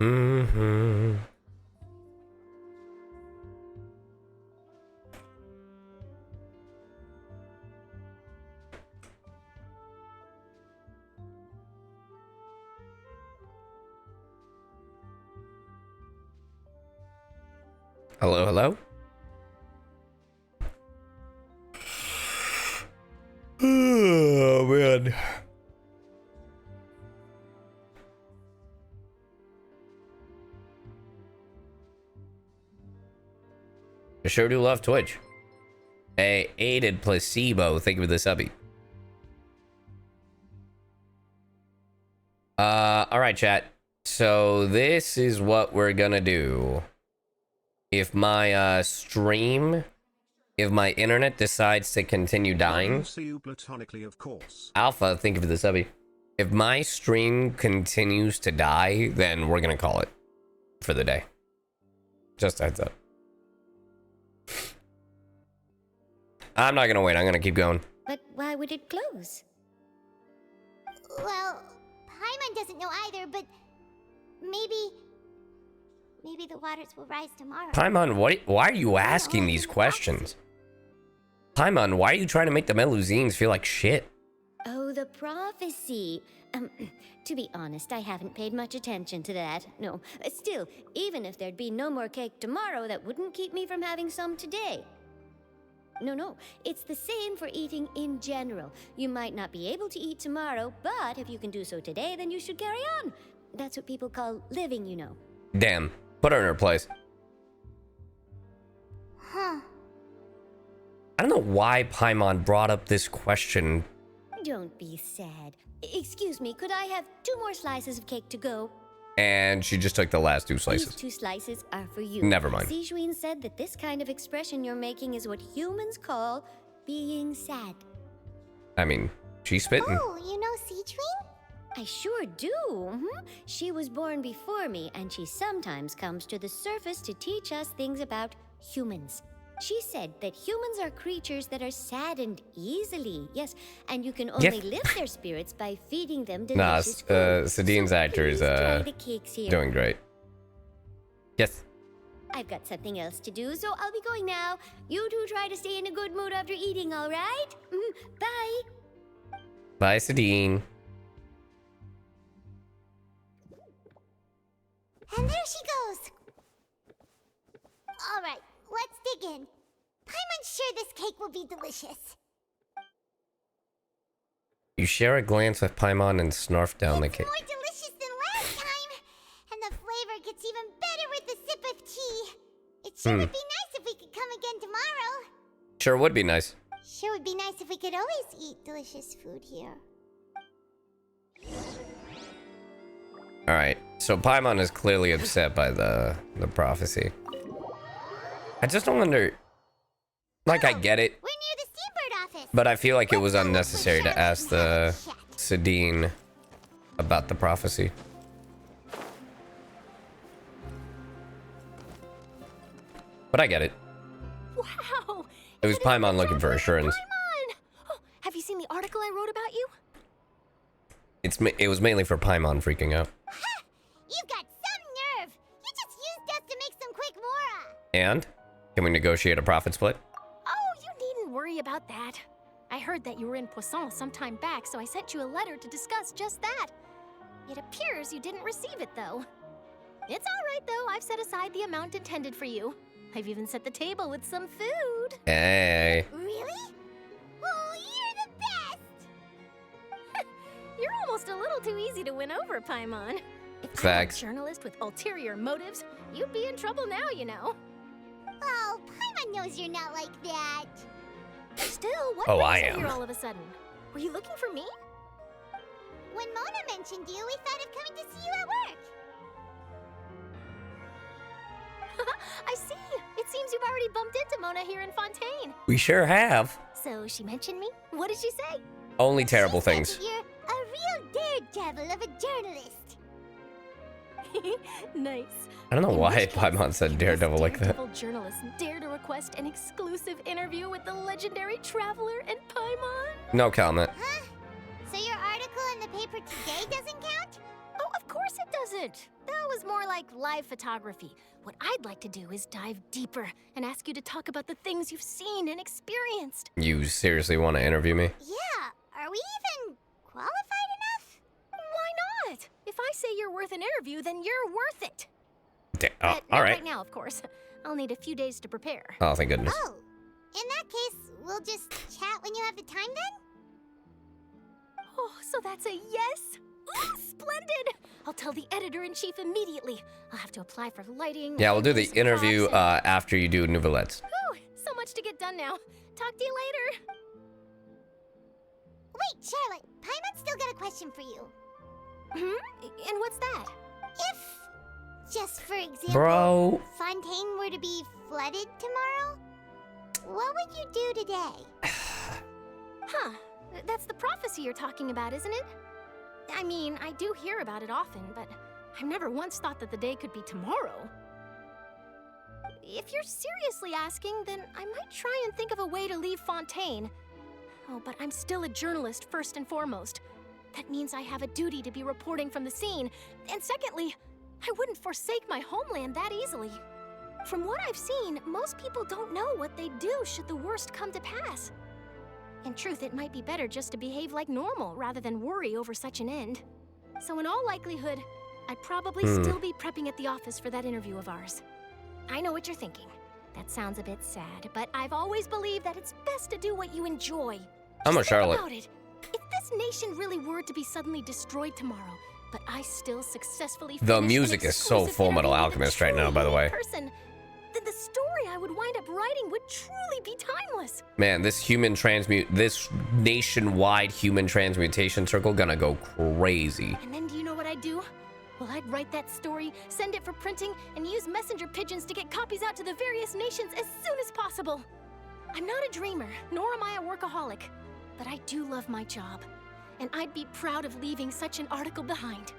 Mm-hmm. Hello, hello? Oh, man. I sure do love Twitch. Hey, aided placebo. Thank you for the subby. All right, chat. So this is what we're gonna do. If my stream, if my internet decides to continue dying, See you platonically, of course. Alpha, thank you for the subby. If my stream continues to die, then we're gonna call it for the day. Just a heads up. I'm not gonna wait. I'm gonna keep going. But why would it close? Well, Paimon doesn't know either, but maybe the waters will rise tomorrow. Paimon, why are you asking these questions? Paimon, why are you trying to make the Melusines feel like shit? Oh, the prophecy. To be honest, I haven't paid much attention to that. No, still, even if there'd be no more cake tomorrow, that wouldn't keep me from having some today. No, it's the same for eating in general. You might not be able to eat tomorrow, but if you can do so today, then you should carry on. That's what people call living, you know. Damn, put her in her place. Huh. I don't know why Paimon brought up this question. Don't be sad. Excuse me, could I have 2 more slices of cake to go? And she just took the last 2 These slices. 2 slices are for you. Never mind. CyYuVtuber said that this kind of expression you're making is what humans call being sad. I mean, she's spitting. Oh, you know CyYuVtuber? I sure do. She was born before me, and she sometimes comes to the surface to teach us things about humans. She said that humans are creatures that are saddened easily. Yes, and you can only lift their spirits by feeding them Nah, delicious food. Sadine's So actor is please try the cakes here. doing great. Yes. I've got something else to do, so I'll be going now. You two try to stay in a good mood after eating, all right? Bye. Bye, Sadine. And there she goes. All right, let's dig in. Paimon's sure this cake will be delicious. You share a glance with Paimon and snarf down the It's cake. more delicious than last time. And the flavor gets even better with a sip of tea. It sure would be nice if we could come again tomorrow. Sure would be nice. Sure would be nice if we could always eat delicious food here. Alright, so Paimon is clearly upset by the prophecy. I just don't like, I get it, We're near the Steambird office. but I feel like it was unnecessary to ask the Sadine about the prophecy. But I get it. Wow! It was Paimon looking for assurance. Paimon! Oh, have you seen the article I wrote about you? It was mainly for Paimon freaking out. Ha! You've got some nerve. You just used us to make some quick mora. And? Can we negotiate a profit split? Oh, you needn't worry about that. I heard that you were in Poisson some time back, so I sent you a letter to discuss just that. It appears you didn't receive it, though. It's all right, though. I've set aside the amount intended for you. I've even set the table with some food. Hey. Really? Oh, you're the best. You're almost a little too easy to win over, Paimon. If Facts. I were a journalist with ulterior motives, you'd be in trouble now, you know. Oh, Paimon knows you're not like that. Still, what Oh, brings I you am. here all of a sudden? Were you looking for me? When Mona mentioned you, we thought of coming to see you at work. I see. It seems you've already bumped into Mona here in Fontaine. We sure have. So she mentioned me? What did she say? Only terrible She said things. that you're a real daredevil of a journalist. Nice. I don't know In why which case, Paimon said can daredevil this like that. daredevil journalist dare to request an exclusive interview with the legendary traveler and Paimon? No comment. Huh? So your article in the paper today doesn't count? Oh, of course it wasn't. That was more like live photography. What I'd like to do is dive deeper and ask you to talk about the things you've seen and experienced. You seriously want to interview me? Yeah, are we even qualified enough? Why not? If I say you're worth an interview, then you're worth it. All Not right. right now, of course. I'll need a few days to prepare. Oh, thank goodness. Oh, in that case, we'll just chat when you have the time then? Oh, so that's a yes? Ooh, splendid! I'll tell the editor-in-chief immediately. I'll have to apply for lighting. Yeah, we'll do the some interview props and- after you do Neuvillette. Whew, so much to get done now. Talk to you later. Wait, Charlotte, Paimon's still got a question for you. And what's that? If, just for example, Bro. Fontaine were to be flooded tomorrow, what would you do today? Huh. That's the prophecy you're talking about, isn't it? I mean, I do hear about it often, but I've never once thought that the day could be tomorrow. If you're seriously asking, then I might try and think of a way to leave Fontaine. Oh, but I'm still a journalist first and foremost. That means I have a duty to be reporting from the scene. And secondly, I wouldn't forsake my homeland that easily. From what I've seen, most people don't know what they'd do should the worst come to pass. In truth, it might be better just to behave like normal rather than worry over such an end. So in all likelihood, I'd probably still be prepping at the office for that interview of ours. I know what you're thinking. That sounds a bit sad, but I've always believed that it's best to do what you enjoy. I'm a Just think Charlotte. about it. If this nation really were to be suddenly destroyed tomorrow, but I still successfully The finished an music is so exclusive Full Metal interview with a Alchemist right now, truly by the way. unique person, then the story I would wind up writing would truly be timeless. Man, this nationwide human transmutation circle gonna go crazy. And then do you know what I'd do? Well, I'd write that story, send it for printing, and use messenger pigeons to get copies out to the various nations as soon as possible. I'm not a dreamer, nor am I a workaholic, but I do love my job, and I'd be proud of leaving such an article behind.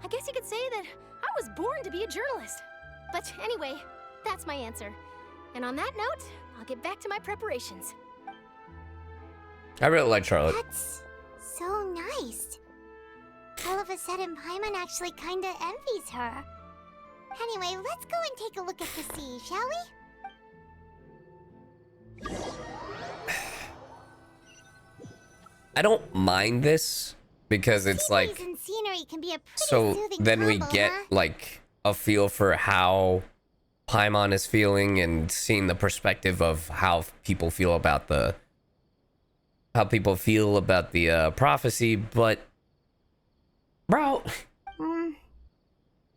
I guess you could say that I was born to be a journalist. But anyway, that's my answer. And on that note, I'll get back to my preparations. I really like Charlotte. That's so nice. All of a sudden, Paimon actually kinda envies her. Anyway, let's go and take a look at the sea, shall we? I don't mind this because it's Sea breeze like, and scenery can be a pretty so soothing then we combo, get huh? like a feel for how Paimon is feeling and seeing the perspective of how people feel about the prophecy, but bro,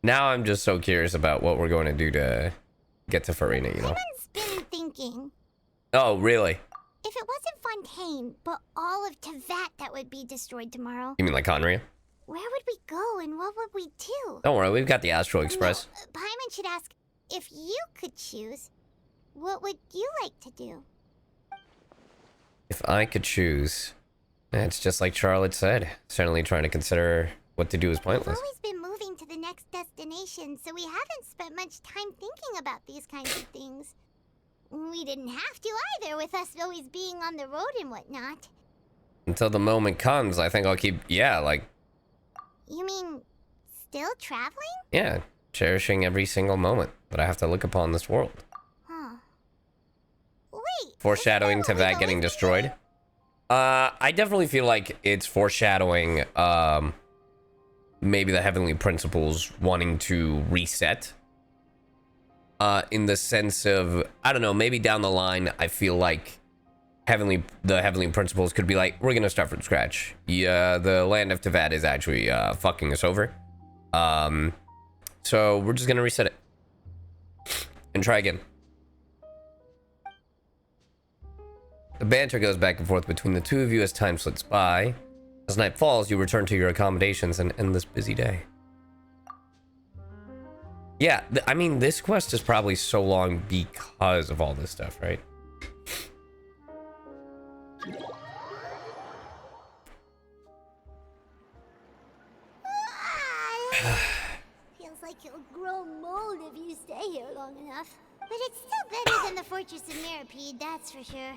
now I'm just so curious about what we're going to do to get to Furina, you know? Paimon's been thinking, Oh, really? if it wasn't Fontaine, but all of Tevat that would be destroyed tomorrow, You mean like Conria? where would we go and what would we do? Don't worry, we've got the Astral Express. No, Paimon should ask, if you could choose, what would you like to do? If I could choose, it's just like Charlotte said. Certainly trying to consider what to do is We've pointless. always been moving to the next destination, so we haven't spent much time thinking about these kinds of things. We didn't have to either, with us always being on the road and whatnot. Until the moment comes, I think I'll keep, You mean, still traveling? yeah, cherishing every single moment that I have to look upon this world. Huh. Wait. Foreshadowing to isn't that what that getting we've always been destroyed. I definitely feel like it's foreshadowing, maybe the Heavenly Principles wanting to reset. In the sense of, I don't know, maybe down the line, I feel like the Heavenly Principles could be like, we're gonna start from scratch. Yeah, the land of Tevat is actually, fucking us over. So we're just gonna reset it. And try again. The banter goes back and forth between the two of you as time slips by. As night falls, you return to your accommodations and end this busy day. Yeah, I mean, this quest is probably so long because of all this stuff, right? Feels like you'll grow mold if you stay here long enough. But it's still better than the Fortress of Mirapede, that's for sure.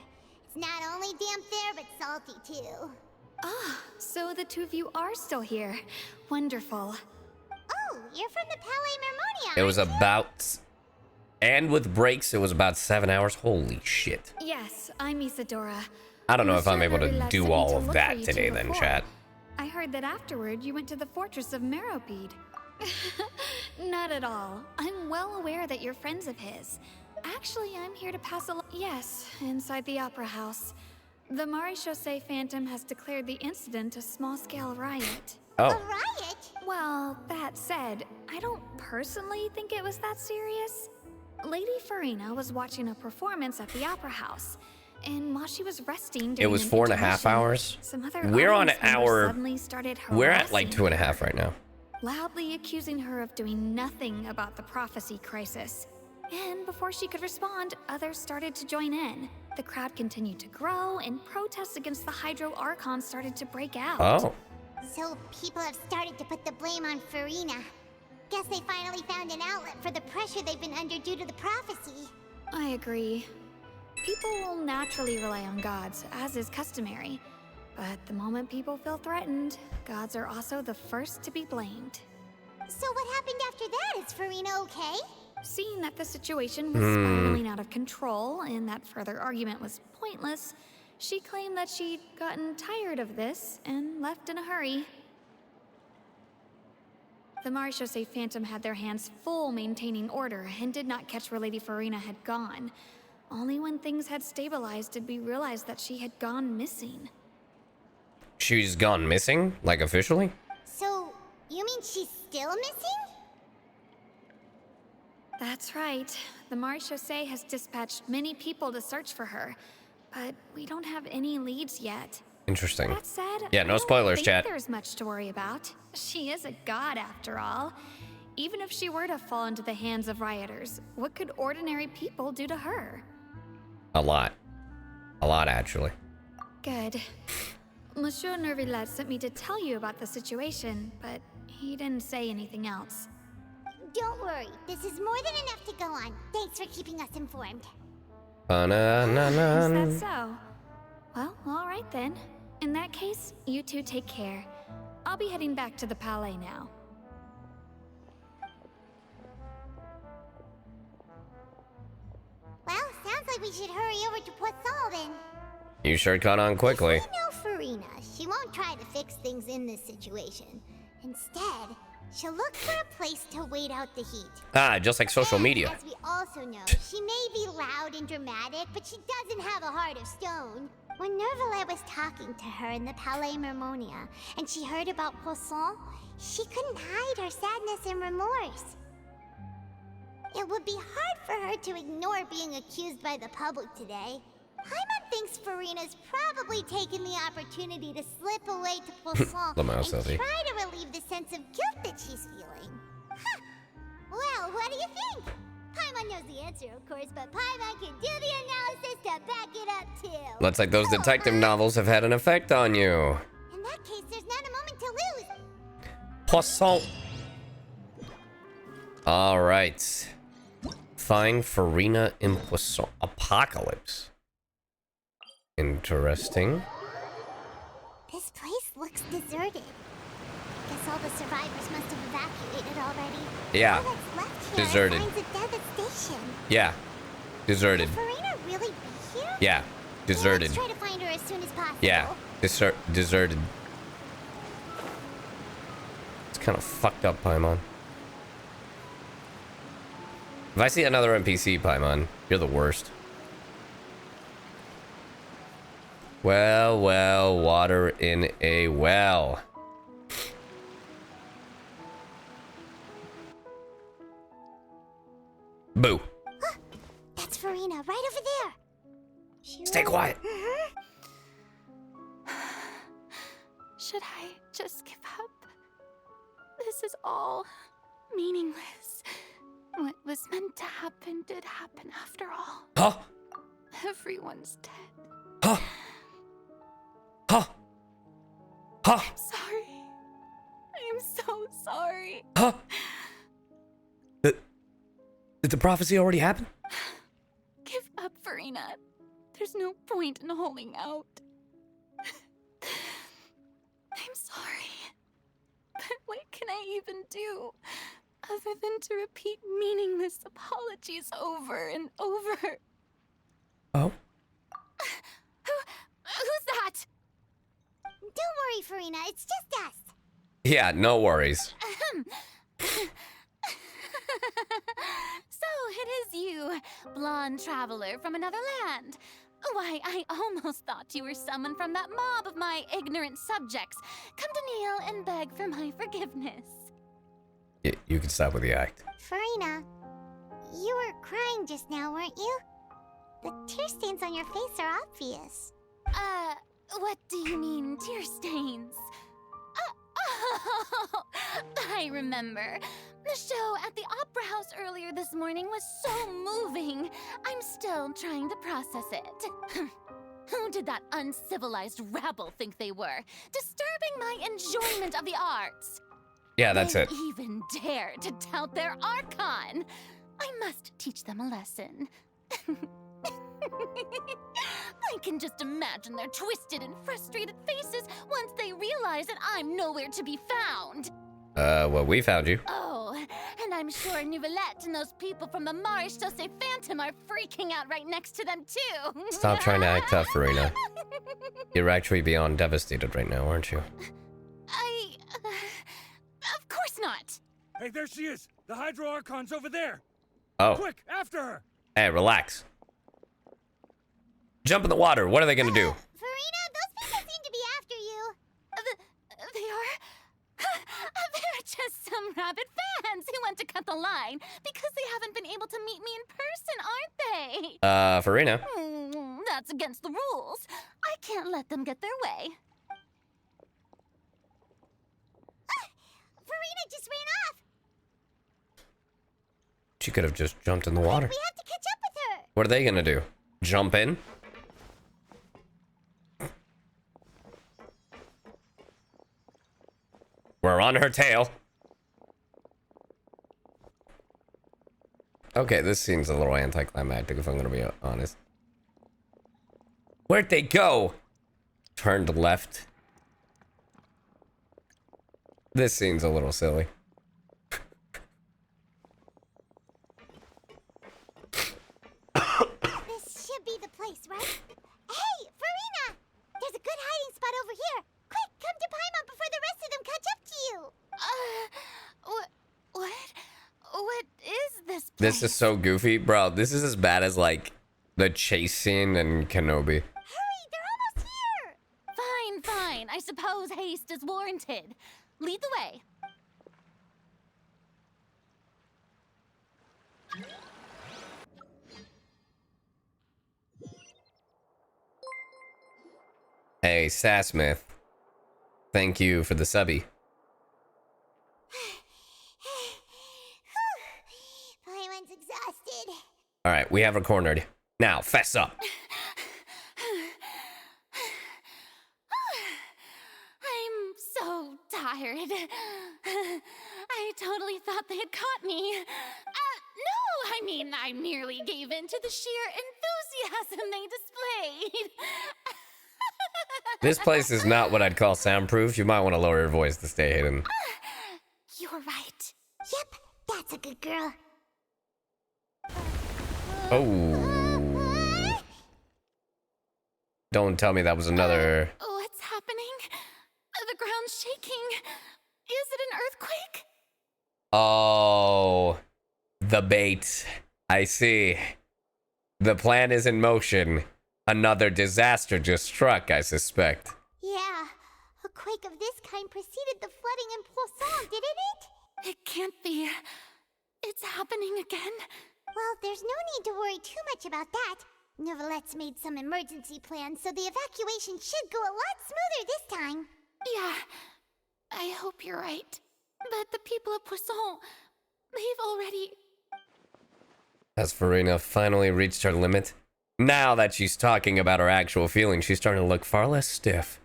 It's not only damp there, but salty too. Ah, so the two of you are still here. Wonderful. Oh, you're from the Palais Mermonia. It was about, and with breaks, it was about 7 hours. Holy shit. Yes, I'm Isadora. I don't know if Monsieur I'm able to Neuvillette do sent me all to of look that for you today two then, before. chat. I heard that afterward you went to the fortress of Meropide. Not at all. I'm well aware that you're friends of his. Actually, I'm here to pass along. Yes, inside the opera house. The Maréchaussée Phantom has declared the incident a small-scale riot. A Oh, riot? Well, that said, I don't personally think it was that serious. Lady Furina was watching a performance at the opera house, and while she was resting it during was an 4.5 intermission, hours. some other We're on audience members hour. suddenly started We're at like harassing 2.5 her, right now. loudly accusing her of doing nothing about the prophecy crisis. And before she could respond, others started to join in. The crowd continued to grow, and protests against the Hydro Archon started to break out. Oh, So people have started to put the blame on Furina. Guess they finally found an outlet for the pressure they've been under due to the prophecy. I agree. People will naturally rely on gods, as is customary. But the moment people feel threatened, gods are also the first to be blamed. So what happened after that? Is Furina okay? Seeing that the situation was spiraling out of control and that further argument was pointless, she claimed that she'd gotten tired of this and left in a hurry. The Maréchaussée Phantom had their hands full maintaining order and did not catch where Lady Furina had gone. Only when things had stabilized did we realize that she had gone missing. she's gone missing? Like officially? So, you mean she's still missing? That's right. The Maréchaussée has dispatched many people to search for her, but we don't have any leads yet. Interesting. That said, Yeah, no I don't spoilers, think chat. There's much to worry about. She is a god after all. Even if she were to fall into the hands of rioters, what could ordinary people do to her? A lot. A lot, actually. Good. Monsieur Neuvillette sent me to tell you about the situation, but he didn't say anything else. Don't worry, this is more than enough to go on. Thanks for keeping us informed. Is that so? Well, all right then. In that case, you two take care. I'll be heading back to the Palais now. Well, sounds like we should hurry over to Poisson then. You sure caught on quickly. You know Furina, she won't try to fix things in this situation. Instead, she'll look for a place to wait out the heat. Ah, just like social And, media. as we also know, she may be loud and dramatic, but she doesn't have a heart of stone. When Neuvillette was talking to her in the Palais Mermonia, and she heard about Poisson, she couldn't hide her sadness and remorse. It would be hard for her to ignore being accused by the public today. Paimon thinks Furina's probably taken the opportunity to slip away to Poisson The mouse, and Sophie. try to relieve the sense of guilt that she's feeling. Huh. Well, what do you think? Paimon knows the answer, of course, but Paimon can do the analysis to back it up, too. Looks like those detective novels have had an effect on you. In that case, there's not a moment to lose. Poisson. All right. Find Furina in Poisson. Apocalypse. Interesting. This place looks deserted. Guess all the survivors must have evacuated already. Yeah. All that's left here are Deserted. signs of devastation. Yeah. Deserted. Could Furina really be here? Yeah. Deserted. Let's try to find her as soon as possible. Yeah. Deserted. It's kind of fucked up, Paimon. If I see another NPC, Paimon, you're the worst. Well, well, water in a well. Boo. That's Furina, right over there. Stay quiet. Should I just give up? This is all meaningless. What was meant to happen did happen after all. Huh? Everyone's dead. Huh? Huh? Huh? Sorry. I'm so sorry. Huh? Did the prophecy already happen? Give up, Furina. There's no point in holding out. I'm sorry. But what can I even do? other than to repeat meaningless apologies over and over. Oh? Who's that? Don't worry, Furina, it's just us. Yeah, no worries. So it is you, blonde traveler from another land. Why, I almost thought you were someone from that mob of my ignorant subjects. Come to kneel and beg for my forgiveness. You can stop with the act. Furina, you were crying just now, weren't you? The tear stains on your face are obvious. What do you mean, tear stains? Oh, I remember. The show at the Opera House earlier this morning was so moving. I'm still trying to process it. Who did that uncivilized rabble think they were? Disturbing my enjoyment of the arts. Yeah, that's They it. even dare to tout their Archon. I must teach them a lesson. I can just imagine their twisted and frustrated faces once they realize that I'm nowhere to be found. Well, we found you. Oh, and I'm sure Neuvillette and those people from the Marsh Say Phantom are freaking out right next to them, too. Stop trying to act tough, Furina. You're actually beyond devastated right now, aren't you? Of course not. Hey, there she is! The Hydro Archon's over there! Oh. Quick, after her! Hey, relax. Jump in the water. What are they gonna do? Furina, those people seem to be after you. They are? They're just some rabid fans who want to cut the line because they haven't been able to meet me in person, aren't they? Furina. That's against the rules. I can't let them get their way. Furina just ran off. She could have just jumped in the water. We have to catch up with her. What are they gonna do? Jump in? We're on her tail. Okay, this seems a little anticlimactic if I'm gonna be honest. Where'd they go? Turned left. This seems a little silly. This should be the place, right? Hey, Furina! There's a good hiding spot over here. Quick, come to Paimon before the rest of them catch up to you. What is this place? This is so goofy. Bro, this is as bad as, like, the chase scene in Kenobi. Hurry, they're almost here. Fine. I suppose haste is warranted. Lead the way. Hey, Sassmith. Thank you for the subby. Paimon's exhausted. Alright, we have her cornered. Now, fess up. I'm so tired. I totally thought they had caught me. No, I mean, I merely gave in to the sheer enthusiasm they displayed. This place is not what I'd call soundproof. You might want to lower your voice to stay hidden. You're right. Yep, that's a good girl. Oh. Don't tell me that was another... What's happening? The ground's shaking. Is it an earthquake? Oh. The bait. I see. The plan is in motion. Another disaster just struck, I suspect. Yeah, a quake of this kind preceded the flooding in Poisson, didn't it? It can't be. It's happening again. Well, there's no need to worry too much about that. Neuvillette's made some emergency plans, so the evacuation should go a lot smoother this time. Yeah, I hope you're right. But the people of Poisson, they've already... Has Furina finally reached her limit? Now that she's talking about her actual feelings, she's starting to look far less stiff.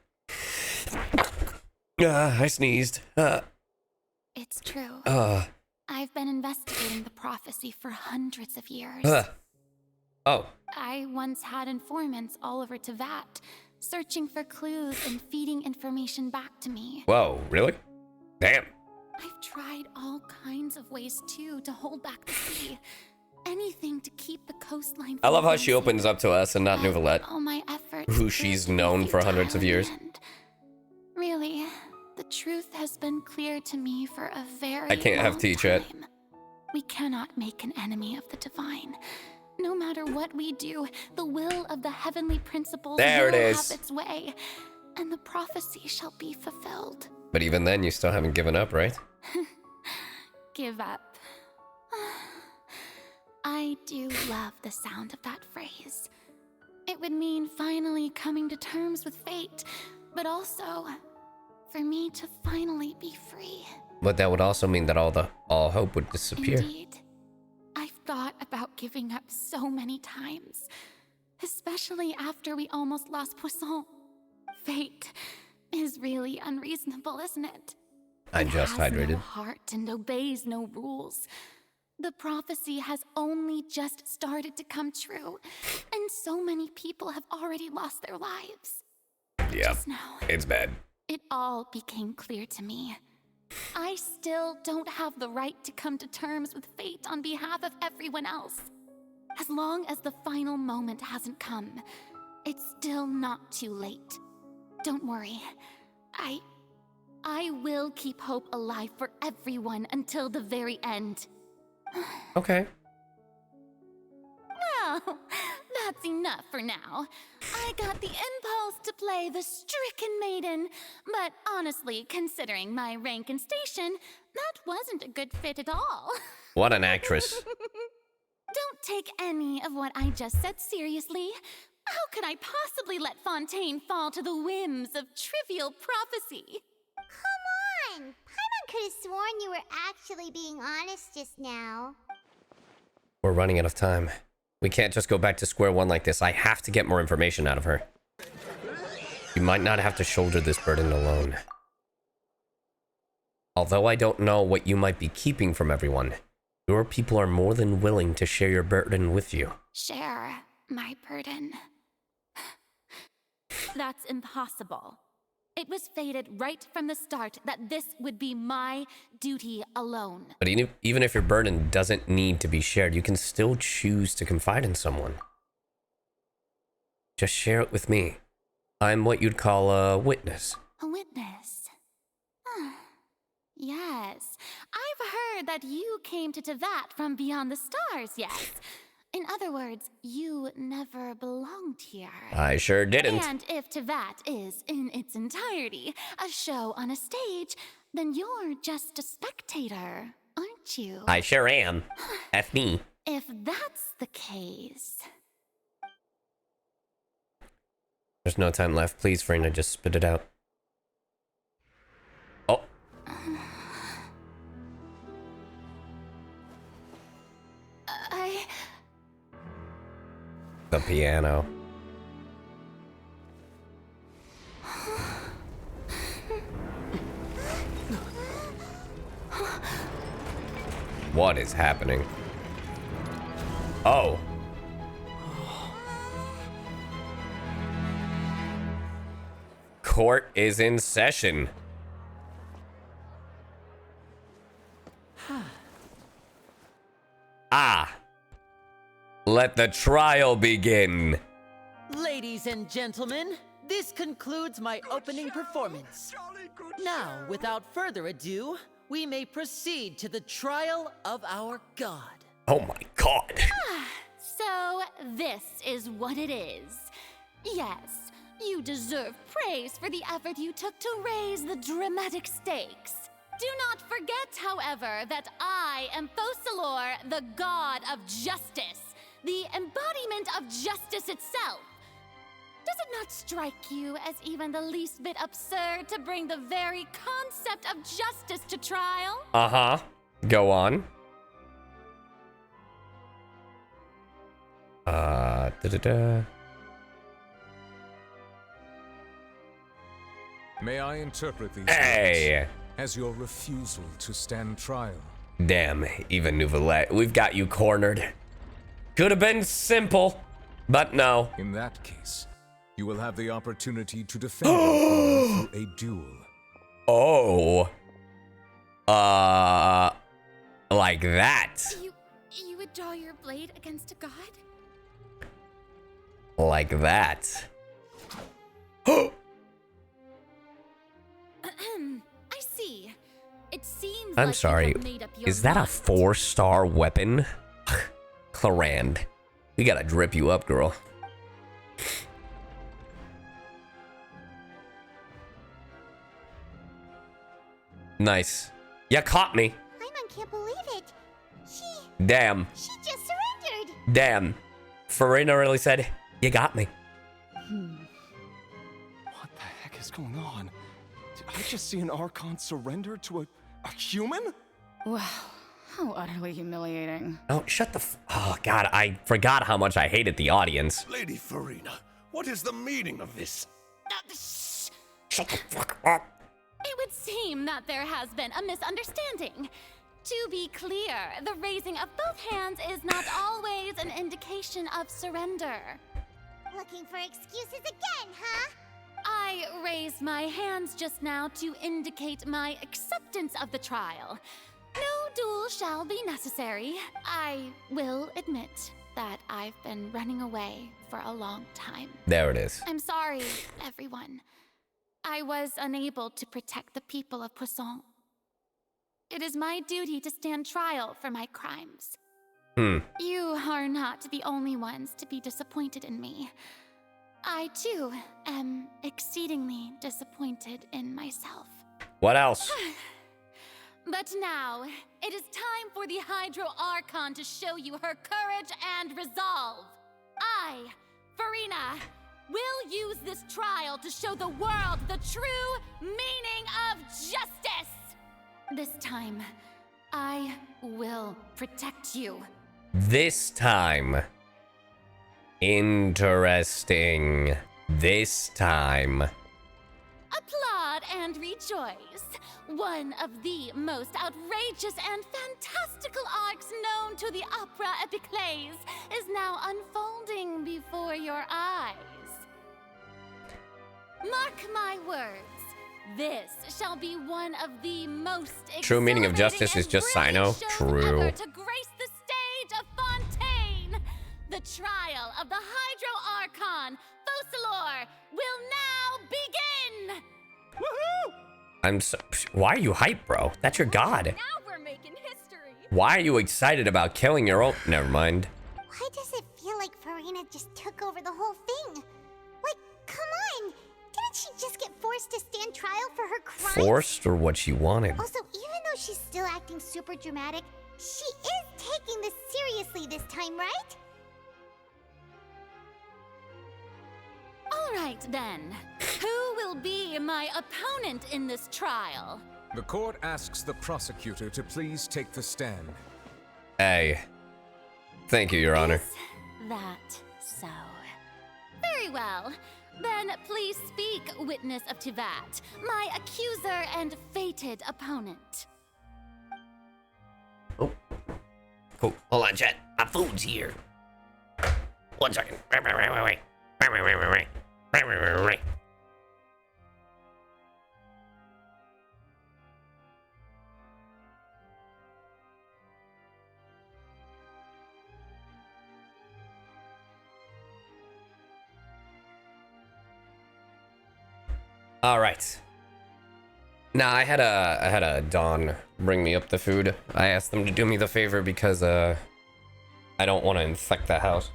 I sneezed. It's true. Uh. I've been investigating the prophecy for hundreds of years. Oh. I once had informants all over Tevat, searching for clues and feeding information back to me. Whoa, really? Damn. I've tried all kinds of ways too to hold back the sea. Anything to keep the coastline. I love how she opens up to us and not Neuvillette, All my efforts who she's known for hundreds of years. Really, the truth has been clear to me for a very I can't have long tea, chat. time. We cannot make an enemy of the divine. No matter what we do, the will of the heavenly principles There it will is. have its way, and the prophecy shall be fulfilled. But even then, you still haven't given up, right? Give up. I do love the sound of that phrase. It would mean finally coming to terms with fate, but also for me to finally be free. But that would also mean that all hope would disappear. Indeed. I've thought about giving up so many times, especially after we almost lost Poisson. Fate is really unreasonable, isn't it? I just It has hydrated. no heart and obeys no rules. The prophecy has only just started to come true, and so many people have already lost their lives. Yeah, Just now, it's bad. it all became clear to me. I still don't have the right to come to terms with fate on behalf of everyone else. As long as the final moment hasn't come, it's still not too late. Don't worry. I will keep hope alive for everyone until the very end. Okay. Well, that's enough for now. I got the impulse to play the stricken maiden, but honestly, considering my rank and station, that wasn't a good fit at all. What an actress. Don't take any of what I just said seriously. How could I possibly let Fontaine fall to the whims of trivial prophecy? Come on! Paimon could have sworn you were actually being honest just now. We're running out of time. We can't just go back to square one like this. I have to get more information out of her. You might not have to shoulder this burden alone. Although I don't know what you might be keeping from everyone, your people are more than willing to share your burden with you. Share my burden. That's impossible. It was fated right from the start that this would be my duty alone. But even if your burden doesn't need to be shared, you can still choose to confide in someone. Just share it with me. I'm what you'd call a witness. A witness? Yes. I've heard that you came to Neuvillette from beyond the stars, yes. In other words, you never belonged here. I sure didn't. And if Neuvillette is, in its entirety, a show on a stage, then you're just a spectator, aren't you? I sure am. That's me. If that's the case... There's no time left. Please, Furina, just spit it out. Oh. The piano. What is happening? Oh. Court is in session. Ah. Let the trial begin. Ladies and gentlemen, this concludes my opening performance. Now, without further ado, we may proceed to the trial of our god. Oh my god. So, this is what it is. Yes, you deserve praise for the effort you took to raise the dramatic stakes. Do not forget, however, that I am Focalors, the god of justice, the embodiment of justice itself. Does it not strike you as even the least bit absurd to bring the very concept of justice to trial? Uh-huh. Go on. Da-da-da. May I interpret these Hey! words as your refusal to stand trial? Damn, even Neuvillette, we've got you cornered. Could have been simple, but no. In that case, you will have the opportunity to defend your honor through a duel. Oh. Like that. You would draw your blade against a god? Like that. I see. It seems I'm like sorry. you have made up your Is that a mind. 4-star weapon? Clarand, we gotta drip you up, girl. Nice. You caught me. Paimon can't believe it. Damn. She just surrendered. Damn. Furina really said, you got me. What the heck is going on? Did I just see an Archon surrender to a human? Wow, how utterly humiliating. Oh, shut the oh, God, I forgot how much I hated the audience. Lady Furina, what is the meaning of this? Shut the fuck up. It would seem that there has been a misunderstanding. To be clear, the raising of both hands is not always an indication of surrender. Looking for excuses again, huh? I raised my hands just now to indicate my acceptance of the trial. No duel shall be necessary. I will admit that I've been running away for a long time. There it is. I'm sorry, everyone. I was unable to protect the people of Poisson. It is my duty to stand trial for my crimes. You are not the only ones to be disappointed in me. I, too, am exceedingly disappointed in myself. What else? But now, it is time for the Hydro Archon to show you her courage and resolve. I, Furina, will use this trial to show the world the true meaning of justice. This time, I will protect you. This time. Interesting. This time. Applaud and rejoice. One of the most outrageous and fantastical arcs known to the opera epiclese is now unfolding before your eyes. Mark my words. This shall be one of the most True meaning of justice is just Cyno. True. ever to grace the stage of Fontaine. The trial of the Hydro Archon, Focalors, will now begin. Woohoo! I'm so. Why are you hyped, bro? That's your god. Now we're making history. Why are you excited about killing your own? Never mind. Why does it feel like Furina just took over the whole thing? Like, come on! Didn't she just get forced to stand trial for her crimes? Forced or what she wanted? Also, even though she's still acting super dramatic, she is taking this seriously this time, right? All right, then. Who will be my opponent in this trial? The court asks the prosecutor to please take the stand. Hey. Thank you, Your Honor. Is that so? Very well. Then please speak, witness of Tivat, my accuser and fated opponent. Oh. Cool. Hold on, chat. My food's here. 1 second. Wait. All right. Now I had a Dawn bring me up the food. I asked them to do me the favor because I don't want to infect the house.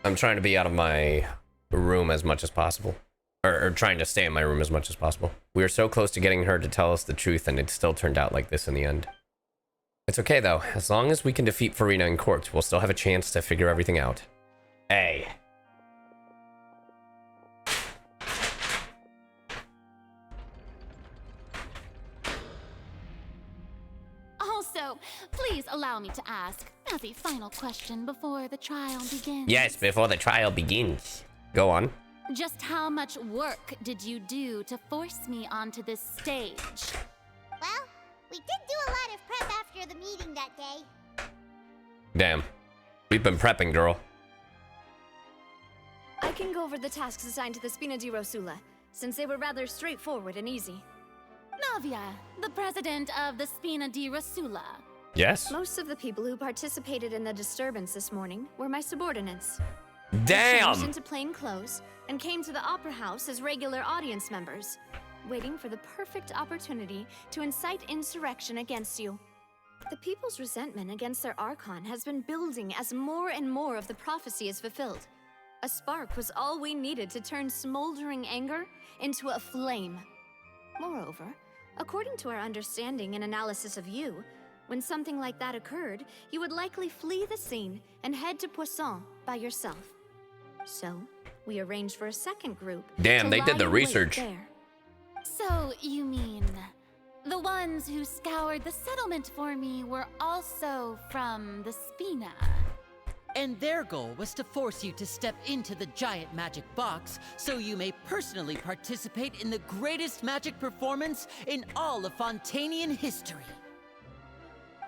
I'm trying to be out of my room as much as possible. Or trying to stay in my room as much as possible. We were so close to getting her to tell us the truth, and it still turned out like this in the end. It's okay, though. As long as we can defeat Furina in court, we'll still have a chance to figure everything out. Hey. Also, please allow me to ask as a final question before the trial begins. Yes, before the trial begins. Go on. Just how much work did you do to force me onto this stage? Well, we did do a lot of prep after the meeting that day. Damn. We've been prepping, girl. I can go over the tasks assigned to the Spina di Rosula, since they were rather straightforward and easy. Flavia, the president of the Spina di Rasula. Yes. Most of the people who participated in the disturbance this morning were my subordinates. Damn! They changed into plain clothes and came to the Opera House as regular audience members, waiting for the perfect opportunity to incite insurrection against you. The people's resentment against their Archon has been building as more and more of the prophecy is fulfilled. A spark was all we needed to turn smoldering anger into a flame. Moreover, according to our understanding and analysis of you, when something like that occurred, you would likely flee the scene and head to Poisson by yourself. So, we arranged for a second group. Damn, they did the lie in wait research. there. So, you mean the ones who scoured the settlement for me were also from the Spina? And their goal was to force you to step into the giant magic box so you may personally participate in the greatest magic performance in all of Fontainian history.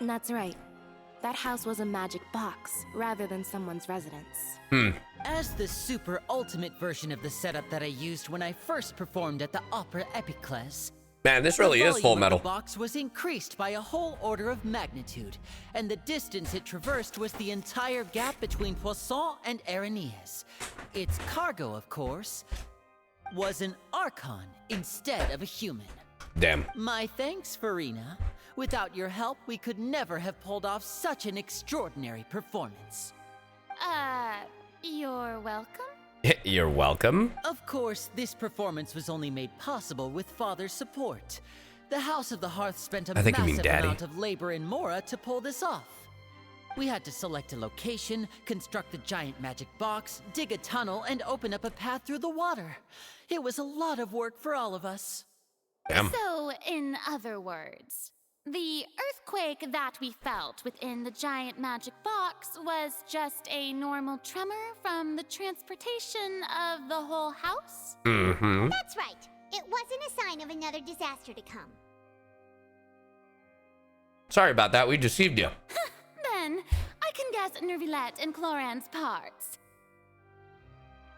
That's right. That house was a magic box, rather than someone's residence. As the super ultimate version of the setup that I used when I first performed at the Opera Epiclese, Man, this really is Full Metal. The box was increased by a whole order of magnitude, and the distance it traversed was the entire gap between Poisson and Araneas. Its cargo, of course, was an Archon instead of a human. Damn. My thanks, Furina. Without your help, we could never have pulled off such an extraordinary performance. You're welcome? You're welcome. Of course, this performance was only made possible with Father's support. The House of the Hearth spent a I think you mean massive Daddy. amount of labor in Mora to pull this off. We had to select a location, construct the giant magic box, dig a tunnel, and open up a path through the water. It was a lot of work for all of us. Damn. So, in other words, the earthquake that we felt within the giant magic box was just a normal tremor from the transportation of the whole house? Mm-hmm. That's right. It wasn't a sign of another disaster to come. Sorry about that. We deceived you. Then, I can guess Neuvillette and Cloran's parts.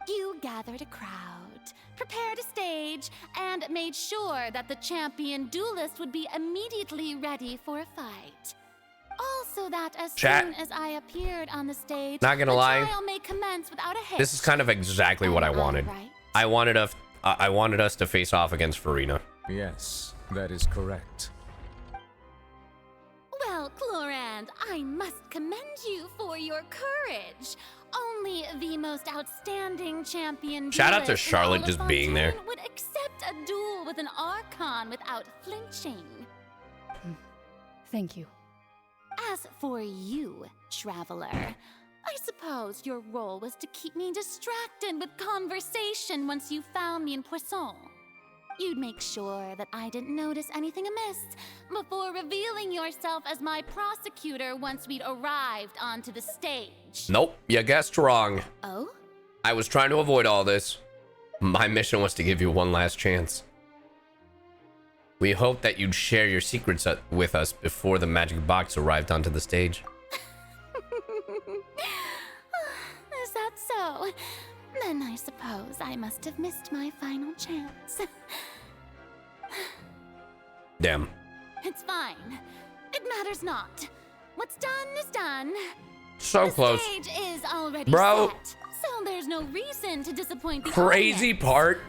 You gathered a crowd, prepared a stage, and made sure that the champion duelist would be immediately ready for a fight. Also that as soon as I appeared on the stage, Not gonna lie, the trial may commence without a hitch. This is kind of exactly what I wanted. Right? I wanted us to face off against Furina. Yes, that is correct. Well, Clorand, I must commend you for your courage. Only the most outstanding champion Shout out to duelist in Charlotte all of just being there. Fontaine would accept a duel with an Archon without flinching. Thank you. As for you, traveler, I suppose your role was to keep me distracted with conversation once you found me in Poisson. You'd make sure that I didn't notice anything amiss before revealing yourself as my prosecutor once we'd arrived onto the stage. Nope, you guessed wrong. Oh? I was trying to avoid all this. My mission was to give you one last chance. We hoped that you'd share your secrets with us before the magic box arrived onto the stage. Is that so? Then I suppose I must have missed my final chance. Damn. It's fine. It matters not. What's done is done. So close. The stage is already Bro. set, so there's no reason to disappoint the Crazy audience. part.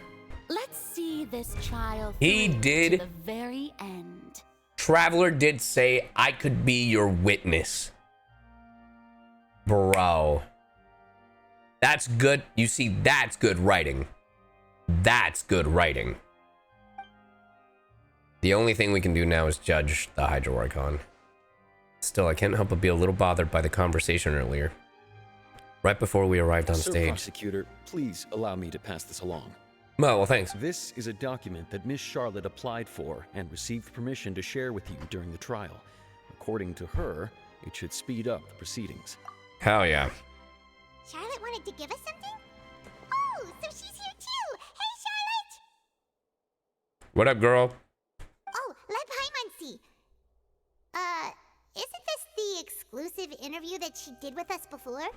Let's see this trial He through did. to the very end. Traveler did say I could be your witness. Bro. That's good. You see, that's good writing. That's good writing. The only thing we can do now is judge the Hydro Archon. Still, I can't help but be a little bothered by the conversation earlier. Right before we arrived on Sir stage. Prosecutor, please allow me to pass this along. Well, thanks. This is a document that Miss Charlotte applied for and received permission to share with you during the trial. According to her, it should speed up the proceedings. Hell yeah. Charlotte wanted to give us something? Oh, so she's here too! Hey, Charlotte! What up, girl? Oh, let Paimon see. Isn't this the exclusive interview that she did with us before?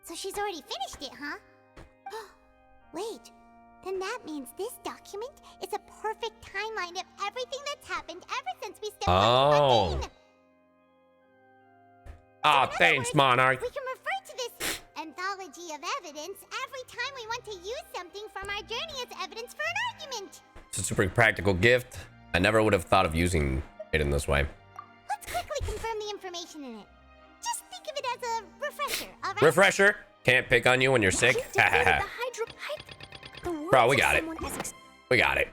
So she's already finished it, huh? Wait, Then that means this document is a perfect timeline of everything that's happened ever since we stepped on Fontaine. Ah, thanks, Monarch. We can refer to this anthology of evidence every time we want to use something from our journey as evidence for an argument. It's a super practical gift. I never would have thought of using it in this way. Let's quickly confirm the information in it. Just think of it as a refresher, alright? Refresher. Can't pick on you when you're sick. Bro, we got it. We got it.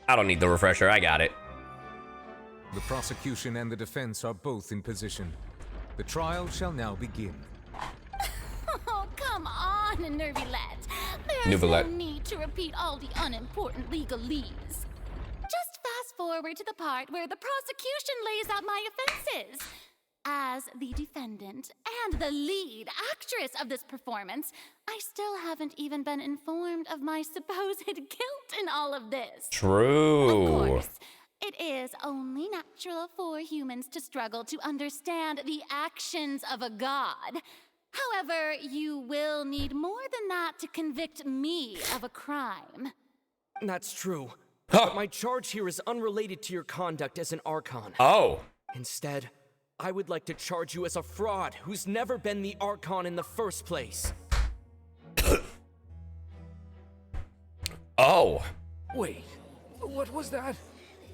I don't need the refresher. I got it. The prosecution and the defense are both in position. The trial shall now begin. Oh, come on, Neuvillette. There's Neuvillette. no need to repeat all the unimportant legalese. Just fast forward to the part where the prosecution lays out my offenses. As the defendant and the lead actress of this performance, I still haven't even been informed of my supposed guilt in all of this. True. Of course, it is only natural for humans to struggle to understand the actions of a god. However, you will need more than that to convict me of a crime. That's true. But my charge here is unrelated to your conduct as an Archon. Oh. Instead, I would like to charge you as a fraud who's never been the Archon in the first place. Oh. Wait, what was that?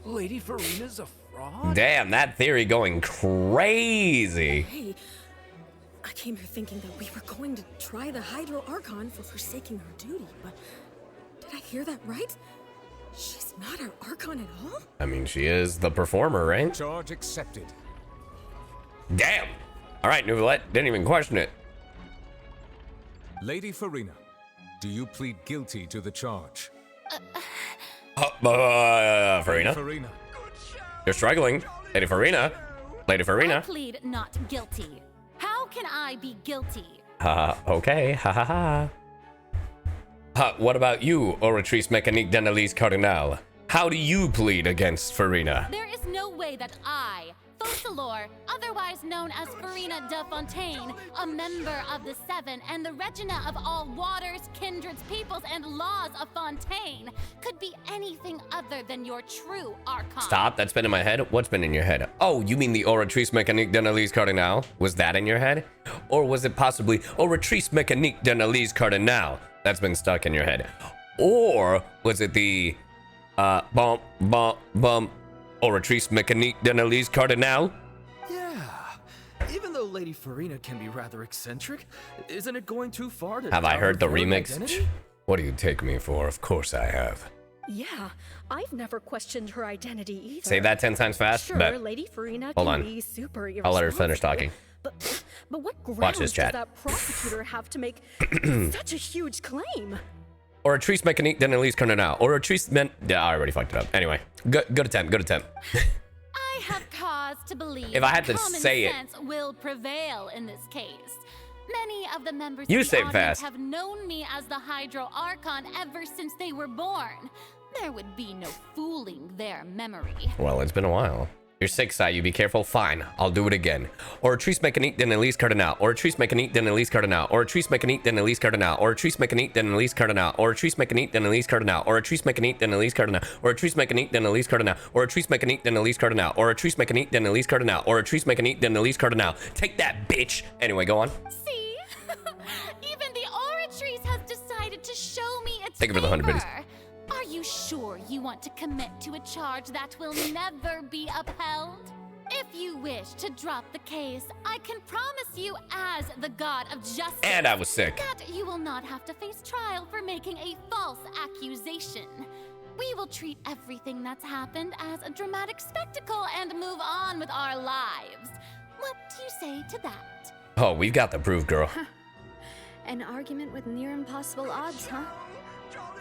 Lady Furina's a fraud? Damn, that theory going crazy. Hey, I came here thinking that we were going to try the Hydro Archon for forsaking her duty, but did I hear that right? She's not our Archon at all? I mean, she is the performer, right? Charge accepted. Damn. All right, Neuvillette, didn't even question it. Lady Furina, do you plead guilty to the charge? Furina? Furina. You're struggling. Lady Furina. Lady I Furina. plead not guilty. How can I be guilty? Okay. Ha ha ha. What about you, Oratrice Mécanique d'Analyse Cardinal? How do you plead against Furina? There is no way that I, Focalors, otherwise known as Furina de Fontaine, a member of the Seven and the Regina of all waters, kindreds, peoples, and laws of Fontaine, could be anything other than your true Archon. Stop, that's been in my head. What's been in your head? Oh, you mean the Oratrice Mécanique d'Analyse Cardinal? Was that in your head? Or was it possibly Oratrice Mécanique d'Analyse Cardinal that's been stuck in your head? Or was it the Oratrice Mécanique d'Analyse Cardinal? Yeah. Even though Lady Furina can be rather eccentric, isn't it going too far to... Have I heard the reveal remix? identity? What do you take me for? Of course I have. Yeah, I've never questioned her identity either. Say that 10 times fast. Sure, Bet. Lady Furina Hold can on. be super I'll let her finish irresponsible, talking. But what Watch grounds this does chat. that prosecutor have to make such a huge claim? Oratrice Mécanique d'Analyse Cardinal. Oratrice Yeah, I already fucked it up. Anyway, good attempt. Good attempt. I have cause to believe If I had to common say it. sense will prevail in this case. Many of the members You of the say it audience fast. have known me as the Hydro Archon ever since they were born. There would be no fooling their memory. Well, it's been a while. You're sick, CyYu. Be careful. Fine. I'll do it again. Oratrice Mécanique d'Analyse Cardinal. Oratrice Mécanique d'Analyse Cardinal. Oratrice Mécanique d'Analyse Cardinal. Oratrice Mécanique d'Analyse Cardinal. Oratrice Mécanique d'Analyse Cardinal. Oratrice Mécanique d'Analyse Cardinal. Oratrice Mécanique d'Analyse Cardinal. Oratrice Mécanique d'Analyse Cardinal. Oratrice Mécanique d'Analyse Cardinal. Oratrice Mécanique d'Analyse Cardinal. Take that, bitch. Anyway, go on. See? Even the Oratrice has decided to show me its Thank you for the 100 biddies. favor. Are you sure you want to commit to a charge that will never be upheld? If you wish to drop the case, I can promise you as the god of justice And I was sick. that you will not have to face trial for making a false accusation. We will treat everything that's happened as a dramatic spectacle and move on with our lives. What do you say to that? Oh, we've got the proof, girl. An argument with near impossible odds, huh?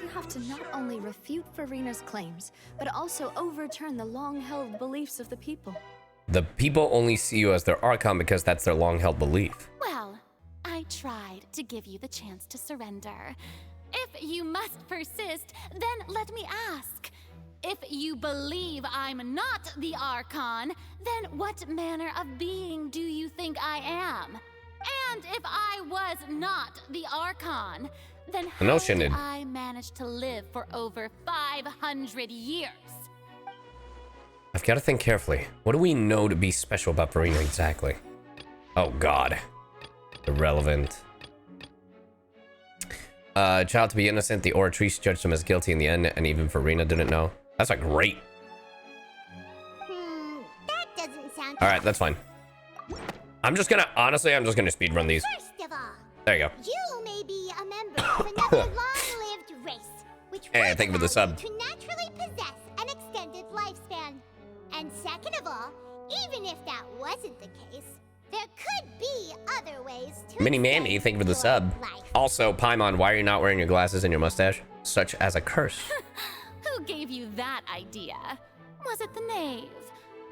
You have to not only refute Furina's claims, but also overturn the long-held beliefs of the people. The people only see you as their Archon because that's their long-held belief. Well, I tried to give you the chance to surrender. If you must persist, then let me ask. If you believe I'm not the Archon, then what manner of being do you think I am? And if I was not the Archon, then No how shindig. did I manage to live for over 500 years? I've got to think carefully. What do we know to be special about Furina exactly? Oh god. Irrelevant. Child to be innocent, the Oratrice judged him as guilty in the end, and even Furina didn't know. That's like great. That doesn't sound Alright, that's fine. I'm just gonna speedrun these. First of all, There you go. you may be a member of another long-lived race, which Hey, would thank you for the allow sub. you to naturally possess an extended lifespan. And second of all, even if that wasn't the case, there could be other ways to Mini Mandy, thank you for the sub. Also, Paimon, why are you not wearing your glasses and your mustache? Such as a curse. Who gave you that idea? Was it the knave?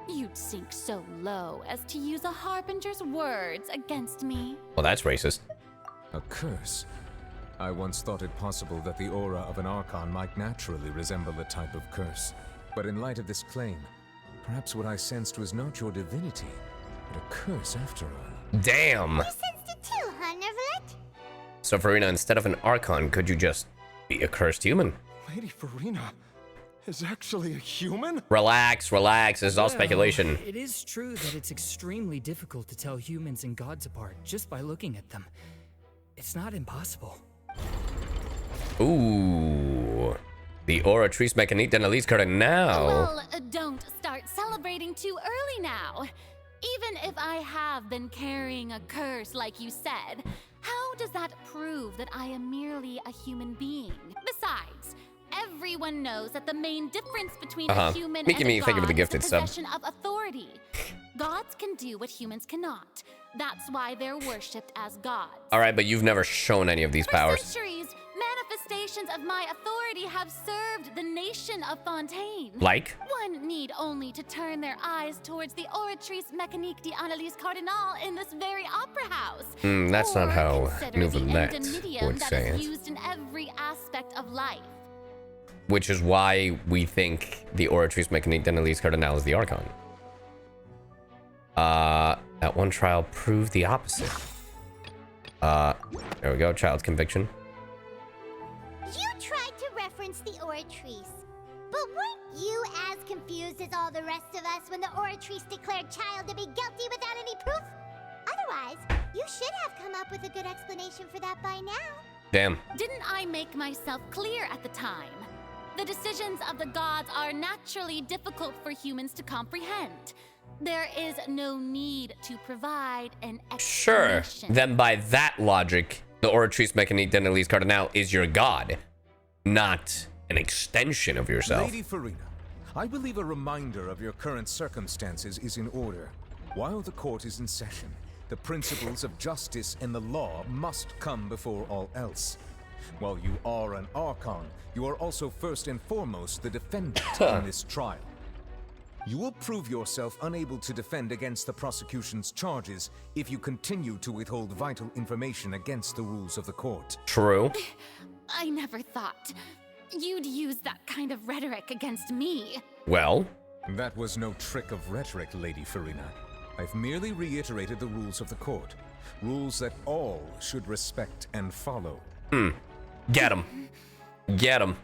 You'd sink so low as to use a harbinger's words against me. Well, that's racist. A curse? I once thought it possible that the aura of an Archon might naturally resemble a type of curse. But in light of this claim, perhaps what I sensed was not your divinity, but a curse after all. Damn. You sensed it too, huh, Neuvillette? So, Furina, instead of an Archon, could you just be a cursed human? Lady Furina is actually a human? Relax, relax. This is all speculation. It is true that it's extremely difficult to tell humans and gods apart just by looking at them. It's not impossible. Ooh. The Oratrice Mécanique d'Analyse card now. Well, don't start celebrating too early now. Even if I have been carrying a curse like you said, how does that prove that I am merely a human being? Besides, everyone knows that the main difference between a human and a thank you for the god gifted is the sub. possession of authority. Gods can do what humans cannot. That's why they're worshipped as gods. Alright, but you've never shown any of these powers. For centuries, manifestations of my authority have served the nation of Fontaine. Like? One need only to turn their eyes towards the Oratrice Mécanique d'Analyse Cardinal in this very opera house. That's not how Consider the Neuvillette endemitium would that say is it. used in every aspect of life. Which is why we think the Oratrice Mécanique d'Analyse Cardinal is the Archon. That one trial proved the opposite. There we go, child's conviction. You tried to reference the Oratrice, but weren't you as confused as all the rest of us when the Oratrice declared child to be guilty without any proof? Otherwise, you should have come up with a good explanation for that by now. Damn. Didn't I make myself clear at the time? The decisions of the gods are naturally difficult for humans to comprehend. There is no need to provide an Sure. explanation. Then by that logic, the Oratrice Mécanique d'Analyse Cardinal is your god, not an extension of yourself. Lady Furina, I believe a reminder of your current circumstances is in order. While the court is in session, the principles of justice and the law must come before all else. While you are an Archon, you are also first and foremost the defendant in this trial. You will prove yourself unable to defend against the prosecution's charges if you continue to withhold vital information against the rules of the court. True. I never thought you'd use that kind of rhetoric against me. Well? That was no trick of rhetoric, Lady Furina. I've merely reiterated the rules of the court. Rules that all should respect and follow. Get him. Get him.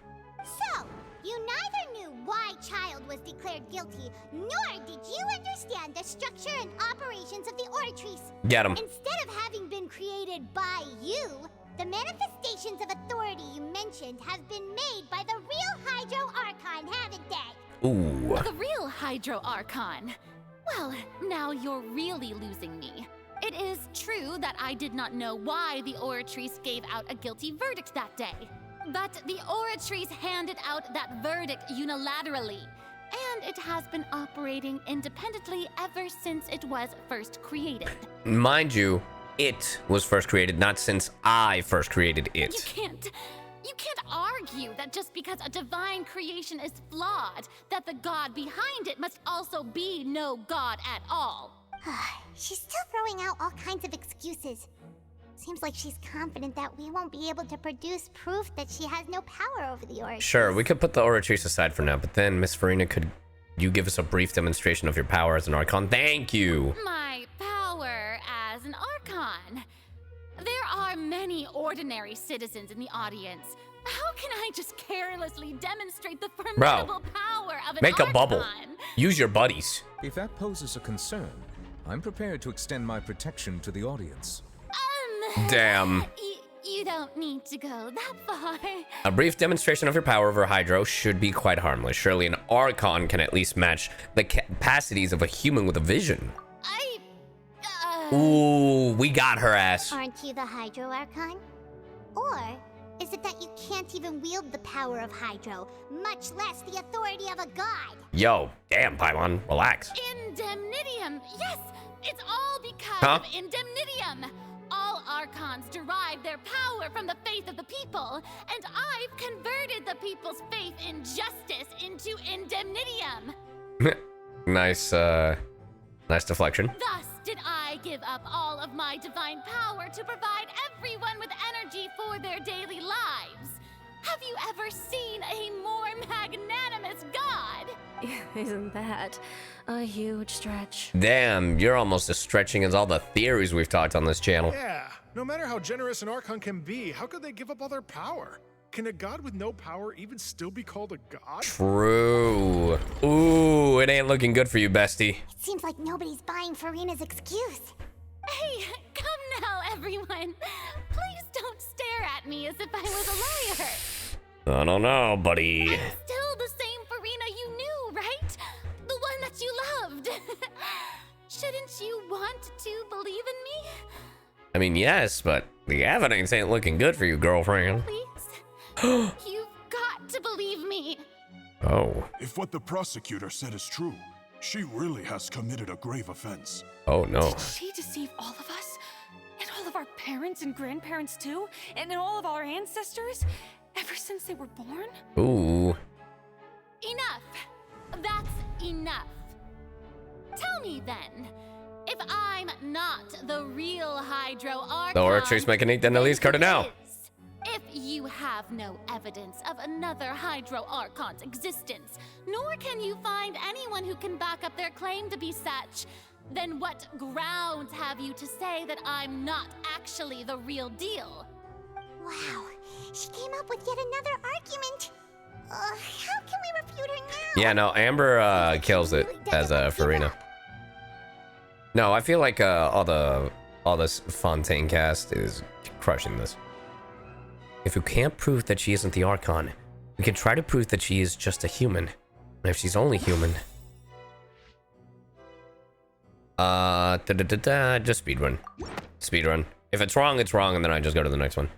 So, you neither knew why Child was declared guilty, nor did you understand the structure and operations of the Oratrice. Get him. Instead of having been created by you, the manifestations of authority you mentioned have been made by the real Hydro Archon, haven't they? Ooh. The real Hydro Archon. Well, now you're really losing me. It is true that I did not know why the Oratrice gave out a guilty verdict that day. But the Oratrice handed out that verdict unilaterally, and it has been operating independently ever since it was first created. Mind you, it was first created, not since I first created it. You can't argue that just because a divine creation is flawed, that the god behind it must also be no god at all. She's still throwing out all kinds of excuses. Seems like she's confident that we won't be able to produce proof that she has no power over the Oratrice. Sure, we could put the Oratrice aside for now, but then, Miss Furina, could you give us a brief demonstration of your power as an Archon? Thank you! My power as an Archon. There are many ordinary citizens in the audience. How can I just carelessly demonstrate the formidable power of an make a bubble. Archon? Use your buddies. If that poses a concern, I'm prepared to extend my protection to the audience. Damn. You don't need to go that far. A brief demonstration of your power over Hydro should be quite harmless. Surely an Archon can at least match the capacities of a human with a vision. Ooh, we got her ass. Aren't you the Hydro Archon? Or is it that you can't even wield the power of Hydro, much less the authority of a god? Yo, damn, Paimon, relax. Indemnitium. Yes, it's all because of Indemnitium. All Archons derive their power from the faith of the people, and I've converted the people's faith in justice into Indemnitium. Nice, nice deflection. Thus did I give up all of my divine power to provide everyone with energy for their daily lives. Have you ever seen a more magnanimous god? Isn't that a huge stretch? Damn, you're almost as stretching as all the theories we've talked on this channel. Yeah, no matter how generous an Archon can be, how could they give up all their power? Can a god with no power even still be called a god? True. Ooh, it ain't looking good for you, bestie. It seems like nobody's buying Furina's excuse. Hey, come now, everyone. Please don't stare at me as if I was a liar. I don't know, buddy. I'm still the same Furina you knew, right? The one that you loved. Shouldn't you want to believe in me? I mean, yes, but the evidence ain't looking good for you, girlfriend. Please? You've got to believe me. Oh. If what the prosecutor said is true, she really has committed a grave offense. Oh, no. Did she deceive all of us? And all of our parents and grandparents too? And all of our ancestors? Ever since they were born? Ooh. Enough. That's enough. Tell me then, if I'm not the real Hydro Archon, The Oratrice mechanique then at least cut it out. if you have no evidence of another Hydro Archon's existence, nor can you find anyone who can back up their claim to be such, then what grounds have you to say that I'm not actually the real deal? Wow, she came up with yet another argument. How can we refute her now? Yeah, no, Amber kills it as Furina. No, I feel like all this Fontaine cast is crushing this. If you can't prove that she isn't the Archon, we can try to prove that she is just a human. And if she's only human, just speedrun. Speedrun. If it's wrong, it's wrong, and then I just go to the next one.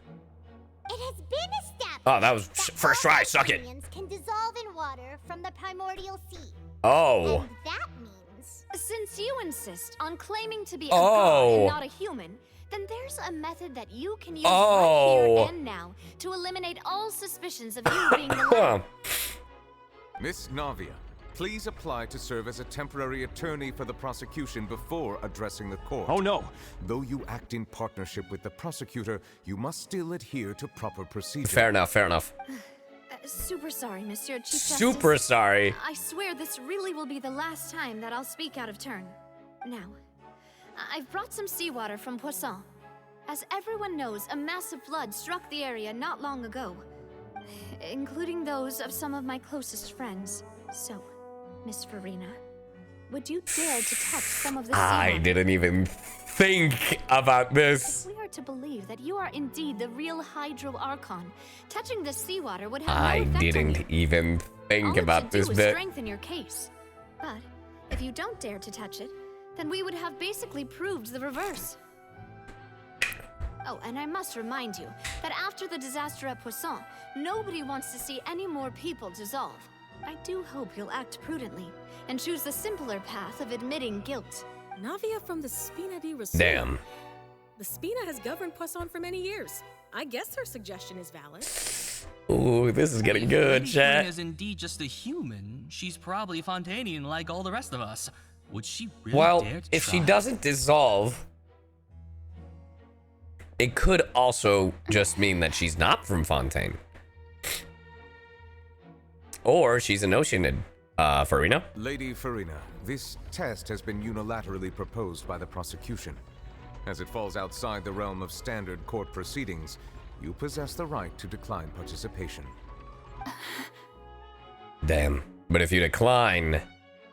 It has been established. Oh, that was first try. Suck it. Can dissolve in water from the primordial sea. Oh. And that means, since you insist on claiming to be a Oh. god and not a human, then there's a method that you can use right Oh. here and now to eliminate all suspicions of you being the leader. Miss Navia, please apply to serve as a temporary attorney for the prosecution before addressing the court. Oh no! Though you act in partnership with the prosecutor, you must still adhere to proper procedure. Fair enough, fair enough. Super sorry, Monsieur Chief Justice. Super sorry. I swear this really will be the last time that I'll speak out of turn. Now, I've brought some seawater from Poisson. As everyone knows, a massive flood struck the area not long ago, including those of some of my closest friends. So, Miss Furina, would you dare to touch some of the seawater? I didn't even think about this. If we are to believe that you are indeed the real Hydro Archon, touching the seawater would have I no effect on you. didn't even think about this All it should do is bit. strengthen your case. But if you don't dare to touch it, then we would have basically proved the reverse. Oh, and I must remind you that after the disaster at Poisson, nobody wants to see any more people dissolve. I do hope you'll act prudently and choose the simpler path of admitting guilt. Navia from the Spina di Rossula. Damn. The Spina has governed Poisson for many years. I guess her suggestion is valid. Ooh, this is getting good, Lady chat. Furina is indeed just a human. She's probably Fontainian like all the rest of us. Would she really Well, dare to if she try? doesn't dissolve, it could also just mean that she's not from Fontaine. Or she's an Oceanid. Furina? Lady Furina, this test has been unilaterally proposed by the prosecution. As it falls outside the realm of standard court proceedings, you possess the right to decline participation. Damn. But if you decline...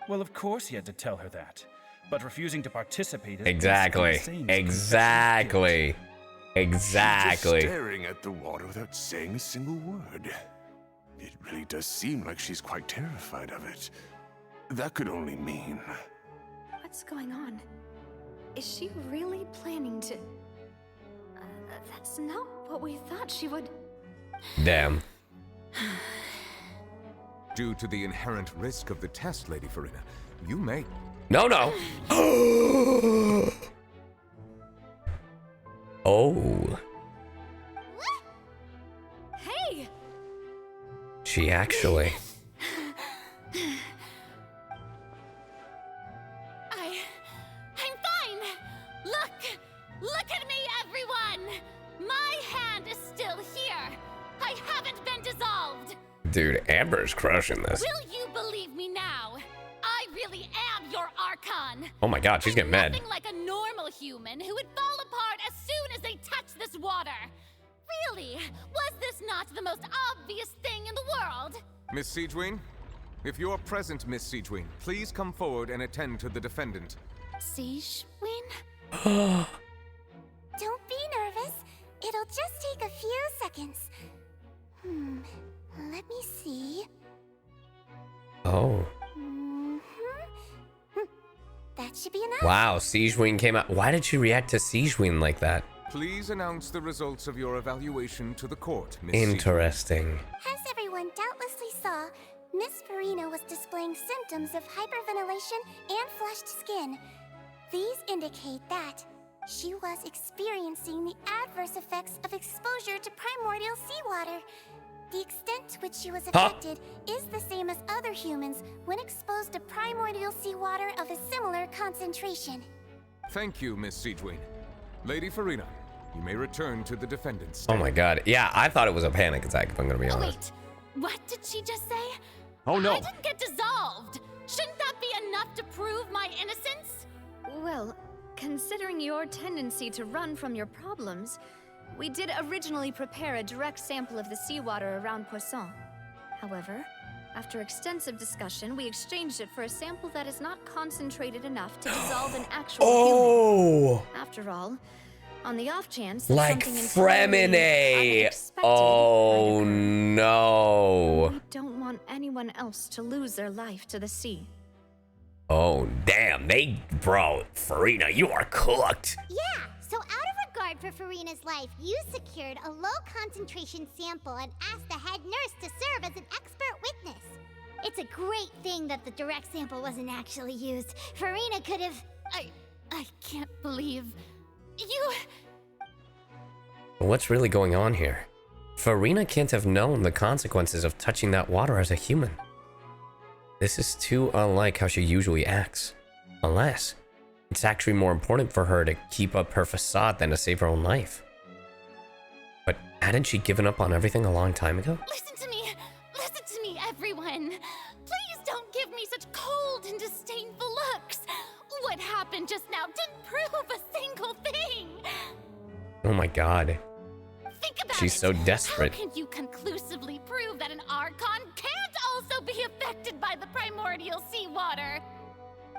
Well, of course he had to tell her that. But refusing to participate is Exactly. insane. Exactly. Exactly. She's just staring at the water without saying a single word. It really does seem like she's quite terrified of it. That could only mean... What's going on? Is she really planning to... that's not what we thought she would... Damn. Due to the inherent risk of the test, Lady Furina, you may... No, no. Oh. Hey! She actually... I'm fine! Look at me, everyone! My hand is still here! I haven't been dissolved! Dude, Amber's crushing this. Will you believe me now? I really am your Archon! Oh my god, she's getting mad. Nothing like a normal human who would fall apart as soon as they touch this water! Really? Was this not the most obvious thing in the world? Miss Siegewin? If you're present, Miss Siegewin, please come forward and attend to the defendant. Siegewin? Don't be nervous. It'll just take a few seconds. Let me see. Oh. That should be enough. Wow, Siegewin came out. Why did she react to Siegewin like that? Please announce the results of your evaluation to the court, Miss Interesting. As everyone doubtlessly saw, Miss Furina was displaying symptoms of hyperventilation and flushed skin. These indicate that she was experiencing the adverse effects of exposure to primordial seawater. The extent to which she was affected is the same as other humans when exposed to primordial seawater of a similar concentration. Thank you, Miss Siegewin. Lady Furina, you may return to the defendant's Oh my god. Yeah, I thought it was a panic attack, if I'm gonna be honest. Wait, what did she just say? Oh no. I didn't get dissolved! Shouldn't that be enough to prove my innocence? Well, considering your tendency to run from your problems, we did originally prepare a direct sample of the seawater around Poisson. However, after extensive discussion, we exchanged it for a sample that is not concentrated enough to dissolve an actual human. After all, on the off chance that Like something entirely Fremine. unexpected Oh no. we don't want anyone else to lose their life to the sea. Oh damn, bro, Furina, you are cooked. Yeah, so out of regard for Furina's life, you secured a low concentration sample and asked the head nurse to serve as an expert witness. It's a great thing that the direct sample wasn't actually used. Furina could have... I can't believe... You... What's really going on here? Furina can't have known the consequences of touching that water as a human. This is too unlike how she usually acts. Unless it's actually more important for her to keep up her facade than to save her own life. But hadn't she given up on everything a long time ago? Listen to me, everyone. Please don't give me such cold and disdainful looks. What happened just now didn't prove a single thing. Oh my god. Think about She's it. so desperate. How can you conclusively prove that an Archon can't also be affected by the primordial seawater?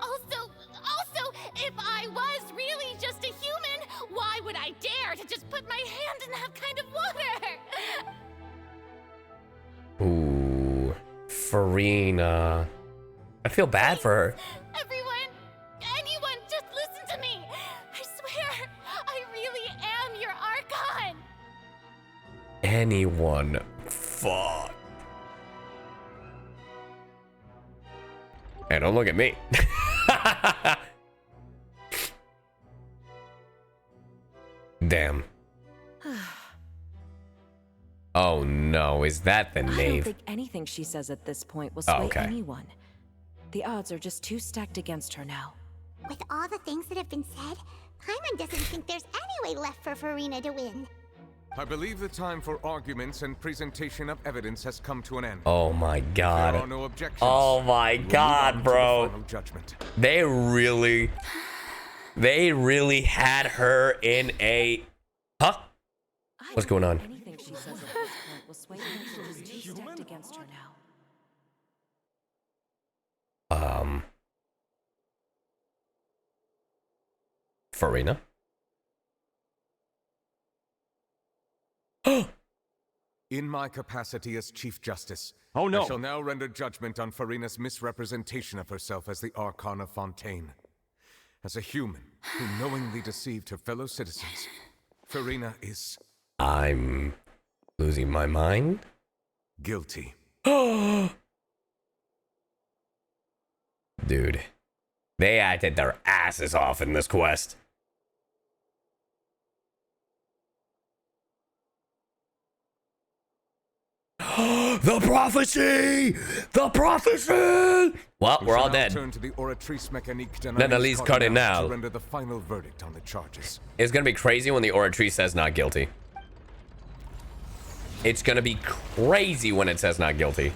Also, if I was really just a human, why would I dare to just put my hand in that kind of water? Ooh, Furina. I feel bad for her. Anyone, just listen to me. I swear, I really am your Archon. Anyone. Fuck. Hey, don't look at me. Damn. Oh no, is that the I don't knave? think anything she says at this point will Oh, sway okay. anyone. The odds are just too stacked against her now. With all the things that have been said, Paimon doesn't think there's any way left for Furina to win. I believe the time for arguments and presentation of evidence has come to an end. Oh my god. There are no objections. Oh my We'll move on god, to the bro. final judgment. They really They really had her in a... Huh? What's going on? Anything she says at this point will sway you into just too stacked against her now. Furina? In my capacity as Chief Justice, oh no, I shall now render judgment on Furina's misrepresentation of herself as the Archon of Fontaine. As a human who knowingly deceived her fellow citizens, Furina is... I'm losing my mind? Guilty. Dude, they acted their asses off in this quest. The prophecy! The prophecy! Well, we're all dead. Turn to the Oratrice Mécanique d'Analyse Cardinal to render the final verdict on the charges. It's gonna be crazy when the Oratrice says not guilty. It's gonna be crazy when it says not guilty.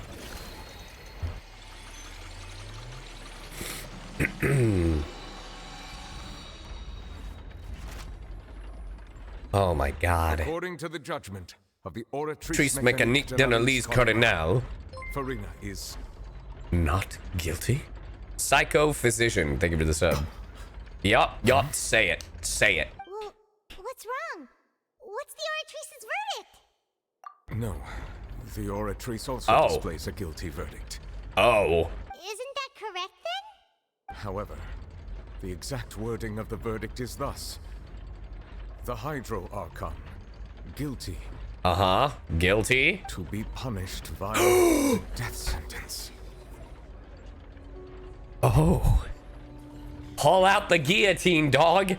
Oh my god. According to the judgment of the Oratrice Mécanique d'Analyse Cardinal, Furina is not guilty. Psychophysician, thank you for the sub. Yup, say it. Say it. Well, what's wrong? What's the Oratrice's verdict? No. The Oratrice also displays a guilty verdict. Oh. Isn't that correct then? However, the exact wording of the verdict is thus. The Hydro Archon, guilty. Guilty. To be punished via the death sentence. Oh. Haul out the guillotine, dog.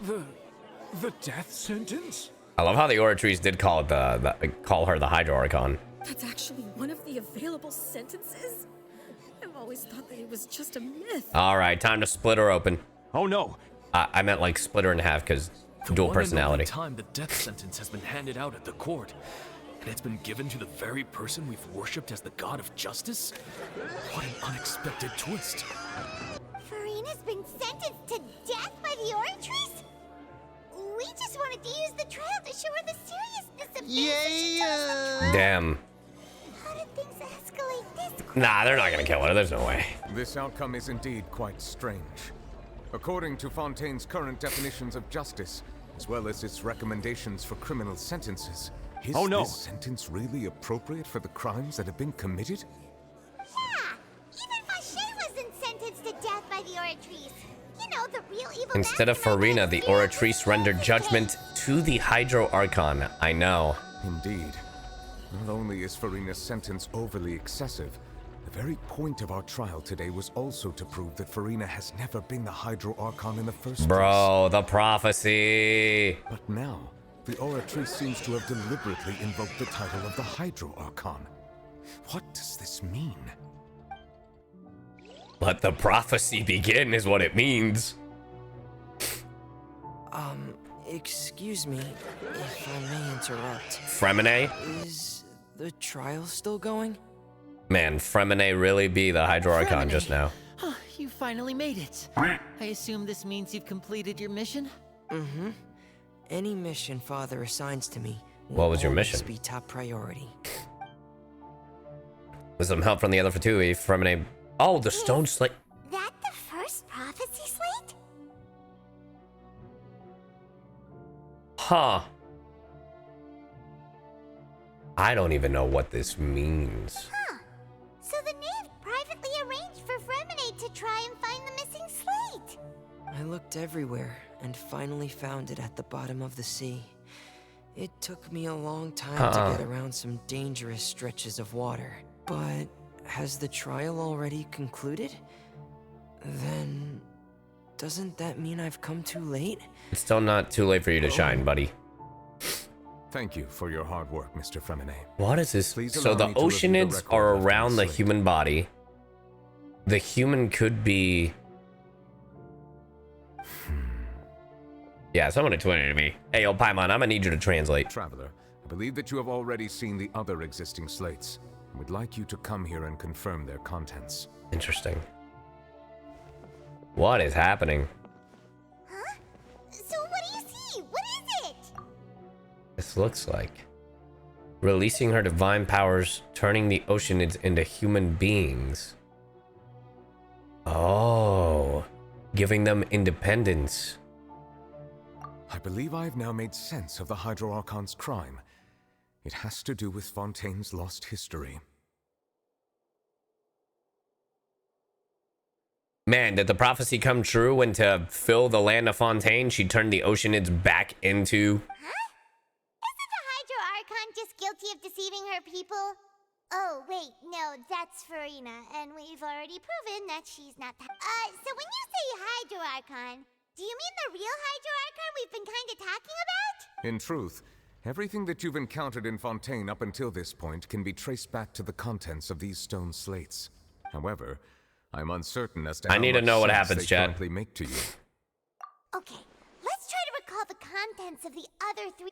The death sentence? I love how the Oratrice did call it call her the Hydro Archon. That's actually one of the available sentences? I've always thought that it was just a myth. All right, time to split her open. Oh no. I meant like split her in half because dual personality. The time the death sentence has been handed out at the court, and it's been given to the very person we've worshipped as the god of justice? What an unexpected twist. Furina's been sentenced to death by the Oratrice? We just wanted to use the trial to show her the seriousness of things. Damn. How did things escalate this quickly? Nah, they're not gonna kill her. There's no way. This outcome is indeed quite strange. According to Fontaine's current definitions of justice, as well as its recommendations for criminal sentences, is this sentence really appropriate for the crimes that have been committed? Yeah, even Focalors wasn't sentenced to death by the Oratrice. You know, the real evil. Instead of Furina, the Oratrice rendered judgment to the Hydro Archon. I know. Indeed. Not only is Furina's sentence overly excessive, the very point of our trial today was also to prove that Furina has never been the Hydro Archon in the first place. Bro, the prophecy. But now, the Oratrice seems to have deliberately invoked the title of the Hydro Archon. What does this mean? Let the prophecy begin is what it means. Excuse me, if I may interrupt. Fremine? Is the trial still going? Man, Fremine really be the Hydro Archon just now. Oh, you finally made it. I assume this means you've completed your mission? Mm-hmm. Any mission Father assigns to me will What was your always mission? be top priority. With some help from the other Fatui, Fremine... Oh, the stone slate. That the first prophecy slate? Huh. I don't even know what this means. Huh. So the knave privately arranged for Fremine to try and find the missing slate. I looked everywhere and finally found it at the bottom of the sea. It took me a long time to get around some dangerous stretches of water. But has the trial already concluded? Then doesn't that mean I've come too late? It's still not too late for you to shine, buddy. Thank you for your hard work, Mr. Fremine. What is this? Please So allow the me to review the oceanids record are left in around the slate. human body. The human could be... Yeah, someone explain it to me. Hey, yo, Paimon, I'm gonna need you to translate. Traveler, I believe that you have already seen the other existing slates. I would like you to come here and confirm their contents. Interesting. What is happening? Huh? So what do you see? What is it? This looks like releasing her divine powers, turning the oceanids into human beings. Oh, giving them independence. I believe I have now made sense of the Hydro Archon's crime. It has to do with Fontaine's lost history. Man, did the prophecy come true when to fill the land of Fontaine, she turned the oceanids back into... Huh? Isn't the Hydro Archon just guilty of deceiving her people? Oh, wait, no, that's Furina, and we've already proven that she's not that. So when you say Hydro Archon, do you mean the real Hydro Archon we've been kind of talking about? In truth, everything that you've encountered in Fontaine up until this point can be traced back to the contents of these stone slates. However, I'm uncertain as to how I need to much know what sense happens, they Chad. currently make to you. Okay, let's try to recall the contents of the other three.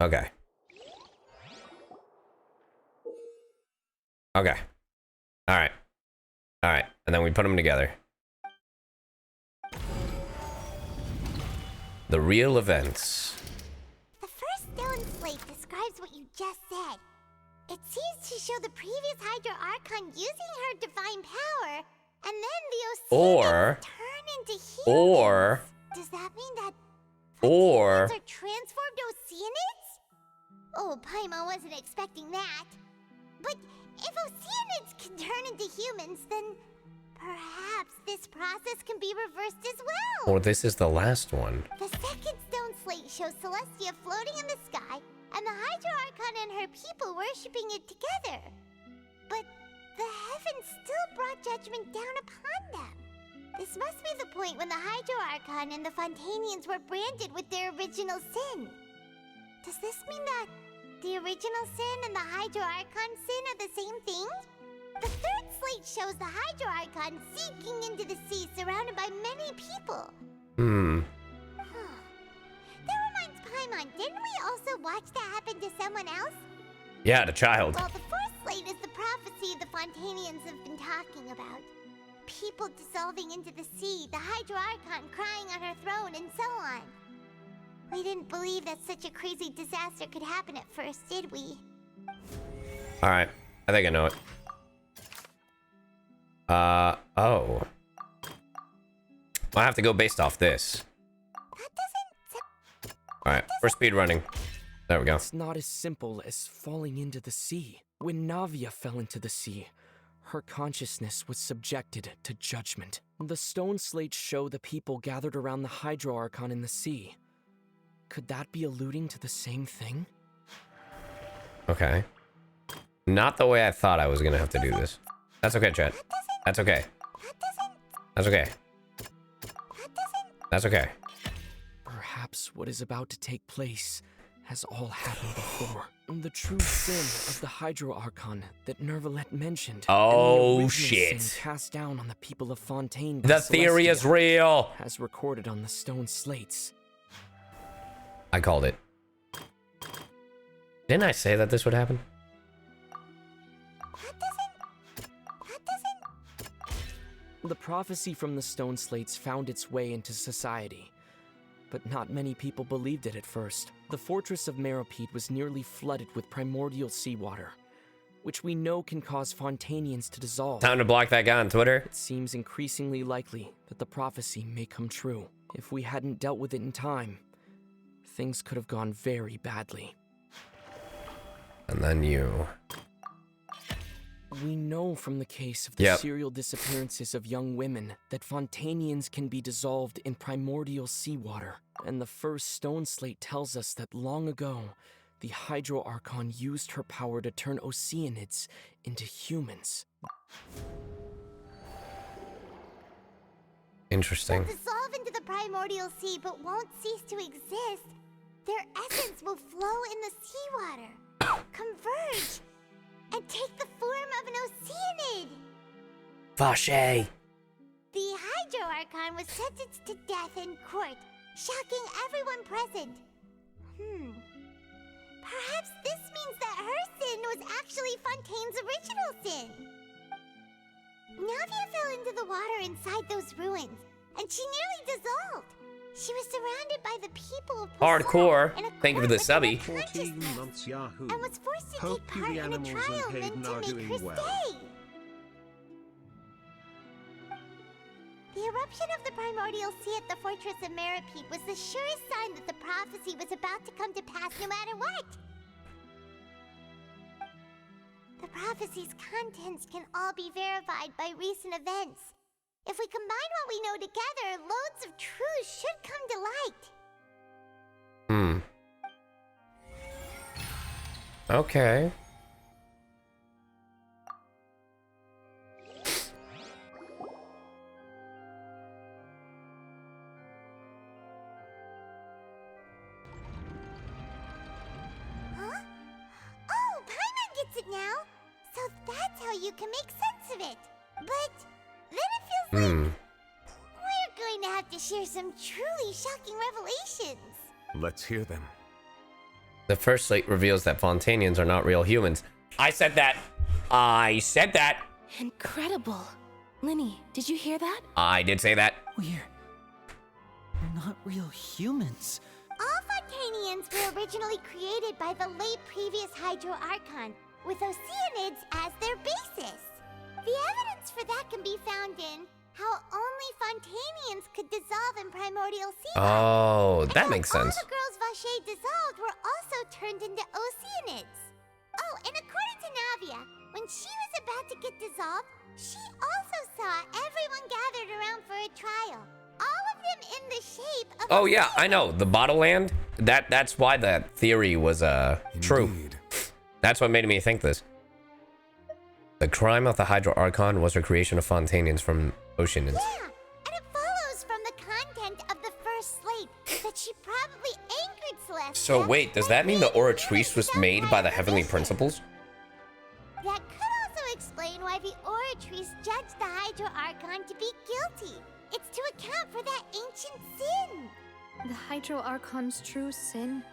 Okay. Okay. Alright. Alright. And then we put them together. The real events. The first stone slate describes what you just said. It seems to show the previous Hydro Archon using her divine power, and then the Oceanids turn into humans. Does that mean that Fontanians are transformed Oceanids? Oh, Paimon wasn't expecting that. But if Oceanids can turn into humans, then perhaps this process can be reversed as well. Or this is the last one. The second stone slate shows Celestia floating in the sky, and the Hydro Archon and her people worshipping it together. But the heavens still brought judgment down upon them. This must be the point when the Hydro Archon and the Fontanians were branded with their original sin. Does this mean that the original sin and the Hydro Archon sin are the same thing? The third slate shows the Hydro Archon sinking into the sea surrounded by many people. That reminds Paimon, didn't we also watch that happen to someone else? Yeah, the child. Well, the fourth slate is the prophecy the Fontanians have been talking about. People dissolving into the sea, the Hydro Archon crying on her throne, and so on. We didn't believe that such a crazy disaster could happen at first, did we? Alright. I think I know it. Oh. I have to go based off this. Alright, we're speed running. There we go. It's not as simple as falling into the sea. When Navia fell into the sea, her consciousness was subjected to judgment. The stone slates show the people gathered around the Hydro Archon in the sea. Could that be alluding to the same thing? Okay. Not the way I thought I was gonna have to do this. That's okay, Chad. That's okay. That's okay. That's okay. Perhaps what is about to take place has all happened before. The true sin of the Hydro Archon that Neuvillette mentioned. Oh, and the shit. sin cast down on the people of Fontaine by The theory is Celestia, real. as recorded on the stone slates. I called it. Didn't I say that this would happen? The prophecy from the stone slates found its way into society, but not many people believed it at first. The fortress of Meropide was nearly flooded with primordial seawater, which we know can cause Fontanians to dissolve. Time to block that guy on Twitter. It seems increasingly likely that the prophecy may come true. If we hadn't dealt with it in time, things could have gone very badly. And then you... We know from the case of the serial disappearances of young women that Fontanians can be dissolved in primordial seawater. And the first stone slate tells us that long ago, the Hydro Archon used her power to turn Oceanids into humans. Interesting. They'll dissolve into the primordial sea but won't cease to exist. Their essence will flow in the seawater, converge, and take the form of an Oceanid. Vache. The Hydro Archon was sentenced to death in court, shocking everyone present. Perhaps this means that her sin was actually Fontaine's original sin. Navia fell into the water inside those ruins, and she nearly dissolved. She was surrounded by the people of Poisson Hardcore. in a Thank you for the court subby. with no consciousness, and was forced to take part in a trial meant to make her stay. The eruption of the primordial sea at the fortress of Meropide was the surest sign that the prophecy was about to come to pass no matter what. The prophecy's contents can all be verified by recent events. If we combine what we know together, loads of truths should come to light. Okay. Huh? Oh, Paimon gets it now! So that's how you can make sense of it. But then it feels like we're going to have to share some truly shocking revelations. Let's hear them. The first slate reveals that Fontainians are not real humans. I said that. I said that. Incredible. Linny, did you hear that? I did say that. We're not real humans. All Fontainians were originally created by the late previous Hydro Archon, with Oceanids as their basis. The evidence for that can be found in how only Fontainians could dissolve in primordial sea. Oh, that makes sense. All the girls Vacher dissolved were also turned into Oceanids. Oh, and according to Navia, when she was about to get dissolved, she also saw everyone gathered around for a trial. All of them in the shape of Oh yeah, I know. The Bottle Land. That's why that theory was true. That's what made me think this. The crime of the Hydro Archon was her creation of Fontainians from Oceanids. Yeah, and it follows from the content of the first slate that she probably anchored Celeste. So wait, does that mean the Oratrice was made by the Heavenly Principles? That could also explain why the Oratrice judged the Hydro Archon to be guilty. It's to account for that ancient sin. The Hydro Archon's true sin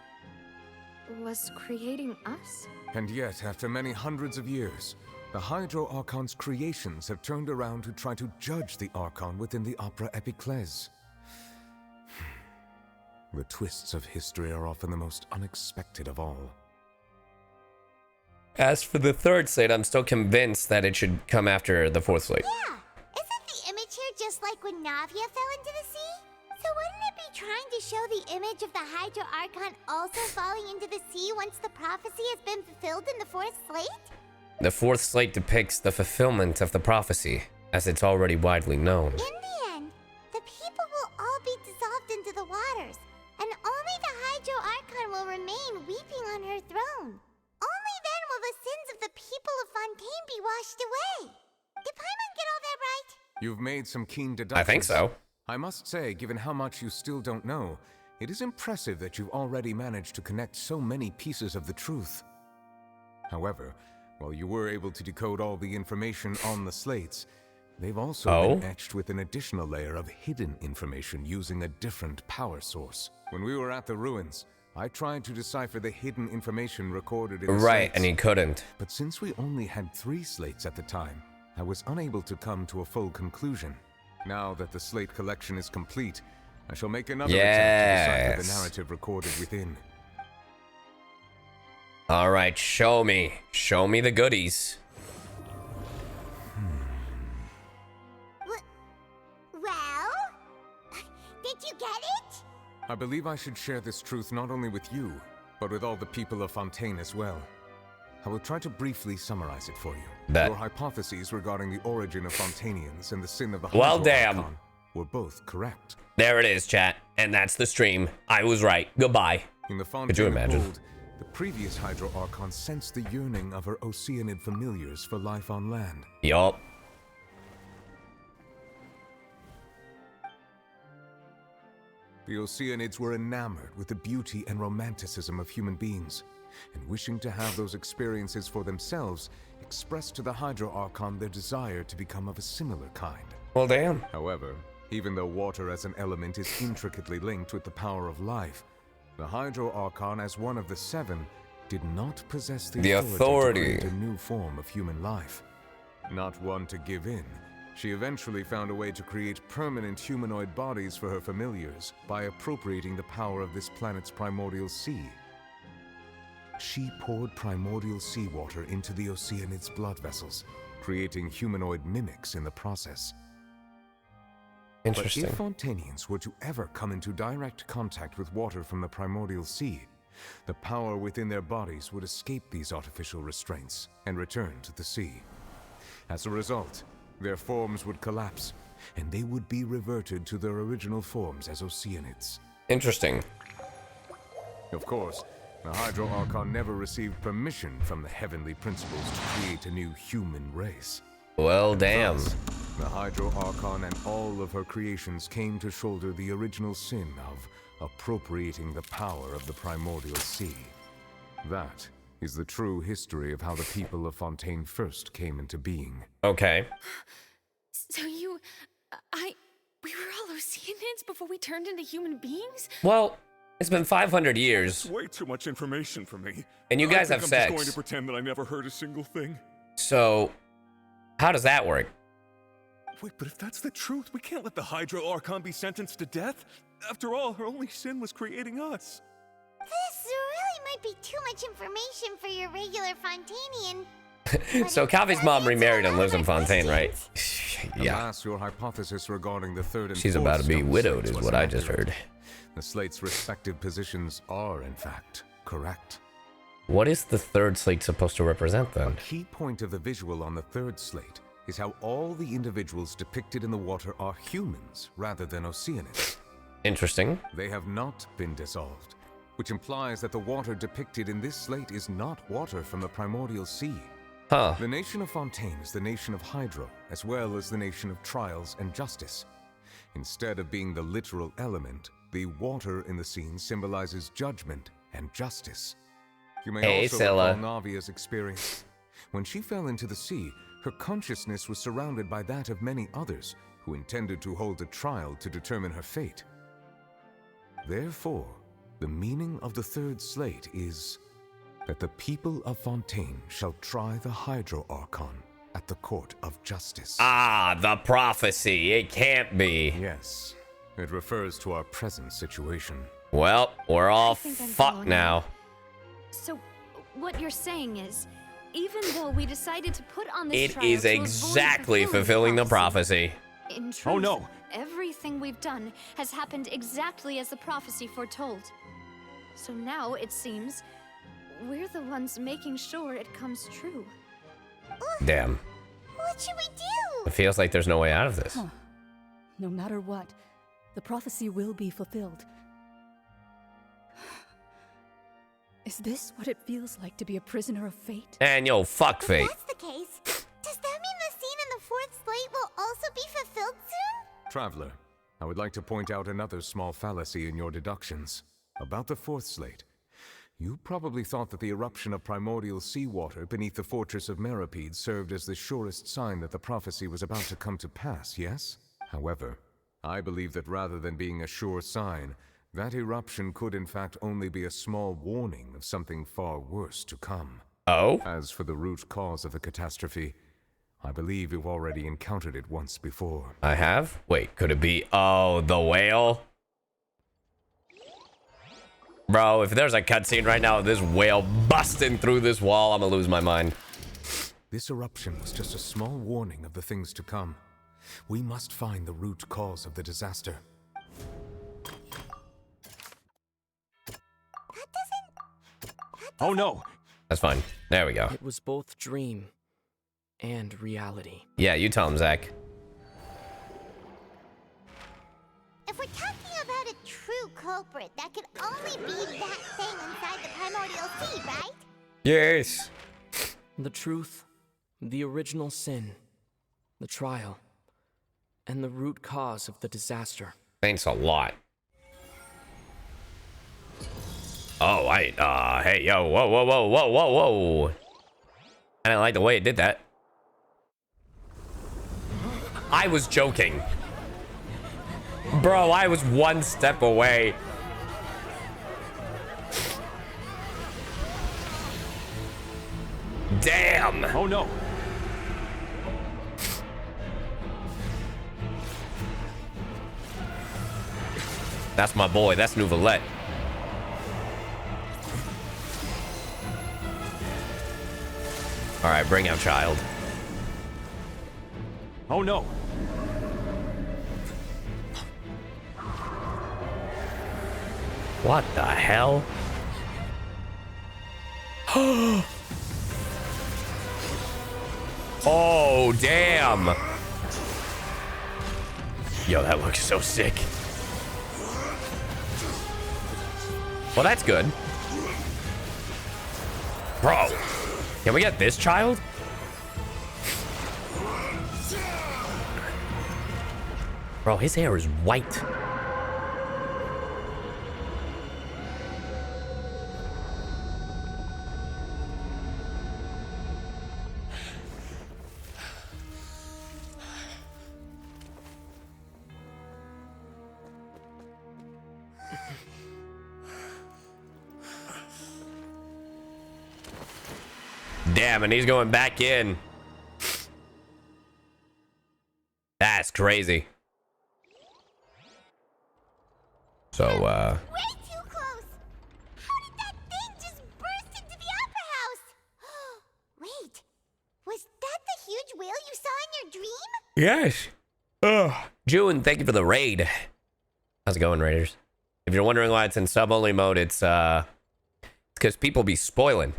was creating us? And yet, after many hundreds of years, the Hydro Archon's creations have turned around to try to judge the Archon within the Opera Epiclese. The twists of history are often the most unexpected of all. As for the third slate, I'm still convinced that it should come after the fourth slate. Yeah, isn't the image here just like when Navia fell into the sea? So wouldn't it be trying to show the image of the Hydro Archon also falling into the sea once the prophecy has been fulfilled in the fourth slate? The fourth slate depicts the fulfillment of the prophecy, as it's already widely known. In the end, the people will all be dissolved into the waters, and only the Hydro Archon will remain weeping on her throne. Only then will the sins of the people of Fontaine be washed away. Did Paimon get all that right? You've made some keen deductions. I think so. I must say, given how much you still don't know, it is impressive that you've already managed to connect so many pieces of the truth. However, while you were able to decode all the information on the slates, they've also been etched with an additional layer of hidden information using a different power source. When we were at the ruins, I tried to decipher the hidden information recorded in the slates, and he couldn't. But since we only had 3 slates at the time, I was unable to come to a full conclusion. Now that the slate collection is complete, I shall make another attempt to decipher the narrative recorded within. All right, show me. Show me the goodies. Well? Did you get it? I believe I should share this truth not only with you, but with all the people of Fontaine as well. I will try to briefly summarize it for you. Your hypotheses regarding the origin of Fontainians and the sin of the Hydro Archon were both correct. There it is, chat. And that's the stream. I was right. Goodbye. In the Could you Fontaine imagine? Hold, the previous Hydro Archon sensed the yearning of her Oceanid familiars for life on land. Yup. The Oceanids were enamored with the beauty and romanticism of human beings, and wishing to have those experiences for themselves, expressed to the Hydro Archon their desire to become of a similar kind. Well, damn. However, even though water as an element is intricately linked with the power of life, the Hydro Archon, as one of the 7, did not possess the authority to create a new form of human life. Not one to give in, She eventually found a way to create permanent humanoid bodies for her familiars by appropriating the power of this planet's primordial sea. She poured primordial seawater into the Oceanid's blood vessels, creating humanoid mimics in the process. Interesting. But if Fontainians were to ever come into direct contact with water from the primordial sea, the power within their bodies would escape these artificial restraints and return to the sea. As a result, their forms would collapse, and they would be reverted to their original forms as Oceanids. Interesting. Of course, the Hydro Archon never received permission from the heavenly principles to create a new human race. Well, damn. Thus, the Hydro Archon and all of her creations came to shoulder the original sin of appropriating the power of the primordial sea. That is the true history of how the people of Fontaine first came into being. Okay. So we were all Oceanids before we turned into human beings? Well, it's been 500 years. Way too much information for me. And you guys have I'm sex. Just going to pretend that I never heard a single thing. So, how does that work? Wait, but if that's the truth, we can't let the Hydro Archon be sentenced to death. After all, her only sin was creating us. This really might be too much information for your regular Fontainian. So Kavi's mom remarried and lives in Fontaine, right? Yeah. Alas, your hypothesis regarding the third and She's fourth about to be stone widowed slates is was what I just inaccurate. heard. The slates' respective positions are, in fact, correct. What is the third slate supposed to represent then? A key point of the visual on the third slate is how all the individuals depicted in the water are humans rather than Oceanids. Interesting. They have not been dissolved, which implies that the water depicted in this slate is not water from the primordial sea. Huh. The nation of Fontaine is the nation of Hydro, as well as the nation of trials and justice. Instead of being the literal element, the water in the scene symbolizes judgment and justice. You may also recall Navia's experience. When she fell into the sea, her consciousness was surrounded by that of many others who intended to hold a trial to determine her fate. Therefore, the meaning of the third slate is that the people of Fontaine shall try the Hydro Archon at the court of justice. Ah, the prophecy. It can't be. Yes, it refers to our present situation. Well, we're all fucked now. So, what you're saying is, even though we decided to put on this It trial is to avoid exactly fulfilling the prophecy. In truth, Oh no! Everything we've done has happened exactly as the prophecy foretold. So now, it seems, we're the ones making sure it comes true. Damn. What should we do? It feels like there's no way out of this. Huh. No matter what, the prophecy will be fulfilled. Is this what it feels like to be a prisoner of fate? And yo, fuck fate. If that's the case, does that mean the scene in the fourth slate will also be fulfilled soon? Traveler, I would like to point out another small fallacy in your deductions. About the fourth slate. You probably thought that the eruption of primordial seawater beneath the fortress of Meropide served as the surest sign that the prophecy was about to come to pass, yes? However, I believe that rather than being a sure sign, that eruption could in fact only be a small warning of something far worse to come. Oh? As for the root cause of the catastrophe, I believe you've already encountered it once before. I have? Wait, could it be... Oh, the whale? Bro, if there's a cutscene right now of this whale busting through this wall, I'm gonna lose my mind. This eruption was just a small warning of the things to come. We must find the root cause of the disaster. Oh no! That's fine. There we go. It was both dream and reality. Yeah, you tell him, Zach. If we're talking about a true culprit, that could only be that thing inside the primordial sea, right? Yes. The truth, the original sin, the trial, and the root cause of the disaster. Thanks a lot. Oh, hey, yo, whoa, whoa, whoa, whoa, whoa, whoa. I didn't like the way it did that. I was joking. Bro, I was one step away. Damn. Oh no. That's my boy. That's Neuvillette. All right, bring out child. Oh no. What the hell? Oh, damn. Yo, that looks so sick. Well, that's good. Bro, can we get this child? Bro, his hair is white. Damn, and he's going back in. That's crazy. So, Way too close! How did that thing just burst into the opera house? Wait, was that the huge whale you saw in your dream? yes. June, thank you for the raid. How's it going, Raiders? If you're wondering why it's in sub-only mode, it's because people be spoiling.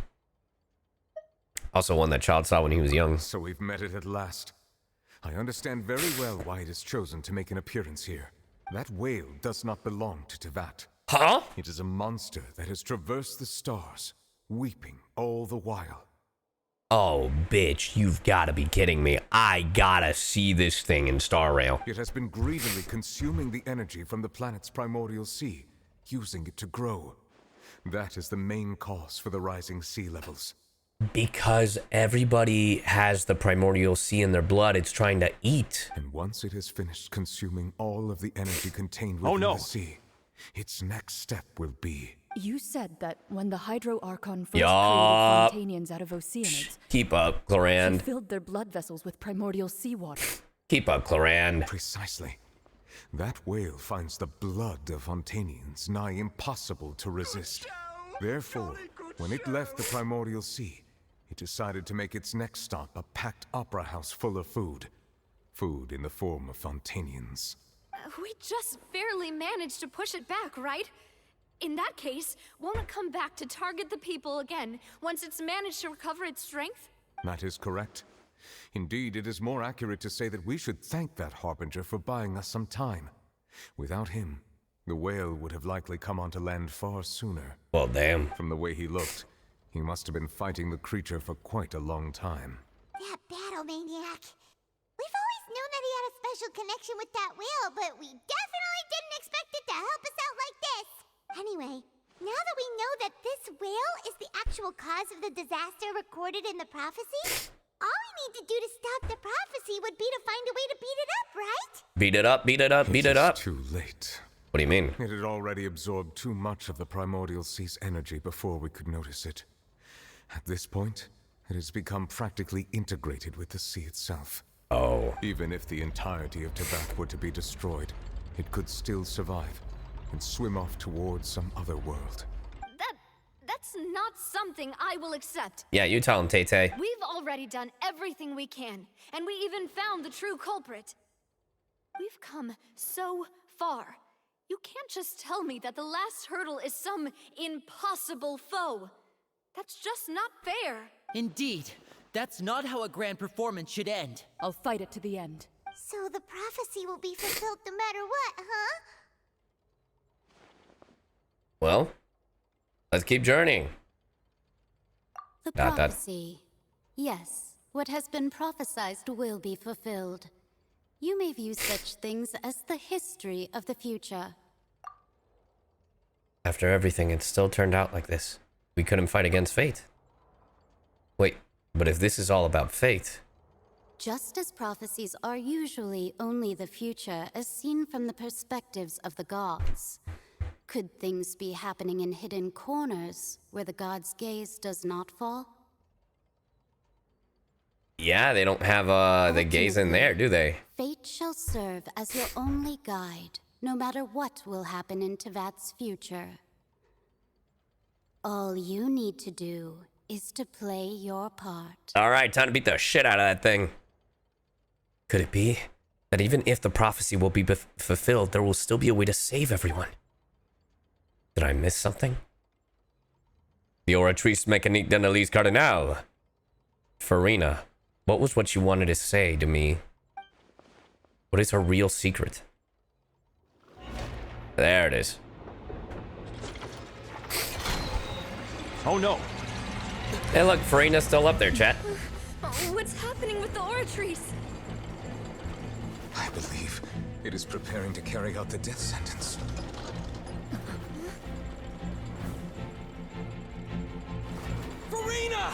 Also one that child saw when he was young. So we've met it at last. I understand very well why it has chosen to make an appearance here. That whale does not belong to Teyvat. Huh? It is a monster that has traversed the stars, weeping all the while. Oh, bitch, you've got to be kidding me. I gotta see this thing in Star Rail. It has been greedily consuming the energy from the planet's primordial sea, using it to grow. That is the main cause for the rising sea levels. Because everybody has the primordial sea in their blood, it's trying to eat. And once it has finished consuming all of the energy contained within the sea, its next step will be... You said that when the Hydro Archon first created Fontanians out of Oceanids, Keep up, he Clorand. filled their blood vessels with primordial seawater. Keep up, Clorand. Precisely. That whale finds the blood of Fontanians nigh impossible to resist. Therefore, when it left the primordial sea, it decided to make its next stop a packed opera house full of food. Food in the form of Fontanians. We just barely managed to push it back, right? In that case, won't it come back to target the people again once it's managed to recover its strength? That is correct. Indeed, it is more accurate to say that we should thank that Harbinger for buying us some time. Without him, the whale would have likely come onto land far sooner. Well, damn. From the way he looked, he must have been fighting the creature for quite a long time. That battle maniac. We've always known that he had a special connection with that whale, but we definitely didn't expect it to help us out like this. Anyway, now that we know that this whale is the actual cause of the disaster recorded in the prophecy, all we need to do to stop the prophecy would be to find a way to beat it up, right? Beat it up, beat it up, beat it up. Too late. What do you mean? It had already absorbed too much of the primordial sea's energy before we could notice it. At this point, it has become practically integrated with the sea itself. Oh. Even if the entirety of Teyvat were to be destroyed, it could still survive and swim off towards some other world. That's not something I will accept. Yeah, you tell him, Tay-Tay. We've already done everything we can, and we even found the true culprit. We've come so far. You can't just tell me that the last hurdle is some impossible foe. That's just not fair. Indeed. That's not how a grand performance should end. I'll fight it to the end. So the prophecy will be fulfilled no matter what, huh? Well, let's keep journeying. The prophecy. Yes, what has been prophesied will be fulfilled. You may view such things as the history of the future. After everything, it still turned out like this. We couldn't fight against fate. Wait, but if this is all about fate... Just as prophecies are usually only the future as seen from the perspectives of the gods, could things be happening in hidden corners where the gods' gaze does not fall? Yeah, they don't have the gaze in there, do they? Fate shall serve as your only guide, no matter what will happen in Tevat's future. All you need to do is to play your part. All right, time to beat the shit out of that thing. Could it be that even if the prophecy will be fulfilled, there will still be a way to save everyone? Did I miss something? The Oratrice mécanique d'analyse cardinale. Furina, what was what you wanted to say to me? What is her real secret? There it is. Oh no! Hey look, Furina's still up there, chat. What's happening with the Oratrice? I believe it is preparing to carry out the death sentence. Furina!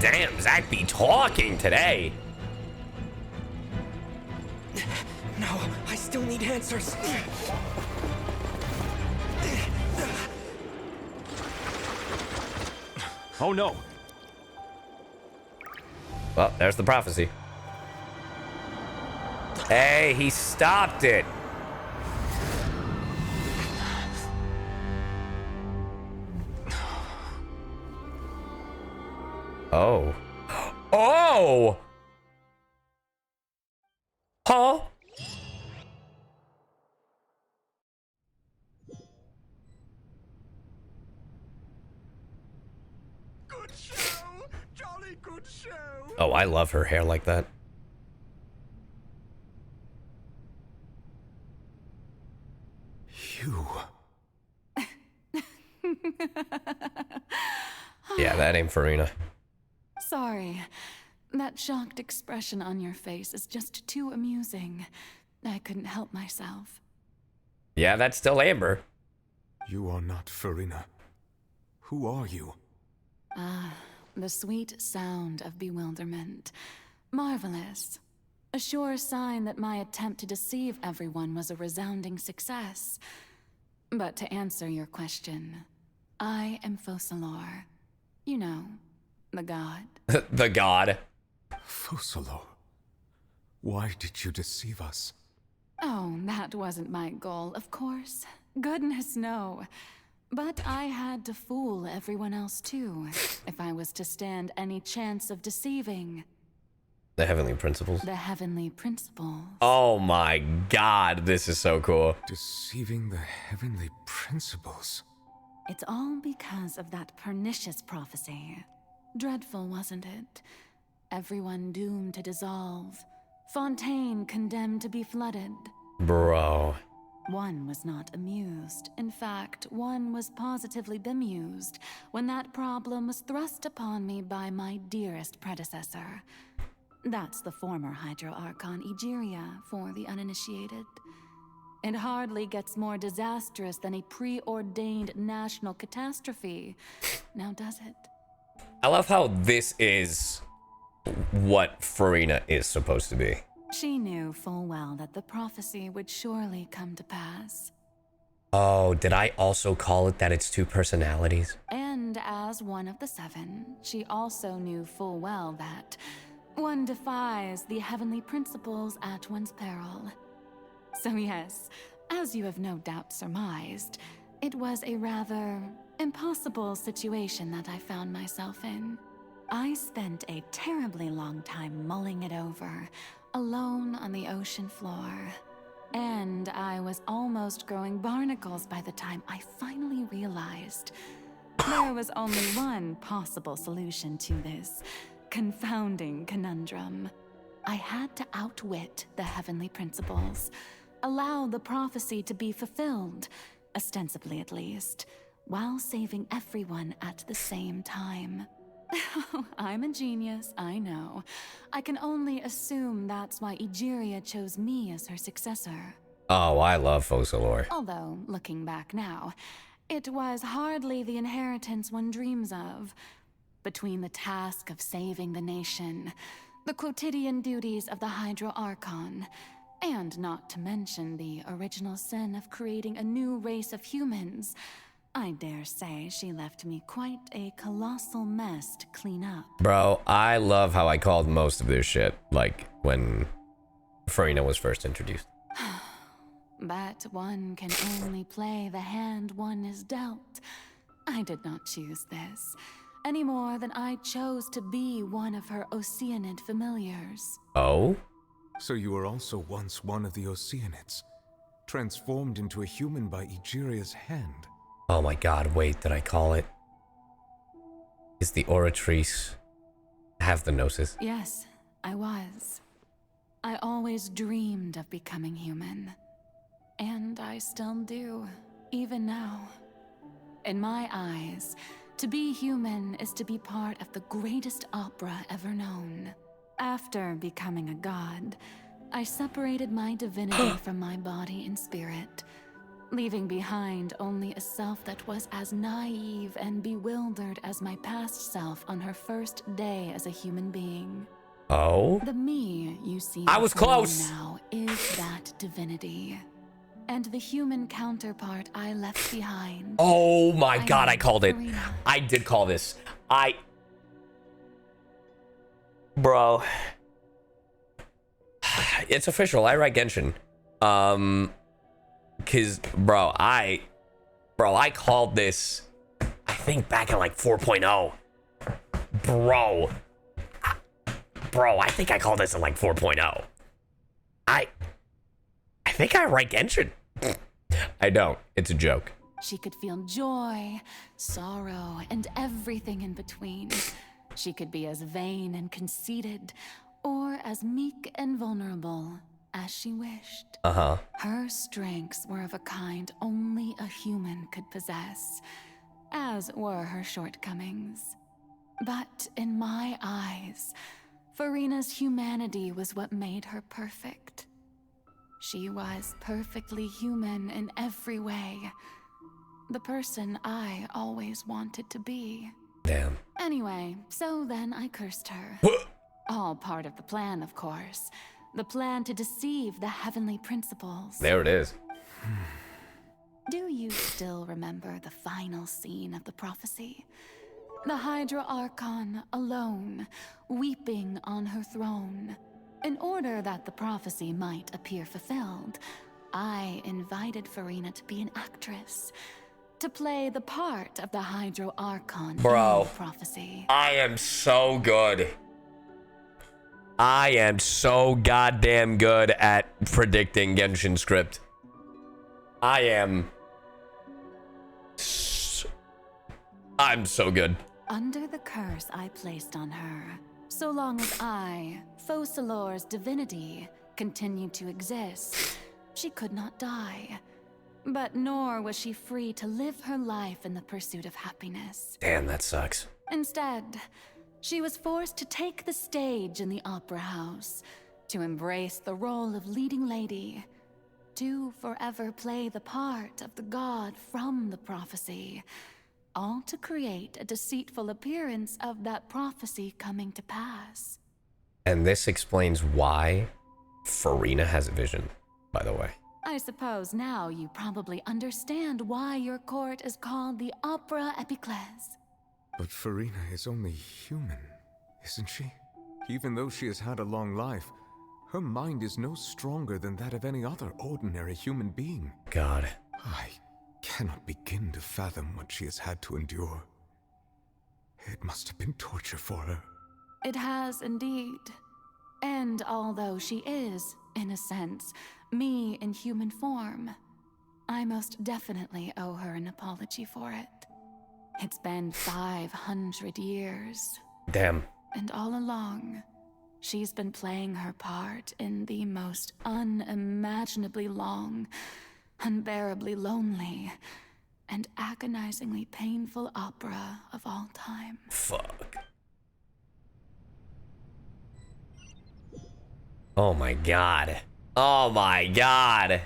Damn, Zach be talking today. No, I still need answers. Oh no! Well, there's the prophecy. Hey, he stopped it. Oh. Oh! Huh? Good show! Jolly good show! Oh, I love her hair like that. You. Yeah, that ain't Furina. Sorry. That shocked expression on your face is just too amusing. I couldn't help myself. Yeah, that's still Amber. You are not Furina. Who are you? Ah, the sweet sound of bewilderment. Marvelous. A sure sign that my attempt to deceive everyone was a resounding success. But to answer your question, I am Focalors. You know, the god. The god. Focalors. Why did you deceive us? Oh, that wasn't my goal, of course. Goodness, no. But I had to fool everyone else too, if I was to stand any chance of deceiving. The heavenly principles. The heavenly principles. Oh my god, this is so cool. Deceiving the heavenly principles. It's all because of that pernicious prophecy. Dreadful, wasn't it? Everyone doomed to dissolve. Fontaine condemned to be flooded. Bro. One was not amused. In fact, one was positively bemused when that problem was thrust upon me by my dearest predecessor. That's the former Hydro Archon Egeria for the uninitiated. It hardly gets more disastrous than a preordained national catastrophe. Now does it? I love how this is what Furina is supposed to be. She knew full well that the prophecy would surely come to pass. Oh, did I also call it that it's two personalities? And as one of the seven, she also knew full well that one defies the heavenly principles at one's peril. So yes, as you have no doubt surmised, it was a rather impossible situation that I found myself in. I spent a terribly long time mulling it over, alone on the ocean floor. And I was almost growing barnacles by the time I finally realized there was only one possible solution to this confounding conundrum. I had to outwit the heavenly principles, allow the prophecy to be fulfilled, ostensibly at least, while saving everyone at the same time. I'm a genius, I know. I can only assume that's why Egeria chose me as her successor. Oh, I love Focalors. Although, looking back now, it was hardly the inheritance one dreams of. Between the task of saving the nation, the quotidian duties of the Hydro Archon, and not to mention the original sin of creating a new race of humans, I dare say she left me quite a colossal mess to clean up. Bro, I love how I called most of this shit, like, when Furina was first introduced. But one can only play the hand one is dealt. I did not choose this, any more than I chose to be one of her Oceanid familiars. Oh? So you were also once one of the Oceanids, transformed into a human by Egeria's hand. Oh my god, wait, did I call it? Is the Oratrice have the Gnosis? Yes, I was. I always dreamed of becoming human. And I still do, even now. In my eyes, to be human is to be part of the greatest opera ever known. After becoming a god, I separated my divinity from my body and spirit, leaving behind only a self that was as naive and bewildered as my past self on her first day as a human being. Oh? The me you see I was close! now is that divinity. And the human counterpart I left behind. Oh my god, I called it. Furina. I did call this. Bro. It's official. I write Genshin. Cause I called this, I think back in like 4.0. Bro, I think I called this in like 4.0. I think I write Genshin. I don't. It's a joke. She could feel joy, sorrow, and everything in between. She could be as vain and conceited, or as meek and vulnerable as she wished. Uh-huh. Her strengths were of a kind only a human could possess, as were her shortcomings. But in my eyes, Furina's humanity was what made her perfect. She was perfectly human in every way. The person I always wanted to be. Damn. Anyway, so then I cursed her. All part of the plan, of course. The plan to deceive the heavenly principles. There it is. Do you still remember the final scene of the prophecy? The Hydra Archon alone, weeping on her throne. In order that the prophecy might appear fulfilled, I invited Furina to be an actress, to play the part of the Hydro Archon in the prophecy. I am so good. I am so goddamn good at predicting Genshin script. I'm so good. Under the curse I placed on her, so long as I, Focalors' divinity, continued to exist, she could not die. But nor was she free to live her life in the pursuit of happiness. Damn, that sucks. Instead, she was forced to take the stage in the opera house, to embrace the role of leading lady, to forever play the part of the god from the prophecy, all to create a deceitful appearance of that prophecy coming to pass. And this explains why Furina has a vision, by the way. I suppose now you probably understand why your court is called the Opera Epiclese. But Furina is only human, isn't she? Even though she has had a long life, her mind is no stronger than that of any other ordinary human being. God. I cannot begin to fathom what she has had to endure. It must have been torture for her. It has indeed. And although she is, in a sense, me in human form, I most definitely owe her an apology for it. It's been 500 years. Damn. And all along, she's been playing her part in the most unimaginably long, unbearably lonely, and agonizingly painful opera of all time. Fuck. Oh my god. Oh my god.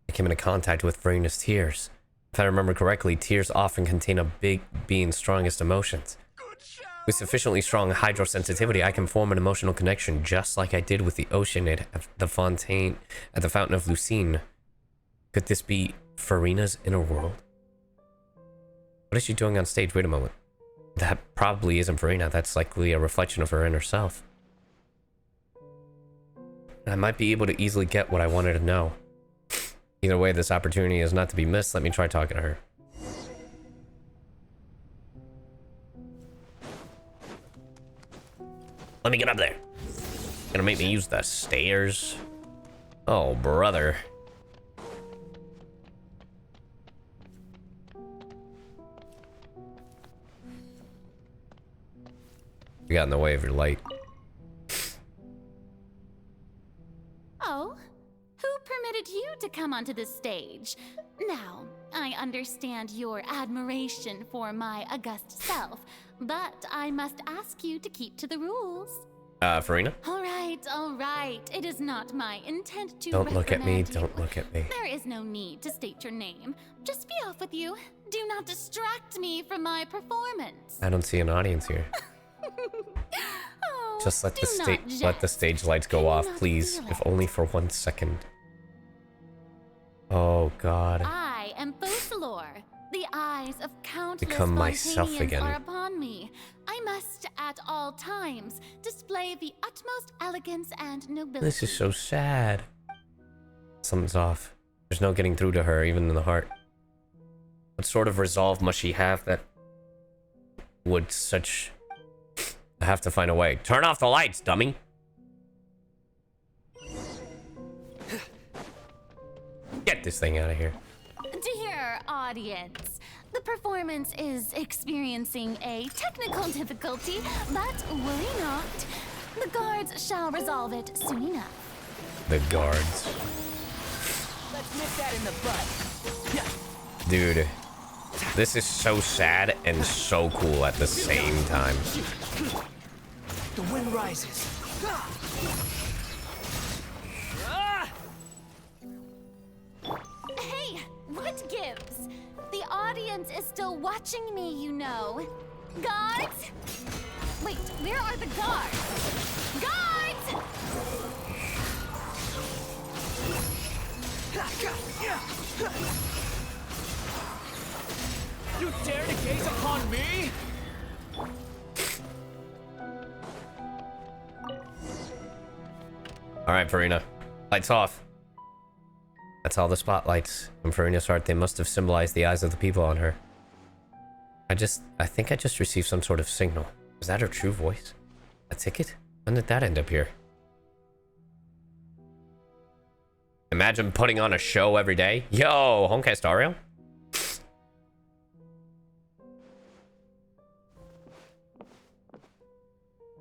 I came into contact with Furina's tears. If I remember correctly, tears often contain a big being's strongest emotions. With sufficiently strong hydrosensitivity, I can form an emotional connection just like I did with the Oceanid at the Fontaine at the Fountain of Lucine. Could this be Furina's inner world? What is she doing on stage? Wait a moment. That probably isn't Furina. That's likely a reflection of her inner self. I might be able to easily get what I wanted to know. Either way, this opportunity is not to be missed. Let me try talking to her. Let me get up there. Gonna make me use the stairs? Oh, brother. You got in the way of your light. Oh? Who permitted you to come onto this stage? Now, I understand your admiration for my august self, but I must ask you to keep to the rules. Furina? All right. It is not my intent to Don't look at me, reprimand you. don't look at me. There is no need to state your name. Just be off with you. Do not distract me from my performance. I don't see an audience here. Oh, Just let do the stage lights go off, please, if only for 1 second. Oh God. I am Focalor. The eyes of countless Become myself Fontanians again. are upon me. I must, at all times, display the utmost elegance and nobility. This is so sad. Something's off. There's no getting through to her, even in the heart. What sort of resolve must she have that would such... I have to find a way. Turn off the lights, dummy! Get this thing out of here. Dear audience, the performance is experiencing a technical difficulty, but worry not. The guards shall resolve it soon enough. The guards. Let's nip that in the bud. Dude, this is so sad and so cool at the same time. The wind rises. Hey, what gives? The audience is still watching me, you know. Guards? Wait, where are the guards? Guards! You dare to gaze upon me? Alright, Furina. Lights off. That's all the spotlights. In Furina's heart, they must have symbolized the eyes of the people on her. I think I just received some sort of signal. Was that her true voice? A ticket? When did that end up here? Imagine putting on a show every day. Yo, Homecast Ariel?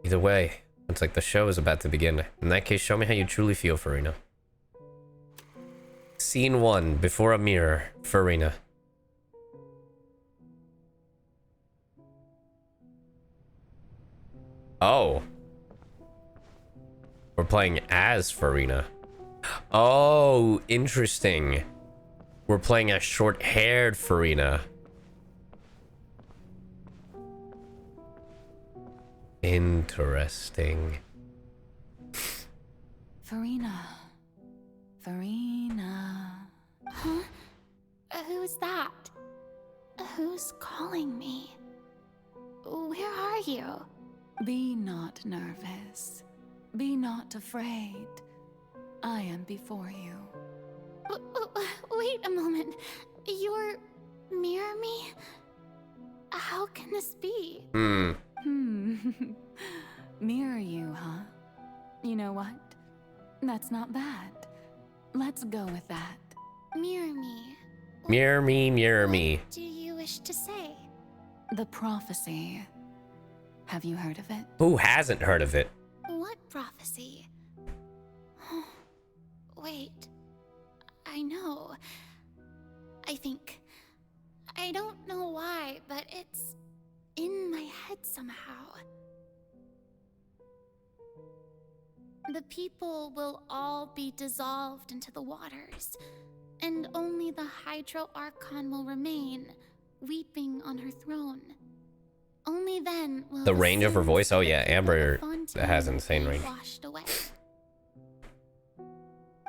Either way, looks like the show is about to begin. In that case, show me how you truly feel, Furina. Scene 1, before a mirror, Furina. Oh. We're playing as Furina. Oh, interesting. We're playing as short-haired Furina. Interesting. Furina. Furina. Huh? Who's that? Who's calling me? Where are you? Be not nervous. Be not afraid. I am before you. Wait a moment. You're near me? How can this be? Mirror you, huh? You know what? That's not bad. Let's go with that. Mirror me. Mirror me, mirror me. What do you wish to say? The prophecy. Have you heard of it? Who hasn't heard of it? What prophecy? Wait. I know. I think. I don't know why, but it's in my head somehow. The people will all be dissolved into the waters, and only the Hydro Archon will remain, weeping on her throne. Only then will The range of her sins voice? Oh yeah, of Amber Fontaine has insane be range. washed away.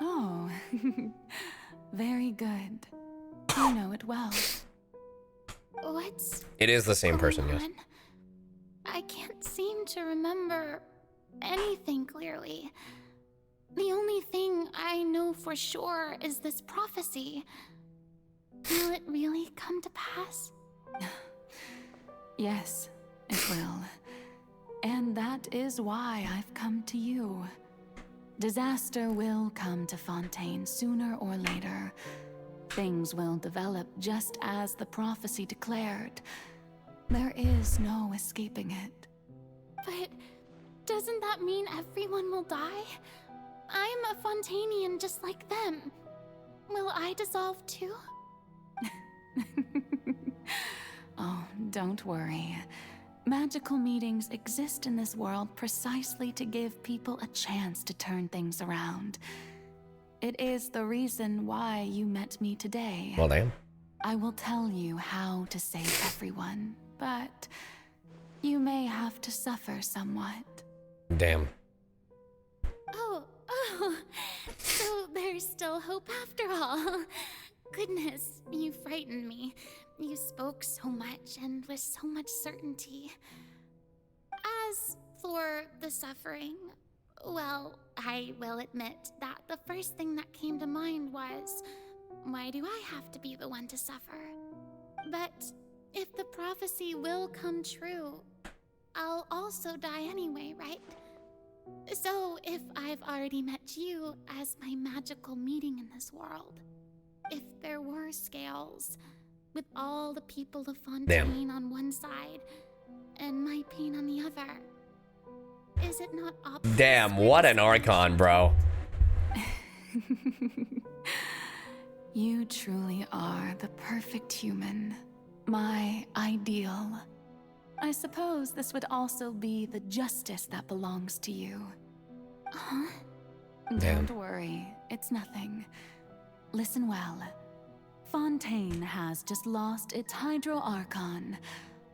Oh, very good. You know it well. What's It is the same person, yes. on? I can't seem to remember anything clearly. The only for sure is this prophecy. Will it really come to pass? Yes, it will. And that is why I've come to you. Disaster will come to Fontaine sooner or later. Things will develop just as the prophecy declared. There is no escaping it. But doesn't that mean everyone will die? I'm a Fontainian just like them. Will I dissolve too? Oh, don't worry. Magical meetings exist in this world precisely to give people a chance to turn things around. It is the reason why you met me today. Well, damn. I will tell you how to save everyone, but you may have to suffer somewhat. Damn. Oh, so there's still hope after all. Goodness, you frightened me. You spoke so much and with so much certainty. As for the suffering, well, I will admit that the first thing that came to mind was, why do I have to be the one to suffer? But if the prophecy will come true, I'll also die anyway, right? So if I've already met you as my magical meeting in this world, if there were scales, with all the people of Fontaine on one side and my pain on the other, is it not obvious? Damn, what an Archon, bro. You truly are the perfect human. My ideal. I suppose this would also be the justice that belongs to you. Huh? Don't worry, it's nothing. Listen well. Fontaine has just lost its Hydro Archon.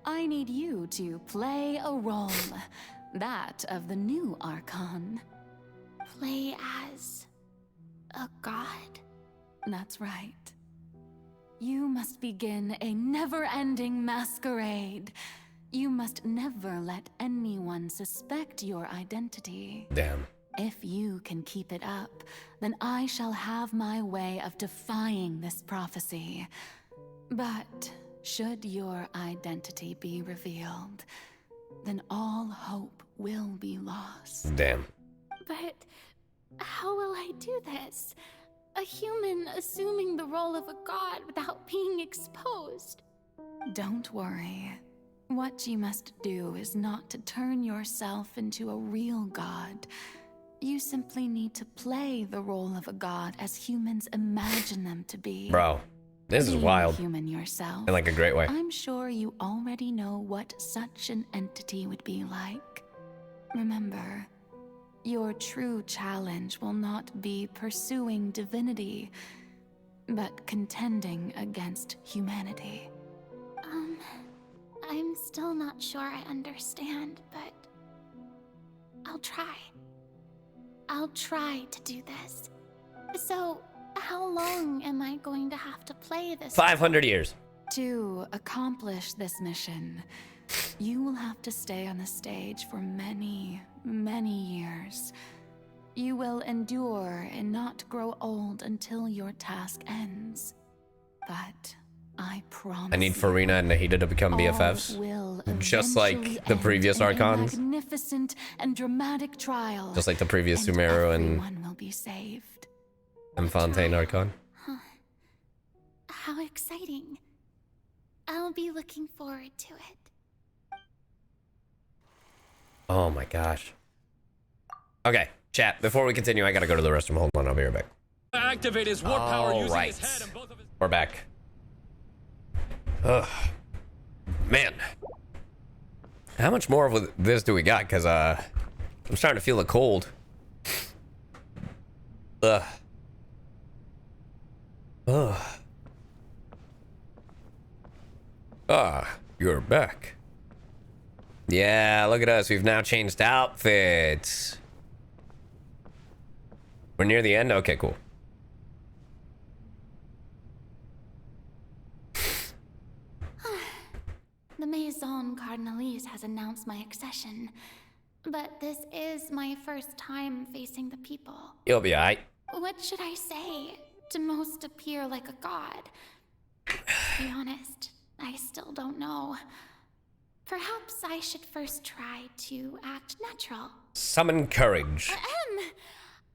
I need you to play a role. That of the new Archon. Play as a god? That's right. You must begin a never-ending masquerade. You must never let anyone suspect your identity. Damn. If you can keep it up, then I shall have my way of defying this prophecy. But should your identity be revealed, then all hope will be lost. Damn. But how will I do this? A human assuming the role of a god without being exposed. Don't worry. What you must do is not to turn yourself into a real god. You simply need to play the role of a god as humans imagine them to be. Bro, this is Being wild. Human yourself. In like a great way. I'm sure you already know what such an entity would be like. Remember, your true challenge will not be pursuing divinity, but contending against humanity. I'm still not sure I understand, but I'll try. I'll try to do this. So, how long am I going to have to play this? 500 years. To accomplish this mission, you will have to stay on the stage for many, many years. You will endure and not grow old until your task ends. But I promise I need Furina and Nahida to become BFFs. Just like the previous Archons. Magnificent and dramatic trial. Just like the previous Sumeru and everyone will be saved. Fontaine Archon. Huh. How exciting. I'll be looking forward to it. Oh my gosh. Okay, chat, before we continue, I gotta go to the restroom. Hold on, I'll be right back. Activate his warp power using his head and both of his... We're back. Ugh. Man. How much more of this do we got? Because, I'm starting to feel the cold. Ugh. Ugh. Ah, you're back. Yeah, look at us. We've now changed outfits. We're near the end? Okay, cool. The Maison Cardinalise has announced my accession, but this is my first time facing the people. You'll be alright. What should I say to most appear like a god? To be honest, I still don't know. Perhaps I should first try to act natural. Summon courage.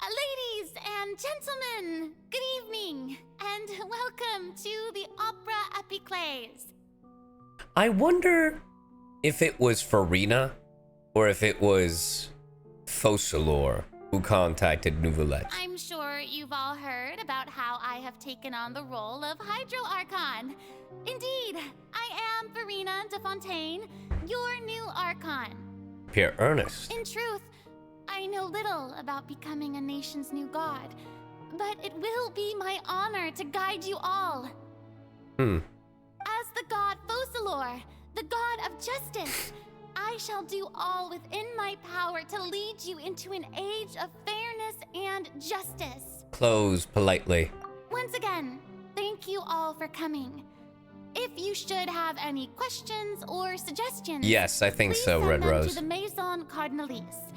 Ladies and gentlemen, good evening, and welcome to the Opera Epiclese. I wonder if it was Furina or if it was Focalors who contacted Neuvillette. I'm sure you've all heard about how I have taken on the role of Hydro Archon. Indeed, I am Furina de Fontaine, your new Archon. Pierre Ernest. In truth, I know little about becoming a nation's new god, but it will be my honor to guide you all. As the god Focalors, the god of justice, I shall do all within my power to lead you into an age of fairness and justice. Close politely. Once again, thank you all for coming. If you should have any questions or suggestions, Yes, I think please so, send Red them Rose. to the Maison Cardinalise.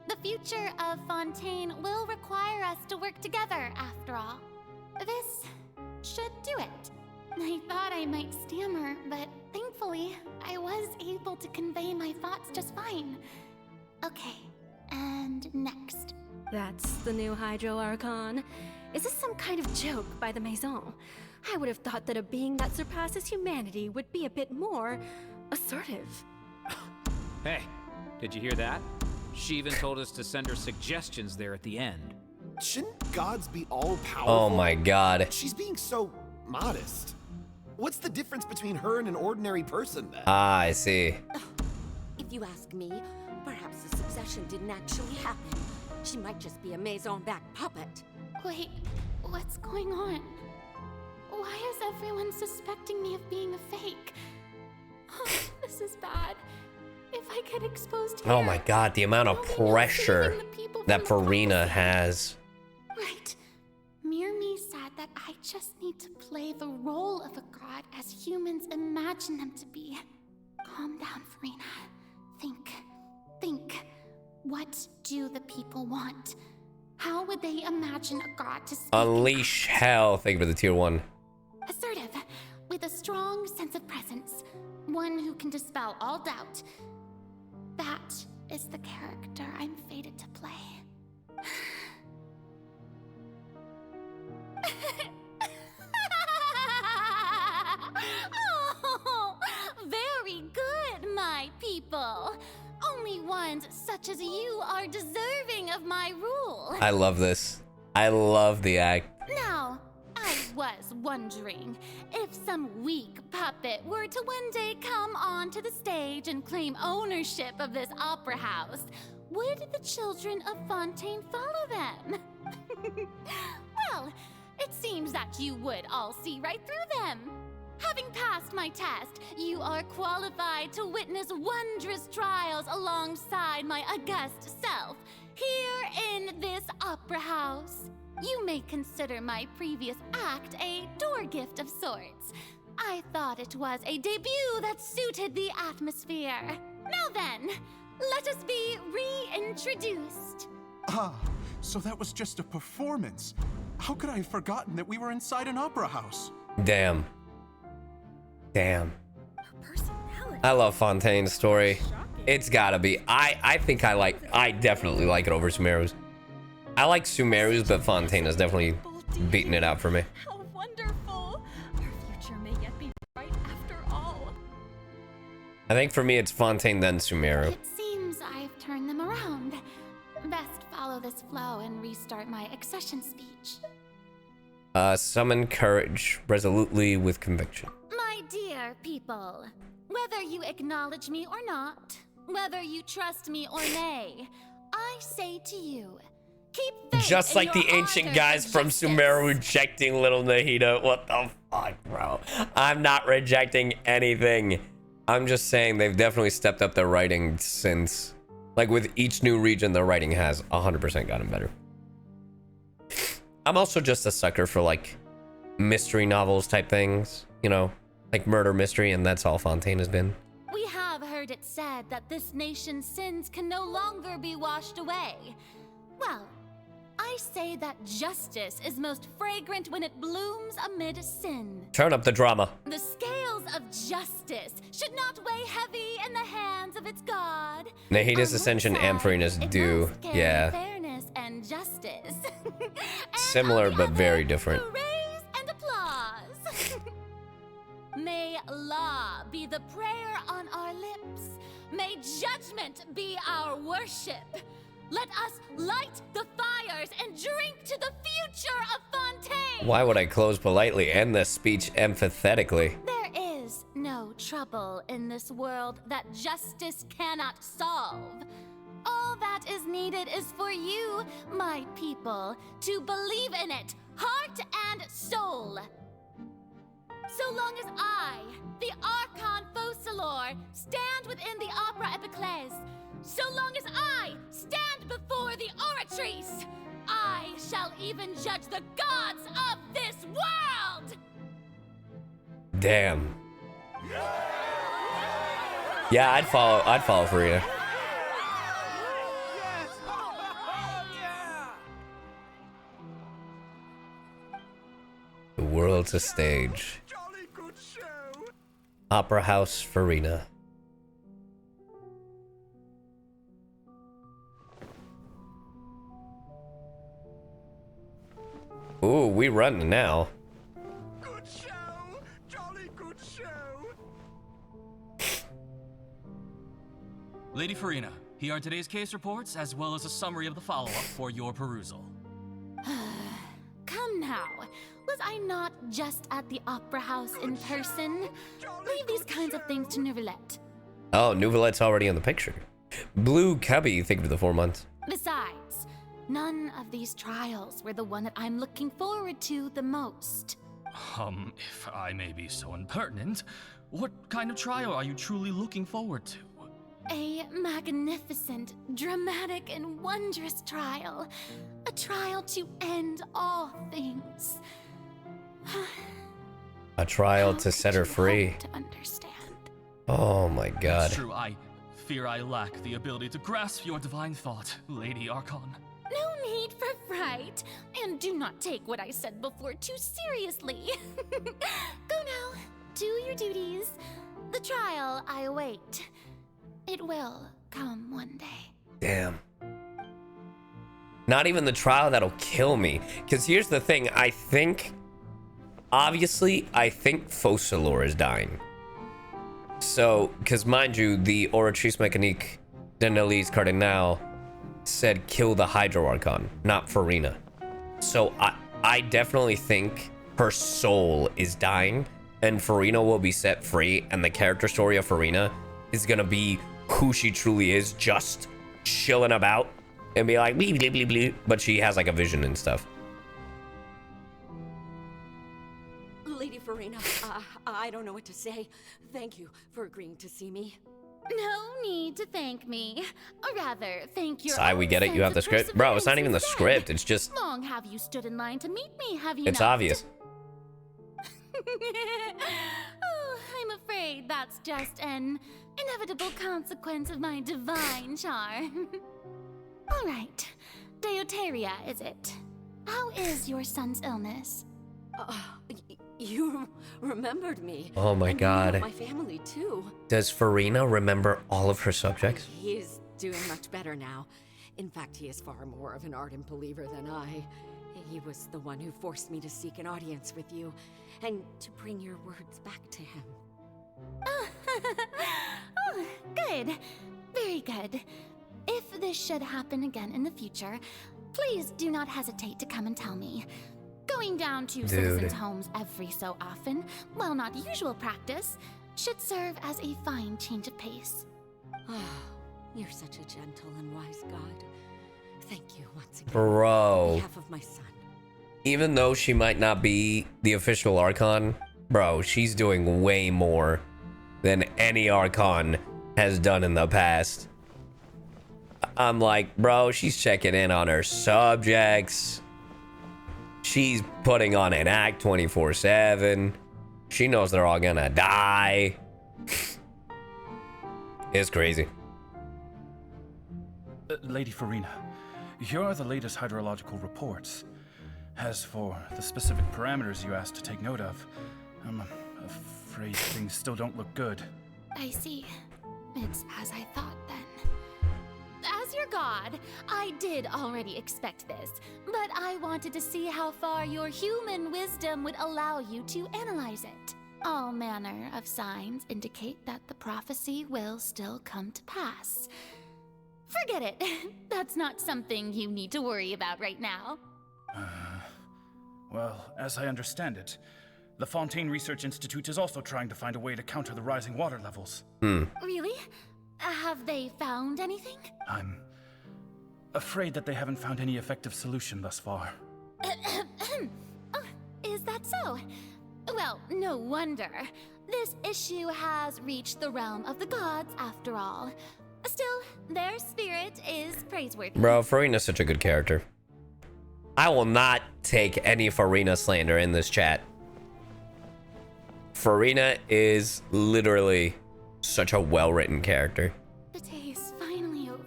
The future of Fontaine will require us to work together, after all. This should do it. I thought I might stammer, but thankfully, I was able to convey my thoughts just fine. Okay, and next. That's the new Hydro Archon. Is this some kind of joke by the Maison? I would have thought that a being that surpasses humanity would be a bit more assertive. Hey, did you hear that? She even told us to send her suggestions there at the end. Shouldn't gods be all powerful? Oh my god. She's being so modest. What's the difference between her and an ordinary person then? Ah, I see. If you ask me, perhaps the succession didn't actually happen. She might just be a Maison-back puppet. Wait, what's going on? Why is everyone suspecting me of being a fake? Oh, this is bad. If I get exposed here, Oh my god, the amount of pressure that Furina has. Right. Mirmi said that I just need to play the role of a god as humans imagine them to be. Calm down, Furina. Think. What do the people want? How would they imagine a god to speak? Unleash hell. Thank you for the tier 1. Assertive, with a strong sense of presence. One who can dispel all doubt. That is the character I'm fated to play. Oh, very good, my people. Only ones such as you are deserving of my rule. I love this. I love the act. Now, I was wondering if some weak puppet were to one day come onto the stage and claim ownership of this opera house, would the children of Fontaine follow them? Well, it seems that you would all see right through them. Having passed my test, you are qualified to witness wondrous trials alongside my august self, here in this opera house. You may consider my previous act a door gift of sorts. I thought it was a debut that suited the atmosphere. Now then, let us be reintroduced. Ah, so that was just a performance. How could I have forgotten that we were inside an opera house? Damn. I love Fontaine's story. It's gotta be. I think I definitely like it over Sumeru's. I like Sumeru's, but Fontaine is definitely beating it out for me. How wonderful! Our future may yet be bright after all. I think for me it's Fontaine then Sumeru. It seems I've turned them around. Best follow this flow and restart my accession speech. Summon courage, resolutely with conviction. My dear people, whether you acknowledge me or not, whether you trust me or nay, I say to you, keep faith Just in like the your ancient honor guys and from justice. Sumeru rejecting little Nahida. What the fuck, bro? I'm not rejecting anything. I'm just saying they've definitely stepped up their writing since, like with each new region, their writing has 100% gotten better. I'm also just a sucker for like mystery novels type things, you know, like murder mystery, and that's all Fontaine has been. We have heard it said that this nation's sins can no longer be washed away. Well, I I say that justice is most fragrant when it blooms amid sin. Turn up the drama. The scales of justice should not weigh heavy in the hands of its god. Nahita's Ascension and Furina's do. Yeah. Fairness and justice. Similar but very different. Praise and applause. May law be the prayer on our lips. May judgment be our worship. Let us light the fires and drink to the future of Fontaine. Why would I close politely and the speech empathetically? There is no trouble in this world that justice cannot solve. All that is needed is for you, my people, to believe in it, heart and soul. So long as I, the Archon Focalors, stand within the Opera Epiclese, so long as I stand before the Oratrice, I shall even judge the gods of this world! Damn. Yeah, I'd follow Furina. The world's a stage. Opera House Furina. Ooh, we running now. Good show! Jolly good show! Lady Furina, here are today's case reports, as well as a summary of the follow-up for your perusal. Come now. Was I not just at the Opera House in person? Leave these kinds of things to Neuvillette. Oh, Neuvillette's already in the picture. Blue Cubby, thank you for the 4 months. Besides, none of these trials were the one that I'm looking forward to the most. If I may be so impertinent, what kind of trial are you truly looking forward to? A magnificent, dramatic, and wondrous trial. A trial to end all things. A trial to set her free. To understand. Oh my god. It's true, I fear I lack the ability to grasp your divine thought, Lady Archon. No need for fright, and do not take what I said before too seriously. Go now, do your duties. The trial I await. It will come one day. Damn. Not even the trial that'll kill me. Because here's the thing, I think Focalors is dying. So, because mind you, the Oratrice Mécanique d'Annelise Cardinal said kill the Hydro Archon, not Furina. So I definitely think her soul is dying and Furina will be set free, and the character story of Furina is gonna be who she truly is, just chilling about and be like blee, blee, blee, blee, but she has like a vision and stuff. Lady Furina, I don't know what to say. Thank you for agreeing to see me. No need to thank me. Or rather, thank your Sai, we get it. You have the script. Bro, it's not even the script. It's just... Long have you stood in line to meet me, have you It's not? obvious. Oh, I'm afraid that's just an inevitable consequence of my divine charm. All right. Deoteria, is it? How is your son's illness? You remembered me. Oh my god. My family too. Does Furina remember all of her subjects? He is doing much better now. In fact, he is far more of an ardent believer than I. He was the one who forced me to seek an audience with you and to bring your words back to him. Oh, good. Very good. If this should happen again in the future, please do not hesitate to come and tell me. Going down to citizens' homes every so often, while not usual practice, should serve as a fine change of pace. You're such a gentle and wise god. Thank you once again. Bro. On behalf of my son. Even though she might not be the official Archon, bro, she's doing way more than any Archon has done in the past. I'm like, bro, she's checking in on her subjects. She's putting on an act 24/7. She knows they're all gonna die. It's crazy. Lady Furina, here are the latest hydrological reports. As for the specific parameters you asked to take note of, I'm afraid things still don't look good. I see. It's as I thought then. As your god, I did already expect this, but I wanted to see how far your human wisdom would allow you to analyze it. All manner of signs indicate that the prophecy will still come to pass. Forget it. That's not something you need to worry about right now. Well, as I understand it, the Fontaine Research Institute is also trying to find a way to counter the rising water levels. Really? Have they found anything? I'm afraid that they haven't found any effective solution thus far. Oh, is that so? Well, no wonder. This issue has reached the realm of the gods, after all. Still, their spirit is praiseworthy. Bro, Furina's such a good character. I will not take any Furina slander in this chat. Furina is literally such a well-written character. The day is finally over.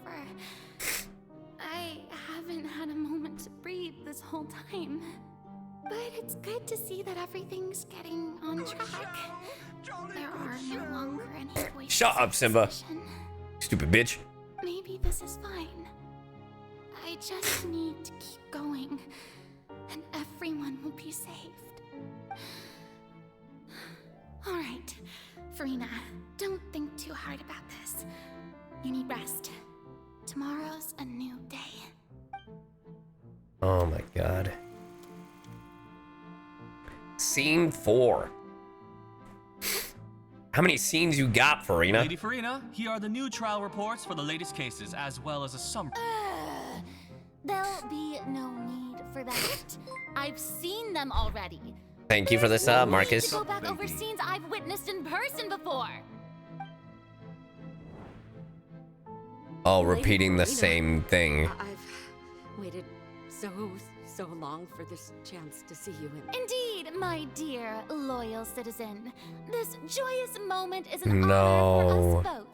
I haven't had a moment to breathe this whole time. But it's good to see that everything's getting on track. There are no longer any voices. Shut up, Simba. Stupid bitch. Maybe this is fine. I just need to keep going, and everyone will be saved. All right, Furina, don't think too hard about this. You need rest. Tomorrow's a new day. Oh my god. Scene 4. How many scenes you got, Furina? Lady Furina, here are the new trial reports for the latest cases, as well as a summary. There'll be no need for that. I've seen them already. Thank you for this, No need Marcus. to go back over scenes I've witnessed in person before. Oh, repeating the same thing. I've waited so long for this chance to see you in. Indeed, my dear loyal citizen. This joyous moment is an honor No. for us both.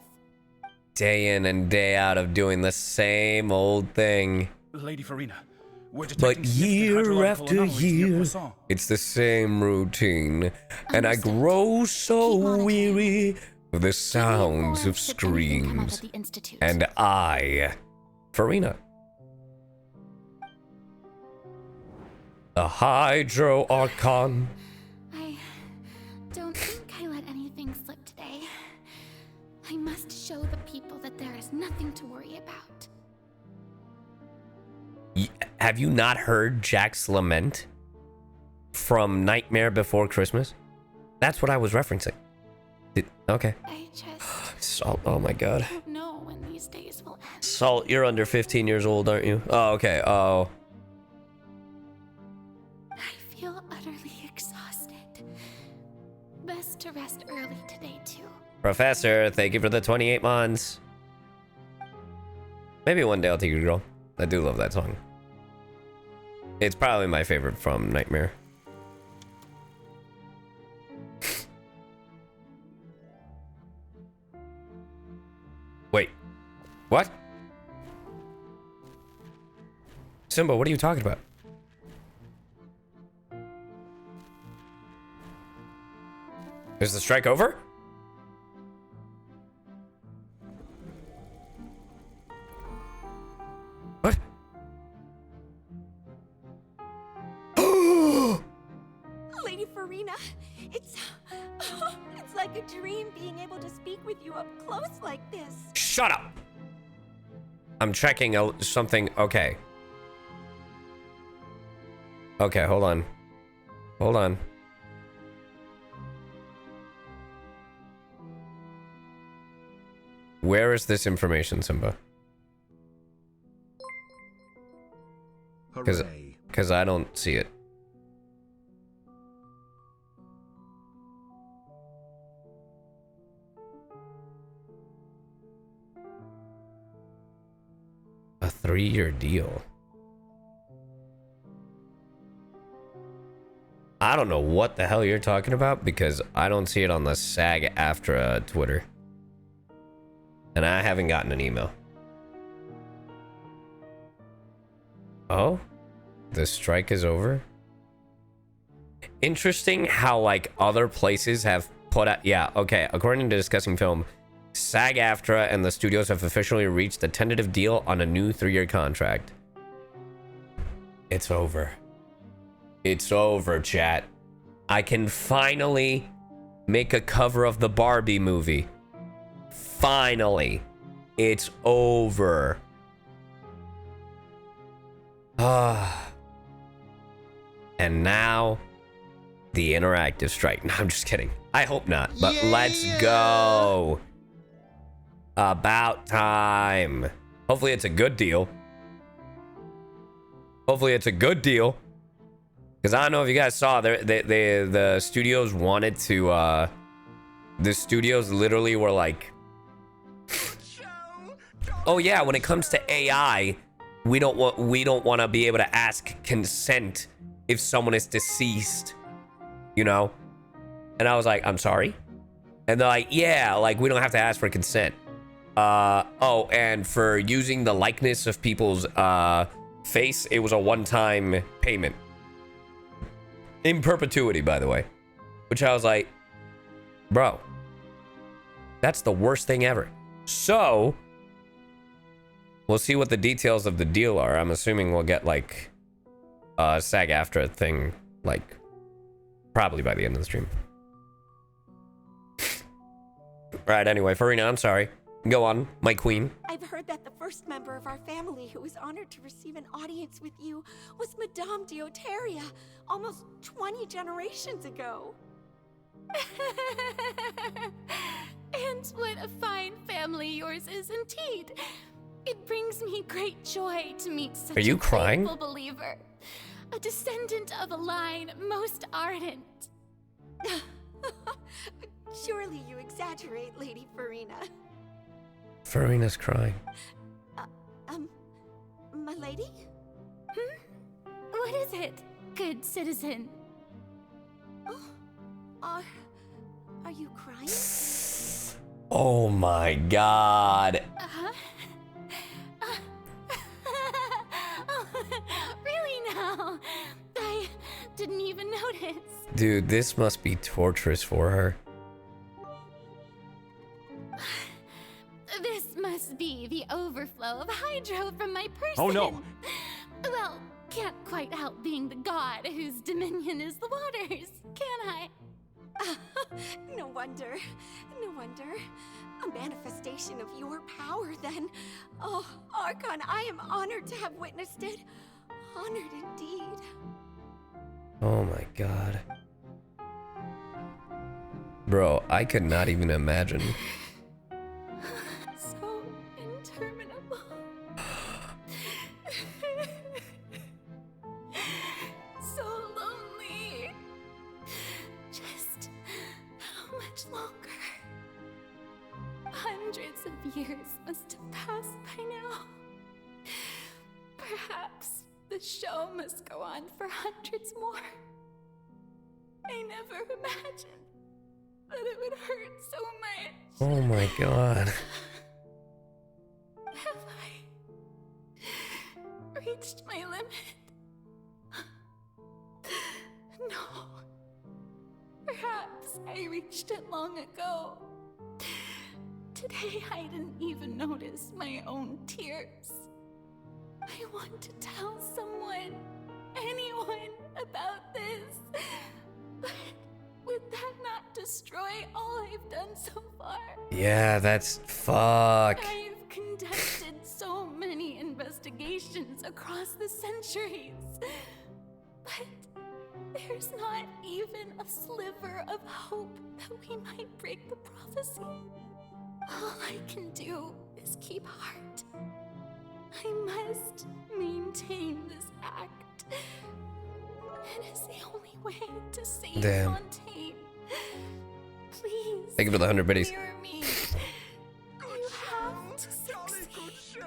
Day in and day out of doing the same old thing. Lady Furina, we're But detecting significant year hydrological after anomalies near year, Poisson. it's the same routine. And I grow so weary of the sounds of screams. And Furina. The Hydro Archon. I don't think I let anything slip today. I must show the people that there is nothing to worry about. Have you not heard Jack's lament from Nightmare Before Christmas? That's what I was referencing. Okay. I just Salt, oh my god. don't know when these days will end. Salt, you're under 15 years old, aren't you? Oh, okay. Oh. I feel utterly exhausted. Best to rest early today, too. Professor, thank you for the 28 months. Maybe one day I'll take you, girl. I do love that song. It's probably my favorite from Nightmare. Wait. What? Simba, what are you talking about? Is the strike over? What? Lady Furina, it's like a dream being able to speak with you up close like this. Shut up! I'm checking something. Okay. Okay, hold on. Hold on. Where is this information, Simba? Because I don't see it. A 3-year deal. I don't know what the hell you're talking about because I don't see it on the SAG-AFTRA Twitter. And I haven't gotten an email. Oh, the strike is over. Interesting how like other places have put out. Yeah, okay. According to Discussing Film, SAG-AFTRA and the studios have officially reached a tentative deal on a new 3-year contract. It's over. It's over, chat. I can finally make a cover of the Barbie movie. Finally. It's over. Ah. And now, the interactive strike. No, I'm just kidding. I hope not, but let's go. About time. Hopefully it's a good deal. Hopefully it's a good deal. Because I don't know if you guys saw, the studios wanted to, the studios literally were like, oh yeah, when it comes to AI, we don't want to be able to ask consent if someone is deceased, you know? And I was like, I'm sorry? And they're like, yeah, like we don't have to ask for consent. Oh, and for using the likeness of people's face, it was a one-time payment. In perpetuity, by the way. Which I was like, bro, that's the worst thing ever. So, we'll see what the details of the deal are. I'm assuming we'll get like a SAG-AFTRA thing, like probably by the end of the stream. Right, anyway, Furina, I'm sorry. Go on, my queen. I've heard that the first member of our family who was honored to receive an audience with you was Madame Deoteria, almost 20 generations ago. And what a fine family yours is indeed. It brings me great joy to meet such a faithful believer, a descendant of a line most ardent. Surely you exaggerate, Lady Furina. Furina's crying. My lady? What is it, good citizen? Oh, are you crying? Oh my god. Oh, really now? I didn't even notice. Dude, this must be torturous for her. This must be the overflow of hydro from my person. Oh no! Well, can't quite help being the god whose dominion is the waters, can I? No wonder. No wonder. A manifestation of your power, then. Oh, Archon, I am honored to have witnessed it. Honored indeed. Oh my god. Bro, I could not even imagine. So interminable. So lonely. Just how much longer? Hundreds of years must have passed by now. Perhaps the show must go on for hundreds more. I never imagined that it would hurt so much. Oh my god. Have I reached my limit? No. Perhaps I reached it long ago. Today I didn't even notice my own tears. I want to tell someone, anyone, about this. But would that not destroy all I've done so far? Yeah, that's fuck. I've conducted so many investigations across the centuries. But there's not even a sliver of hope that we might break the prophecy. All I can do is keep heart. I must maintain this act. It is the only way to save Fontaine. Please. Thank you for the 100 biddies. Hear me. You have to succeed.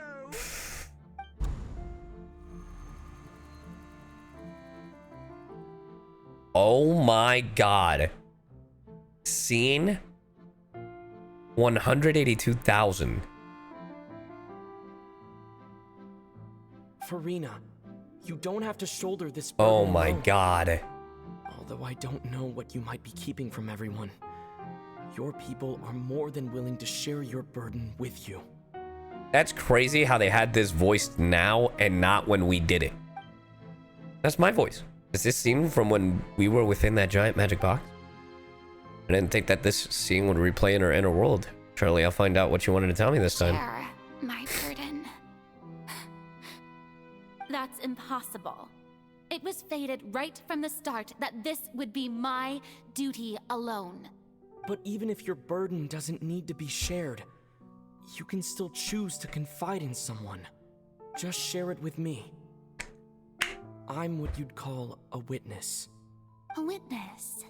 Oh my god. Scene 182,000. Furina, You don't have to shoulder this Oh burden my alone. god. Although I don't know what you might be keeping from everyone, your people are more than willing to share your burden with you. That's crazy how they had this voiced now and not when we did it. That's my voice. Is this scene from when we were within that giant magic box? I didn't think that this scene would replay in our inner world. Charlie, I'll find out what you wanted to tell me this time. Share my burden. That's impossible. It was fated right from the start that this would be my duty alone. But even if your burden doesn't need to be shared, you can still choose to confide in someone. Just share it with me. I'm what you'd call a witness. A witness?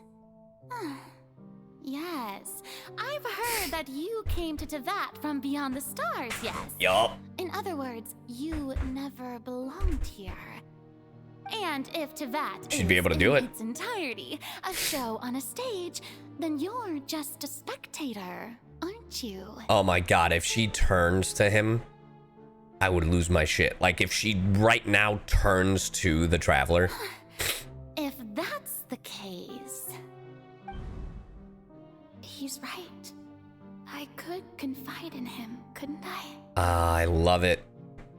Yes. I've heard that you came to Neuvillette from beyond the stars, yes? Yup. In other words, you never belonged here. And if Neuvillette She'd be able to do in it. its entirety a show on a stage, then you're just a spectator, aren't you? Oh my god, if she turns to him, I would lose my shit. Like, if she right now turns to the Traveler. If that's the case... He's right. I could confide in him, couldn't I? I love it.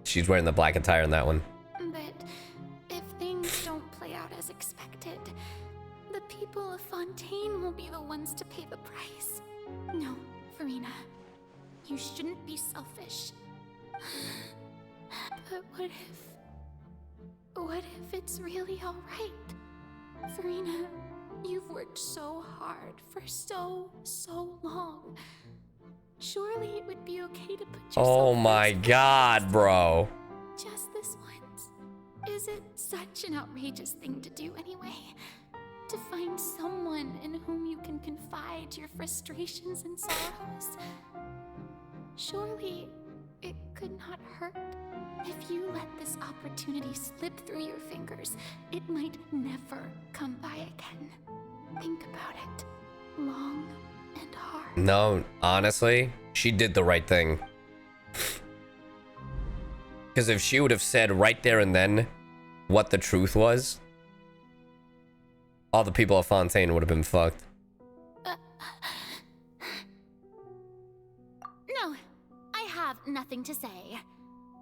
She's wearing the black attire in that one. But if things don't play out as expected, the people of Fontaine will be the ones to pay the price. No, Furina, you shouldn't be selfish. But what if it's really all right? Furina, you've worked so hard for so long. Surely it would be okay to put yourself Oh my god, bro. just this once. Is it such an outrageous thing to do anyway? To find someone in whom you can confide your frustrations and sorrows? Surely it could not hurt. If you let this opportunity slip through your fingers, it might never come by again. Think about it long and hard. No, honestly, she did the right thing. Because if she would have said right there and then what the truth was, all the people of Fontaine would have been fucked. No, I have nothing to say.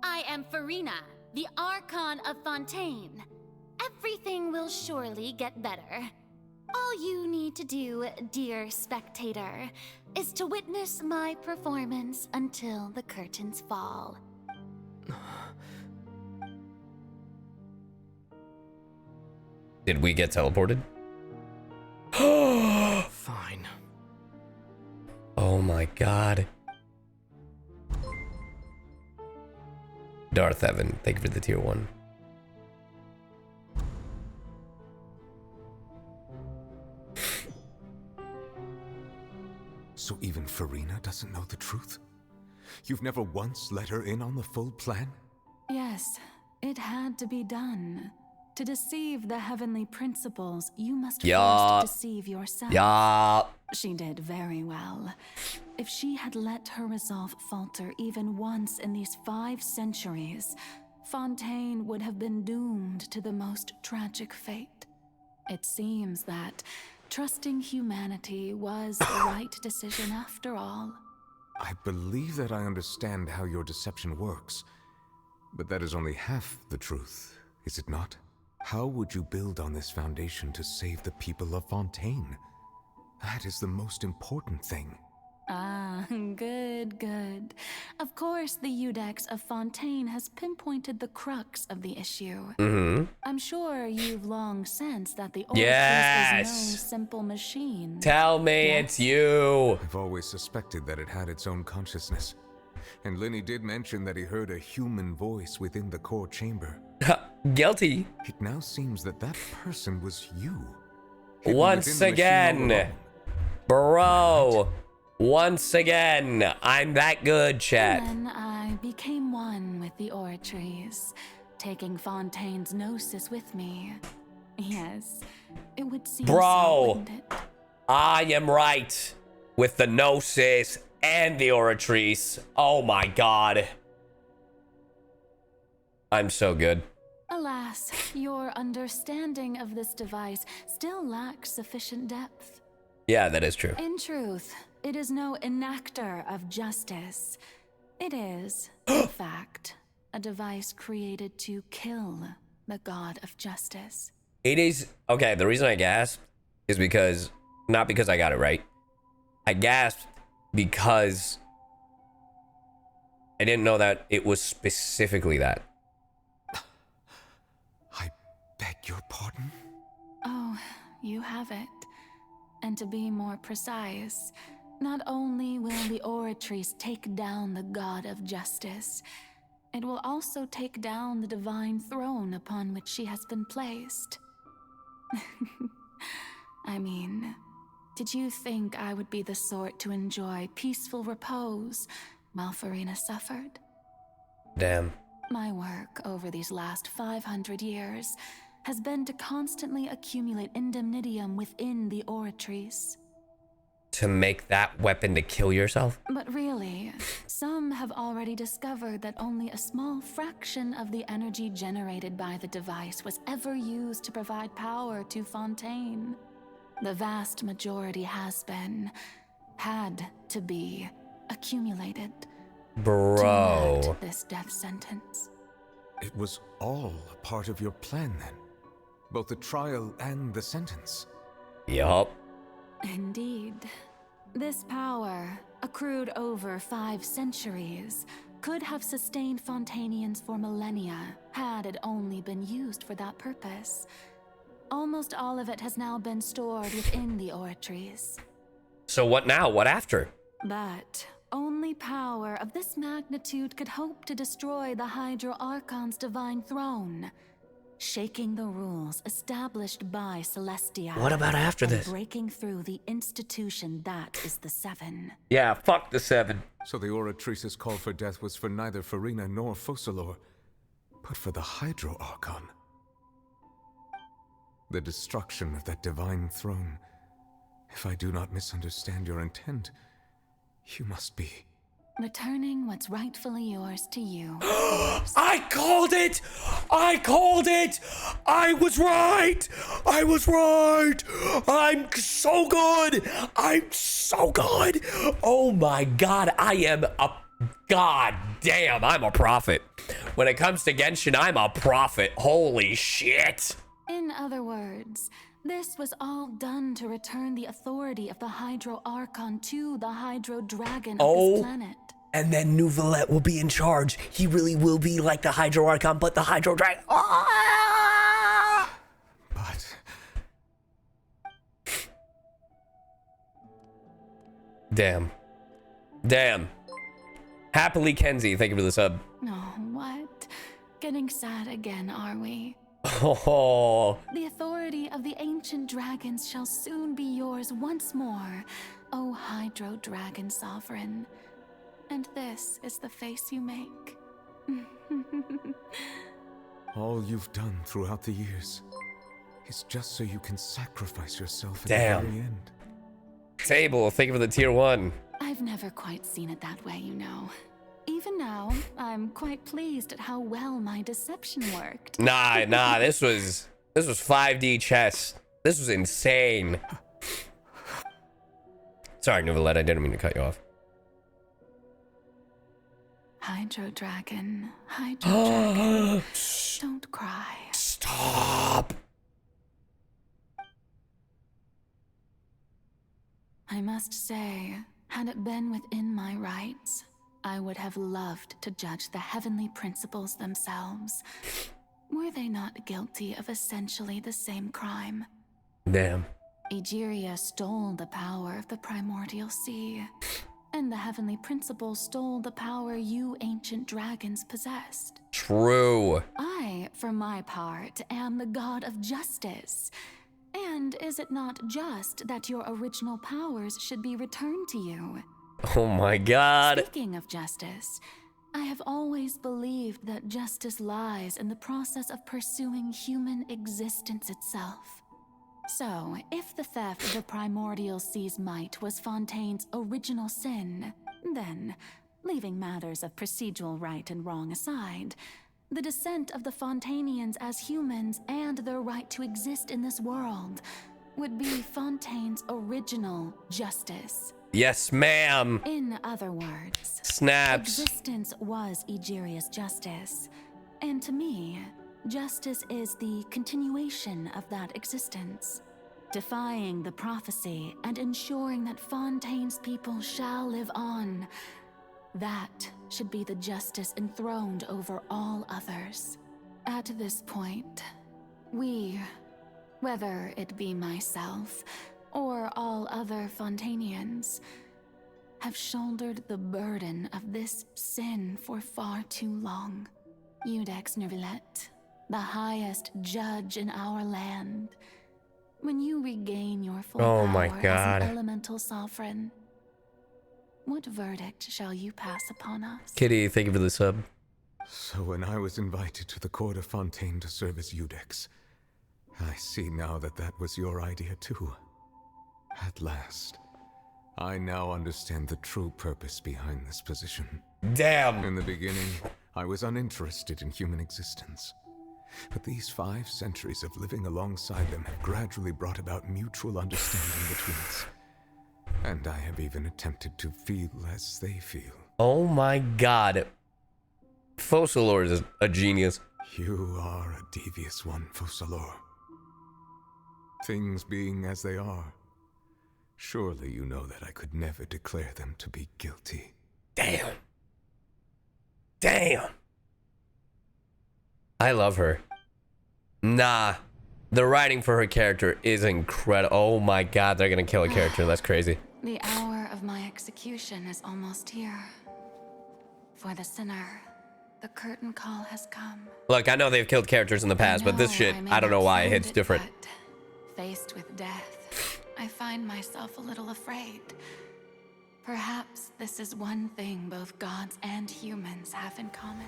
I am Furina, the Archon of Fontaine. Everything will surely get better. All you need to do, dear spectator, is to witness my performance until the curtains fall. Did we get teleported? Fine. Oh my god. Darth Evan, thank you for the tier 1. So even Furina doesn't know the truth? You've never once let her in on the full plan? Yes, it had to be done. To deceive the heavenly principles, you must Yup. first deceive yourself. Yup. She did very well. If she had let her resolve falter even once in these 5 centuries, Fontaine would have been doomed to the most tragic fate. It seems that trusting humanity was the right decision after all. I believe that I understand how your deception works, but that is only half the truth, is it not? How would you build on this foundation to save the people of Fontaine? That is the most important thing. Ah, good. Of course, the Iudex of Fontaine has pinpointed the crux of the issue. Mm-hmm. I'm sure you've long sensed that the Oratrice Yes! is no simple machine. Tell me it's you. I've always suspected that it had its own consciousness. And Lenny did mention that he heard a human voice within the core chamber. Guilty. It now seems that that person was you. Hidden Once within the machine all again. along. Bro. Once again. I'm that good, chat. Then I became one with the Oratrice, taking Fontaine's Gnosis with me. Yes, it would seem so, Bro. wouldn't it? I am right. With the Gnosis and the Oratrice. Oh my god. I'm so good. Alas, your understanding of this device still lacks sufficient depth. Yeah, that is true. In truth, it is no enactor of justice. It is, in fact, a device created to kill the god of justice. It is okay. The reason I gasped is because, not because I got it right. I gasped because I didn't know that it was specifically that. Beg your pardon? Oh, you have it. And to be more precise, not only will the Oratrice take down the god of justice, it will also take down the divine throne upon which she has been placed. I mean, did you think I would be the sort to enjoy peaceful repose while Furina suffered? Damn. My work over these last 500 years has been to constantly accumulate indemnitium within the Oratrice. To make that weapon to kill yourself? But really, some have already discovered that only a small fraction of the energy generated by the device was ever used to provide power to Fontaine. The vast majority had to be accumulated Bro. to merit this death sentence. It was all a part of your plan then? Both the trial and the sentence? Yup. Indeed. This power, accrued over 5 centuries, could have sustained Fontainians for millennia had it only been used for that purpose. Almost all of it has now been stored within the Oratrice. So what now? What after? But only power of this magnitude could hope to destroy the Hydro Archon's divine throne, shaking the rules established by Celestia. What about after and this? breaking through the institution that is the Seven. Yeah, fuck the Seven. So the Oratrice's call for death was for neither Furina nor Focalors, but for the Hydro Archon. The destruction of that divine throne. If I do not misunderstand your intent, you must be... Returning what's rightfully yours to you. I called it! I called it! I was right! I was right! I'm so good! I'm so good! Oh my god, I am a... God damn, I'm a prophet. When it comes to Genshin, I'm a prophet. Holy shit! In other words, this was all done to return the authority of the Hydro Archon to the Hydro Dragon of this planet. And then Neuvillette will be in charge. He really will be like the Hydro Archon, but the Hydro Dragon. Ah! But... Damn. Damn. Happily Kenzie, thank you for the sub. Oh, what? Getting sad again, are we? Oh. The authority of the ancient dragons shall soon be yours once more, O Hydro Dragon Sovereign. And this is the face you make. All you've done throughout the years is just so you can sacrifice yourself at Damn. the very end. Table, thank you for the tier 1. I've never quite seen it that way, you know. Even now, I'm quite pleased at how well my deception worked. Nah, this was 5D chess. This was insane. Sorry, Neuvillette, I didn't mean to cut you off. Hydro Dragon, Dragon, don't cry. Stop. I must say, had it been within my rights, I would have loved to judge the heavenly principles themselves. Were they not guilty of essentially the same crime? Damn. Egeria stole the power of the primordial sea, and the heavenly principles stole the power you ancient dragons possessed. True. I, for my part, am the god of justice. And is it not just that your original powers should be returned to you? Oh my god. Speaking of justice, I have always believed that justice lies in the process of pursuing human existence itself. So, if the theft of the primordial sea's might was Fontaine's original sin, then, leaving matters of procedural right and wrong aside, the descent of the Fontainians as humans and their right to exist in this world would be Fontaine's original justice. Yes, ma'am. In other words, snaps. Existence was Egeria's justice. And to me, justice is the continuation of that existence. Defying the prophecy and ensuring that Fontaine's people shall live on. That should be the justice enthroned over all others. At this point, we, whether it be myself or all other Fontainians, have shouldered the burden of this sin for far too long. Iudex Neuvillette, the highest judge in our land, when you regain your full power as an elemental sovereign, what verdict shall you pass upon us? Kitty, thank you for the sub. So when I was invited to the court of Fontaine to serve as Iudex, I see now that that was your idea too. At last, I now understand the true purpose behind this position. Damn! In the beginning, I was uninterested in human existence. But these 5 centuries of living alongside them have gradually brought about mutual understanding between us. And I have even attempted to feel as they feel. Oh my god. Focalors is a genius. You are a devious one, Focalor. Things being as they are, surely you know that I could never declare them to be guilty. Damn. Damn. I love her. Nah. The writing for her character is incredible. Oh my god, they're gonna kill a character. That's crazy. The hour of my execution is almost here. For the sinner, the curtain call has come. Look, I know they've killed characters in the past, but this shit, I don't know why it hits different. Faced with death, I find myself a little afraid. Perhaps this is one thing both gods and humans have in common.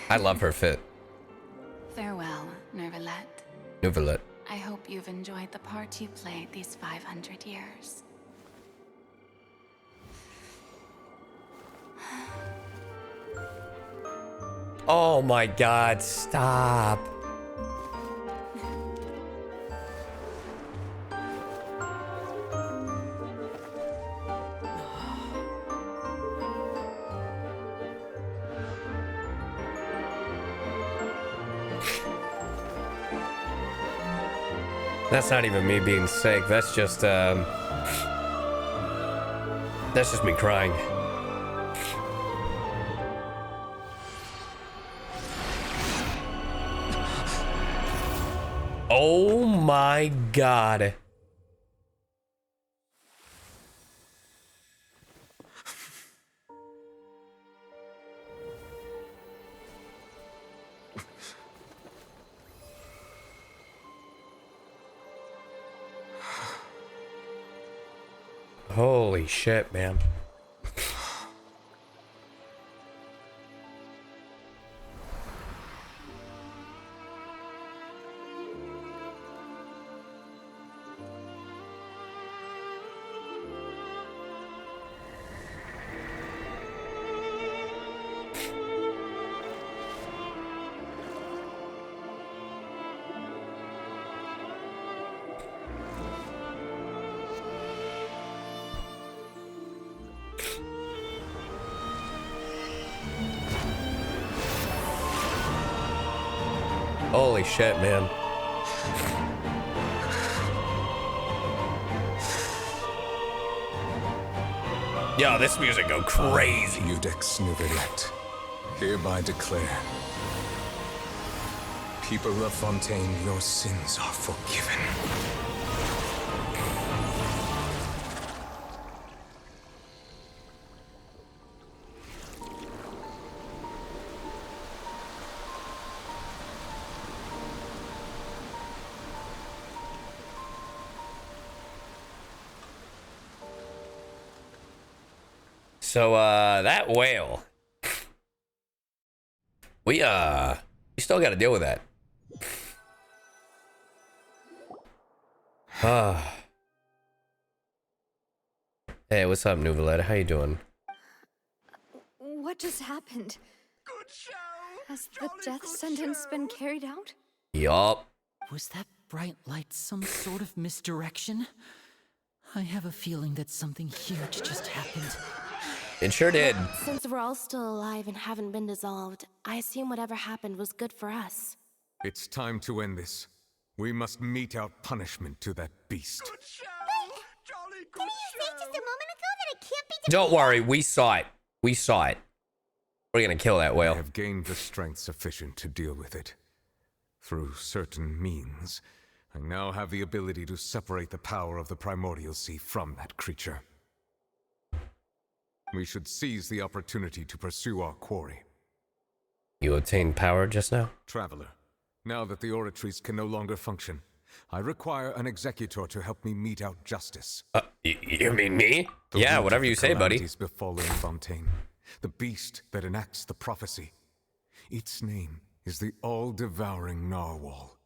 I love her fit. Farewell, Neuvillette. Neuvillette. I hope you've enjoyed the part you played these 500 years. Oh my god, stop. That's not even me being sick. That's just me crying. Oh my god. Holy shit, man. Holy shit, man. Yo, this music go crazy. Iudex Neuvillette, hereby declare, people of Fontaine, your sins are forgiven. So, that whale. We still gotta deal with that. Hey, what's up, Neuvillette? How you doing? What just happened? Has the death sentence been carried out? Yup. Was that bright light some sort of misdirection? I have a feeling that something huge just happened. It sure did. Since we're all still alive and haven't been dissolved, I assume whatever happened was good for us. It's time to end this. We must mete out punishment to that beast. Didn't you say just a moment ago that it can't be Don't worry, we saw it. We saw it. We're gonna kill that whale. I have gained the strength sufficient to deal with it. Through certain means, I now have the ability to separate the power of the primordial sea from that creature. We should seize the opportunity to pursue our quarry. You obtained power just now? Traveler, now that the Oratrice can no longer function, I require an executor to help me mete out justice. You mean me? The Yeah, root whatever of you the say, buddy. calamities befallen Fontaine, the beast that enacts the prophecy. Its name is the all-devouring Narwhal.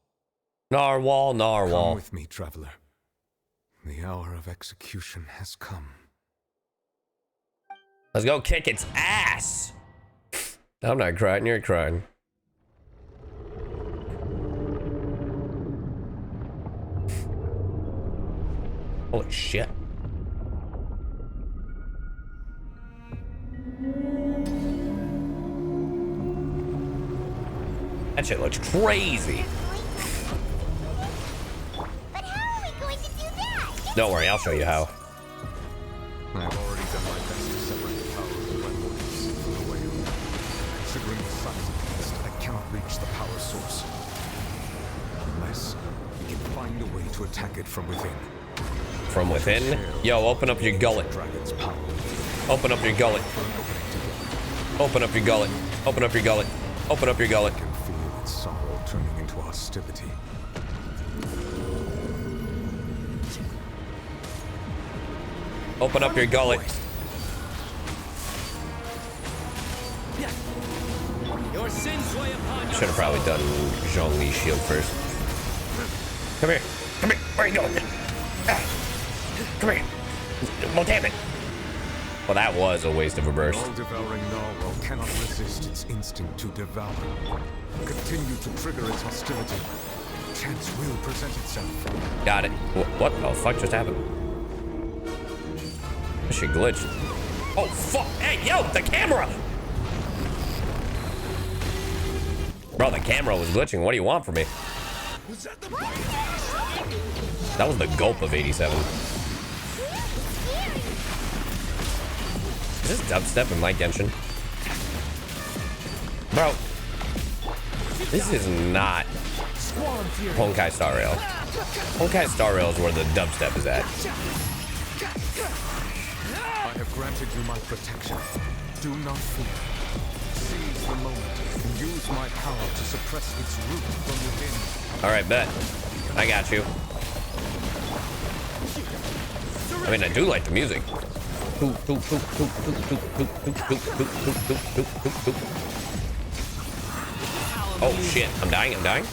Narwhal. Come with me, traveler. The hour of execution has come. Let's go kick its ass. I'm not crying, you're crying. Holy shit. That shit looks crazy. But how are we going to do that? Don't worry, I'll show you how. I've already done my best to separate the power of the primordials from the whale. Considering the size of the beast, I cannot reach the power source. Unless we can find a way to attack it from within. From within? Yo, open up your gullet. Dragon's power. Open up your gullet. Open up your gullet. Open up your gullet. Open up your gullet. I can feel its sorrow turning into hostility. Open up your gullet. Your sins weigh upon Should have probably done Zhongli's shield first. Come here. Come here. Where are you going? Come here. Well, damn it. Well, that was a waste of a burst. All-devouring Narwhal cannot resist its instinct to devour. Continue to trigger its hostility. Chance will present itself. Got it. What the fuck just happened? This shit glitched. Oh, fuck. Hey, yo, the camera! Bro, the camera was glitching. What do you want from me? That was the gulp of 87. Is this dubstep in my Genshin? Bro, this is not Honkai Star Rail. Honkai Star Rail is where the dubstep is at. I have granted you my protection. Do not fear. Seize the moment and use my power to suppress its root from within. All right, bet. I got you. I mean, I do like the music. Oh shit, I'm dying, I'm dying.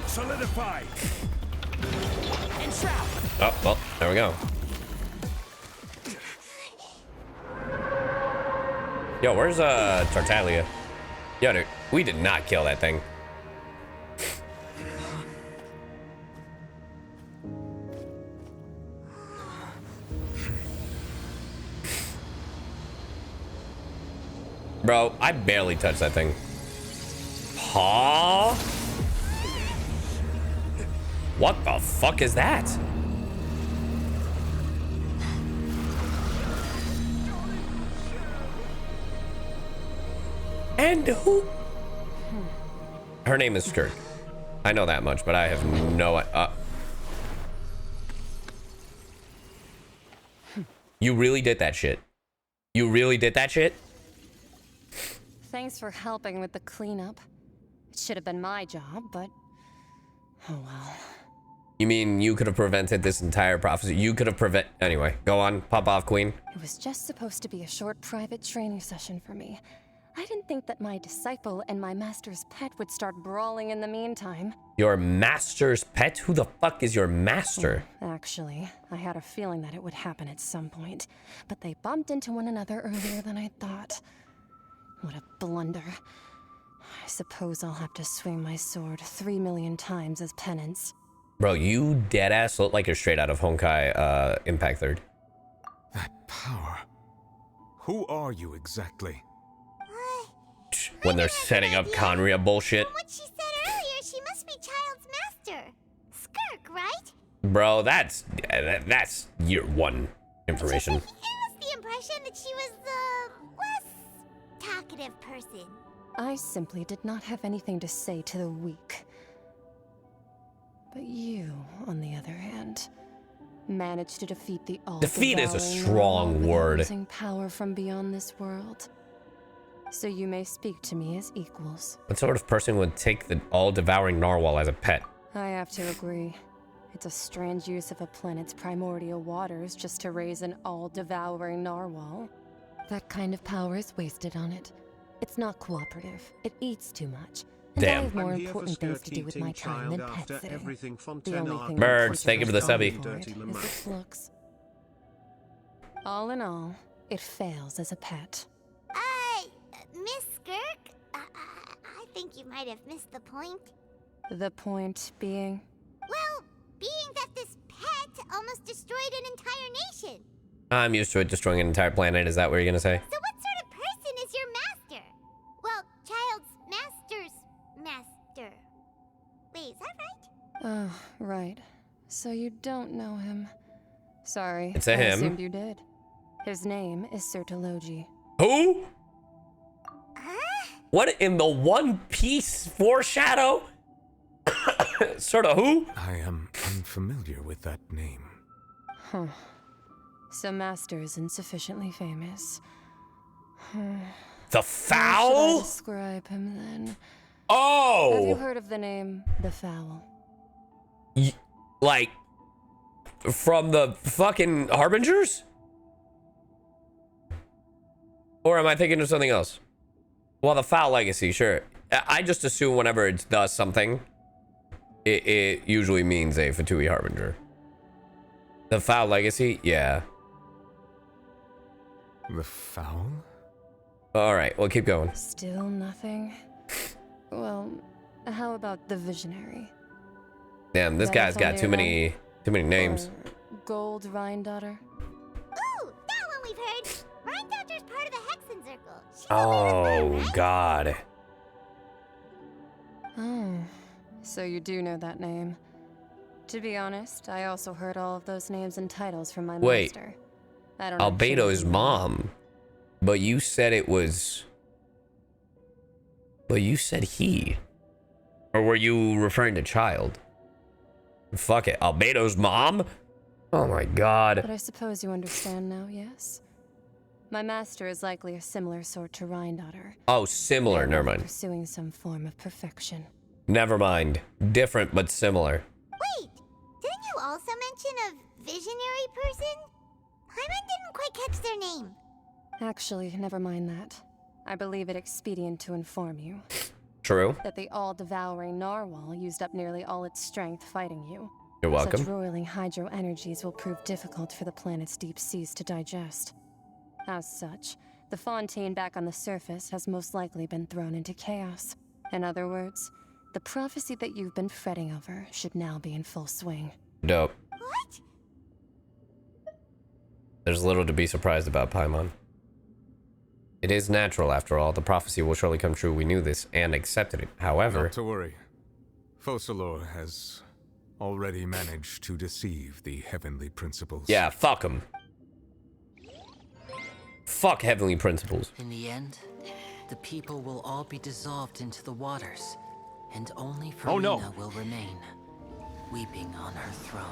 Solidify. Oh, well, there we go. Yo, where's Tartaglia? Yo, dude, we did not kill that thing. Bro, I barely touched that thing. Huh? What the fuck is that? And who? Her name is Skirt. I know that much, but I have no... You really did that shit. You really did that shit? Thanks for helping with the cleanup. It should have been my job, but... oh well. You mean you could have prevented this entire prophecy? You could have Anyway, go on. Pop off, Queen. It was just supposed to be a short private training session for me. I didn't think that my disciple and my master's pet would start brawling in the meantime. Your master's pet? Who the fuck is your master? Actually, I had a feeling that it would happen at some point, but they bumped into one another earlier than I thought. What a blunder. I suppose I'll have to swing my sword 3 million times as penance. Bro, you deadass look like you're straight out of Honkai Impact 3rd. That power. Who are you exactly? When they're setting up Conria bullshit. From what she said earlier, she must be Child's master. Skirk, right? Bro, that's year 1 information. It was the impression that she was the less talkative person. I simply did not have anything to say to the weak. But you, on the other hand, managed to defeat the all. Defeat is a strong word. Using power from beyond this world. So you may speak to me as equals. What sort of person would take the all-devouring narwhal as a pet? I have to agree. It's a strange use of a planet's primordial waters just to raise an all-devouring narwhal. That kind of power is wasted on it. It's not cooperative. It eats too much. And Damn. I have more important things to do with my time than pet sitting. The only thing Birds, thank you for the subby. is its looks. All in all, it fails as a pet. Miss Skirk? I think you might have missed the point. The point being? Well, being that this pet almost destroyed an entire nation. I'm used to it destroying an entire planet. Is that what you're gonna say? So what sort of person is your master? Well, Child's master's master. Wait, is that right? Oh, right. So you don't know him. Sorry. It's a I him. assumed you did. His name is Sertologi. Who? What in the One Piece foreshadow? Sort of who? I am unfamiliar with that name. Huh. So Master isn't sufficiently famous. The How Fowl? should I describe him then? Oh! Have you heard of the name The Fowl? Like, from the fucking Harbingers? Or am I thinking of something else? Well, the Foul Legacy, sure. I just assume whenever it does something, it usually means a Fatui Harbinger. The Foul Legacy? Yeah. The Foul? Alright, well, keep going. Still nothing? Well, how about the Visionary? Damn, this guy's got too many names. Or Gold Rhine-Daughter? Ooh, that one we've heard. Rhine-Daughter's part of the Hexen Circle. She's Oh, God. Oh, so you do know that name. To be honest, I also heard all of those names and titles from my Wait. master. I don't Albedo's mom. But you said it was... But you said he. Or were you referring to child? Fuck it. Albedo's mom? Oh my god. But I suppose you understand now, yes? My master is likely a similar sort to Rhine-Daughter. Oh, similar. Never mind. Pursuing some form of perfection. Never mind. Different, but similar. Wait, didn't you also mention a visionary person? Hyman didn't quite catch their name. Actually, never mind that. I believe it expedient to inform you. True. That the all-devouring Narwhal used up nearly all its strength fighting you. You're welcome. Such roiling hydro energies will prove difficult for the planet's deep seas to digest. As such, the Fontaine back on the surface has most likely been thrown into chaos. In other words, the prophecy that you've been fretting over should now be in full swing. Dope. What? There's little to be surprised about, Paimon. It is natural, after all. The prophecy will surely come true. We knew this and accepted it. However... Not to worry. Focalors has already managed to deceive the heavenly principles. Yeah, fuck them. Fuck heavenly principles. In the end, the people will all be dissolved into the waters, and only Furina will remain, weeping on her throne.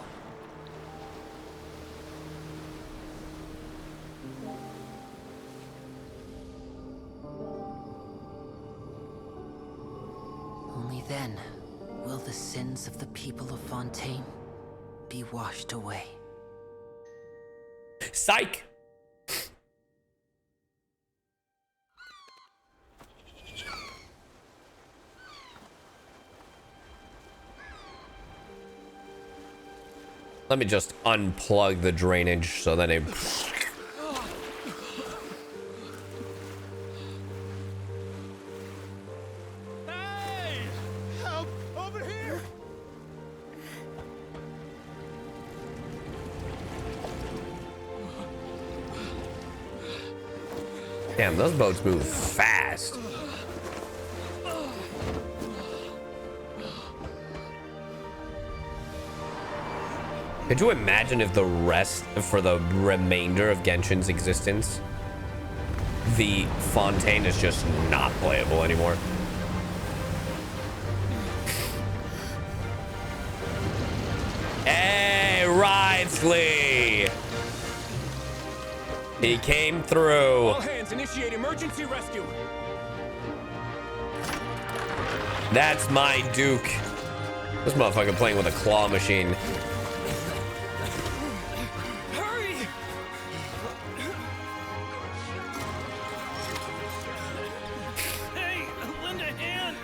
Only then will the sins of the people of Fontaine be washed away. Psych! Let me just unplug the drainage so that it... Hey! Help! Over here! Damn, those boats move fast. Could you imagine if the rest, for the remainder of Genshin's existence, the Fontaine is just not playable anymore? Hey, Wriothesley! He came through. All hands, initiate emergency rescue. That's my Duke. This motherfucker playing with a claw machine. Hurry! Hey, lend a hand.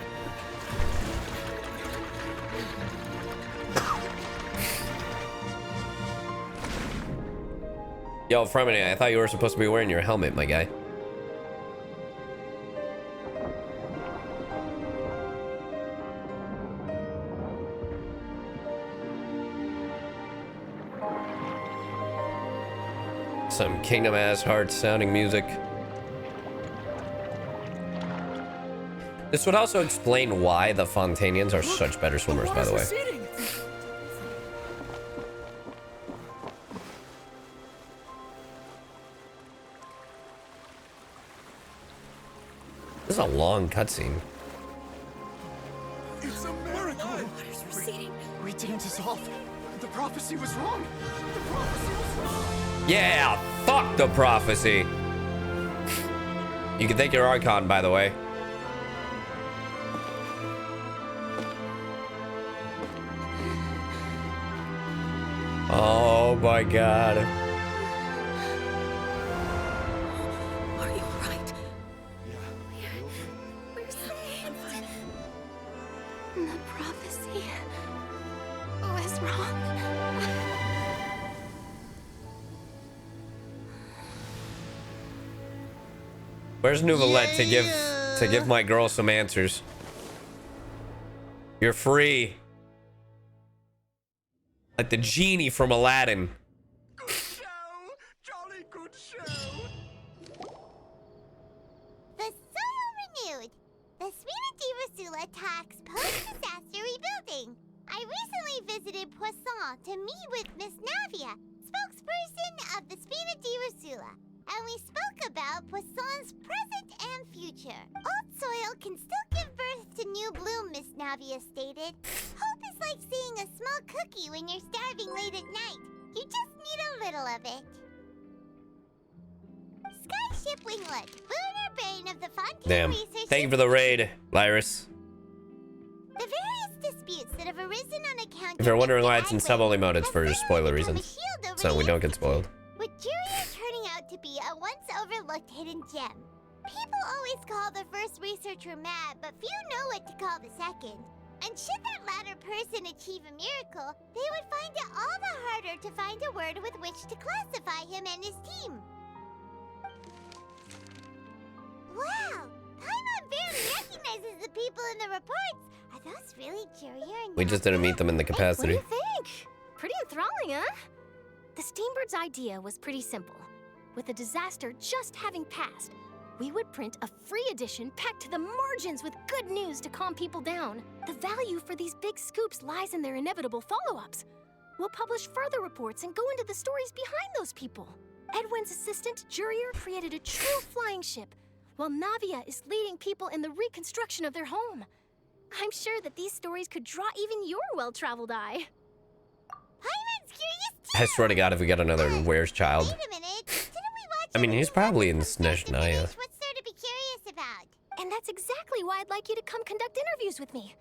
Yo, Fremini, I thought you were supposed to be wearing your helmet, my guy. Some Kingdom Ass Heart sounding music. This would also explain why the Fontainians are such better swimmers, by the way. This is a long cutscene. It's a miracle. Water's receding. We didn't dissolve. The prophecy was wrong. The prophecy was wrong. Yeah, fuck the prophecy. You can thank your Archon, by the way. Oh my god. Are you right? We're saved. The prophecy was wrong. Where's Neuvillette to give my girl some answers? You're free. Like the genie from Aladdin. The soil renewed. The CyYuVtuber attacks post-disaster rebuilding. I recently visited Poisson to meet with Miss Navia, spokesperson of the CyYuVtuber, and we spoke about Poisson's present and future. Old soil can still give birth to new bloom, Miss Navia stated. Hope is like seeing a small cookie when you're starving late at night. You just need a little of it. Skyship Winglet, Lunar Bane of the Fontaine Damn. Research. Thank you for the raid, Lyris. The various disputes that have arisen on account If you're wondering why it's in sub-only mode, it's for spoiler reasons. So we don't get spoiled. with Juria turning out to be a once overlooked hidden gem. People always call the first researcher mad, but few know what to call the second. And should that latter person achieve a miracle, they would find it all the harder to find a word with which to classify him and his team. Wow! Paimon barely recognizes the people in the reports. Are those really Juria and We just didn't meet them in the capacity. What do you think? Pretty enthralling, huh? The Steambird's idea was pretty simple. With the disaster just having passed, we would print a free edition packed to the margins with good news to calm people down. The value for these big scoops lies in their inevitable follow-ups. We'll publish further reports and go into the stories behind those people. Edwin's assistant, Jurier, created a true flying ship, while Navia is leading people in the reconstruction of their home. I'm sure that these stories could draw even your well-traveled eye. Paimon's curious too! I swear to God, if we get another Where's Child. Wait a minute, didn't we watch I mean, he's probably in Snezhnaya. What's there to be curious about? And that's exactly why I'd like you to come conduct interviews with me.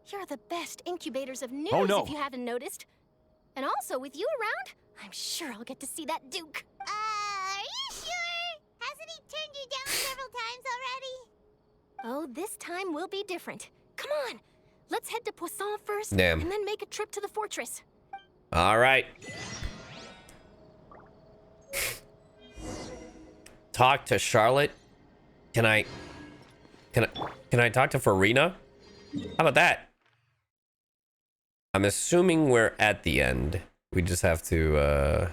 You're the best incubators of news, Oh, no. if you haven't noticed. And also, with you around, I'm sure I'll get to see that Duke. Are you sure? Hasn't he turned you down several times already? Oh, this time will be different. Come on, let's head to Poisson first, Damn. and then make a trip to the fortress. All right. Talk to Charlotte. Can I talk to Furina? How about that? I'm assuming we're at the end. We just have to,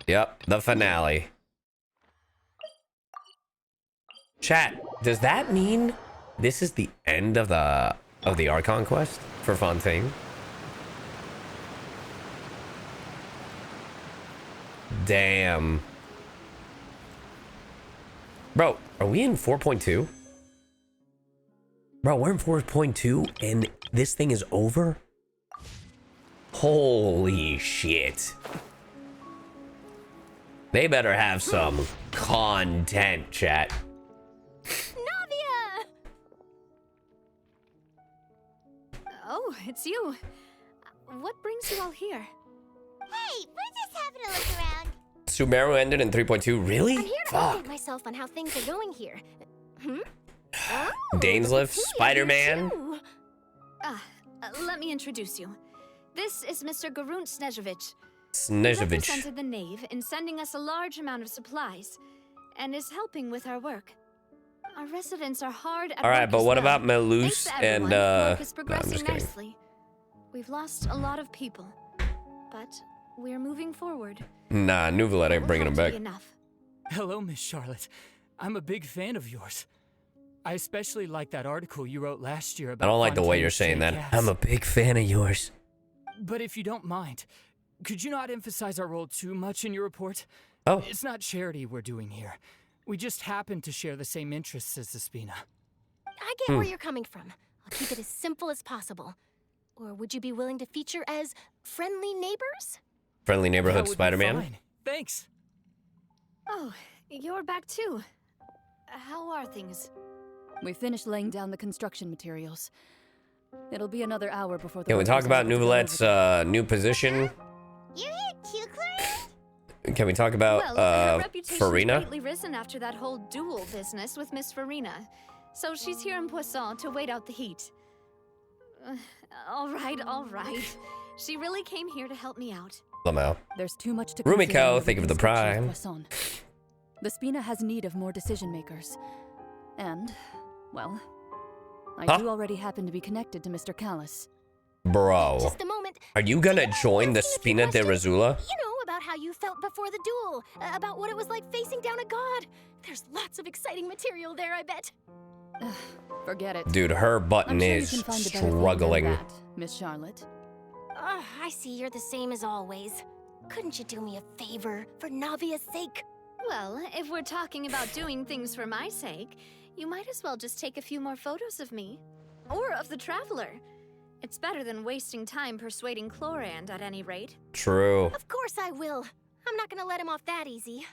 Yep, the finale. Chat, does that mean this is the end of the Archon quest for Fontaine? Damn. Bro, are we in 4.2? Bro, we're in 4.2 and this thing is over? Holy shit. They better have some content, chat. Navia! Oh, it's you. What brings you all here? Hey, we're just having a look around. Sumeru ended in 3.2, really? I'm here to Fuck. update myself on how things are going here. Hmm? Dainsliff, Spider-Man. Let me introduce you. This is Mr. Garunt Snežević. He Snežević. represented the Knave in sending us a large amount of supplies, and is helping with our work. Our residents are hard at All right, work but as what well. about Melus Thanks to and everyone, work is no, I'm progressing just kidding. nicely. We've lost a lot of people, but we're moving forward. Nah, Neuvillette ain't bringing him back. Enough. Hello, Miss Charlotte. I'm a big fan of yours. I especially like that article you wrote last year I about don't like the way you're Fontaine's saying stray that. cats. I'm a big fan of yours. But if you don't mind, could you not emphasize our role too much in your report? Oh. It's not charity we're doing here. We just happen to share the same interests as the Spina. I get where you're coming from. I'll keep it as simple as possible. Or would you be willing to feature as friendly neighbors? Friendly neighborhood That would be Spider-Man. fine. Thanks. Oh, you're back too. How are things? We finished laying down the construction materials. It'll be another hour before the Can we workers talk are about able to go Neuvillette's new position? You're here too, Clarence? Can we talk about Well, her reputation's Furina? greatly risen after that whole duel business with Miss Furina. So she's here in Poisson to wait out the heat. All right. She really came here to help me out. Lamau. There's too much to Rumiko, consider in think of the reconstruction Prime. Poisson. The Spina has need of more decision makers. And, well, I do already happen to be connected to Mr. Callis. Bro. Just a moment. Are you gonna join the Spina de Razula? You know, about how you felt before the duel. About what it was like facing down a god. There's lots of exciting material there, I bet. Forget it. Dude, her button I'm sure is you can find a better thing than struggling. that, Miss Charlotte. I see you're the same as always. Couldn't you do me a favor, for Navia's sake? Well, if we're talking about doing things for my sake, you might as well just take a few more photos of me. Or of the Traveler. It's better than wasting time persuading Chlorand at any rate. True. Of course I will. I'm not gonna let him off that easy.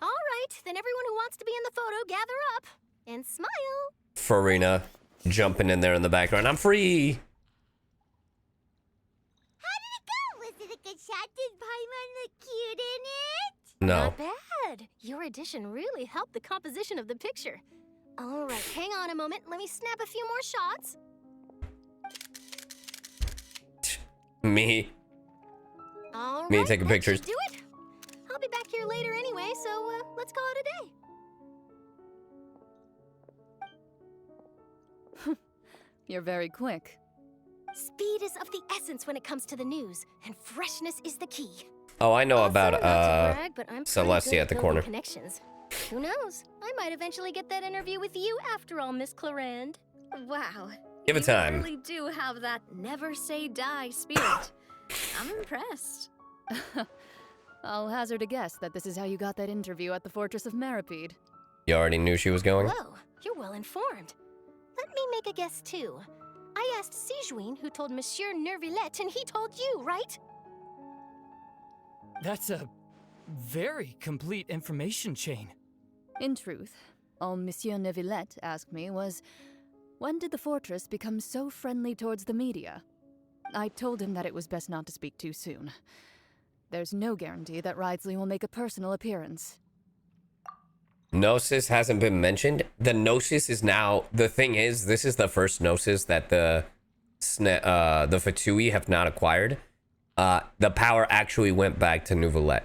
All right, then everyone who wants to be in the photo, gather up. And smile. Furina jumping in there in the background. I'm free. How did it go? Was it a good shot? Did Paimon look cute in it? No. Not bad. Your addition really helped the composition of the picture. All right, hang on a moment. Let me snap a few more shots. Me. All Me right, taking that pictures. should do it. I'll be back here later anyway, so let's call it a day. You're very quick. Speed is of the essence when it comes to the news, and freshness is the key. Oh, I know Also, about not to brag, but I'm pretty Celestia good at the building corner. Connections. Who knows? I might eventually get that interview with you after all, Miss Chlorand. Wow. Give it time. You really do have that never say die spirit. I'm impressed. I'll hazard a guess that this is how you got that interview at the Fortress of Meripede. You already knew she was going? Whoa, you're well informed. Let me make a guess too. I asked CyYuVtuber who told Monsieur Neuvillette, and he told you, right? That's a very complete information chain. In truth, all Monsieur Neuvillette asked me was, when did the fortress become so friendly towards the media? I told him that it was best not to speak too soon. There's no guarantee that Ridsley will make a personal appearance. Gnosis hasn't been mentioned. The Gnosis is now, the thing is, this is the first Gnosis that the the Fatui have not acquired, the power actually went back to Neuvillette,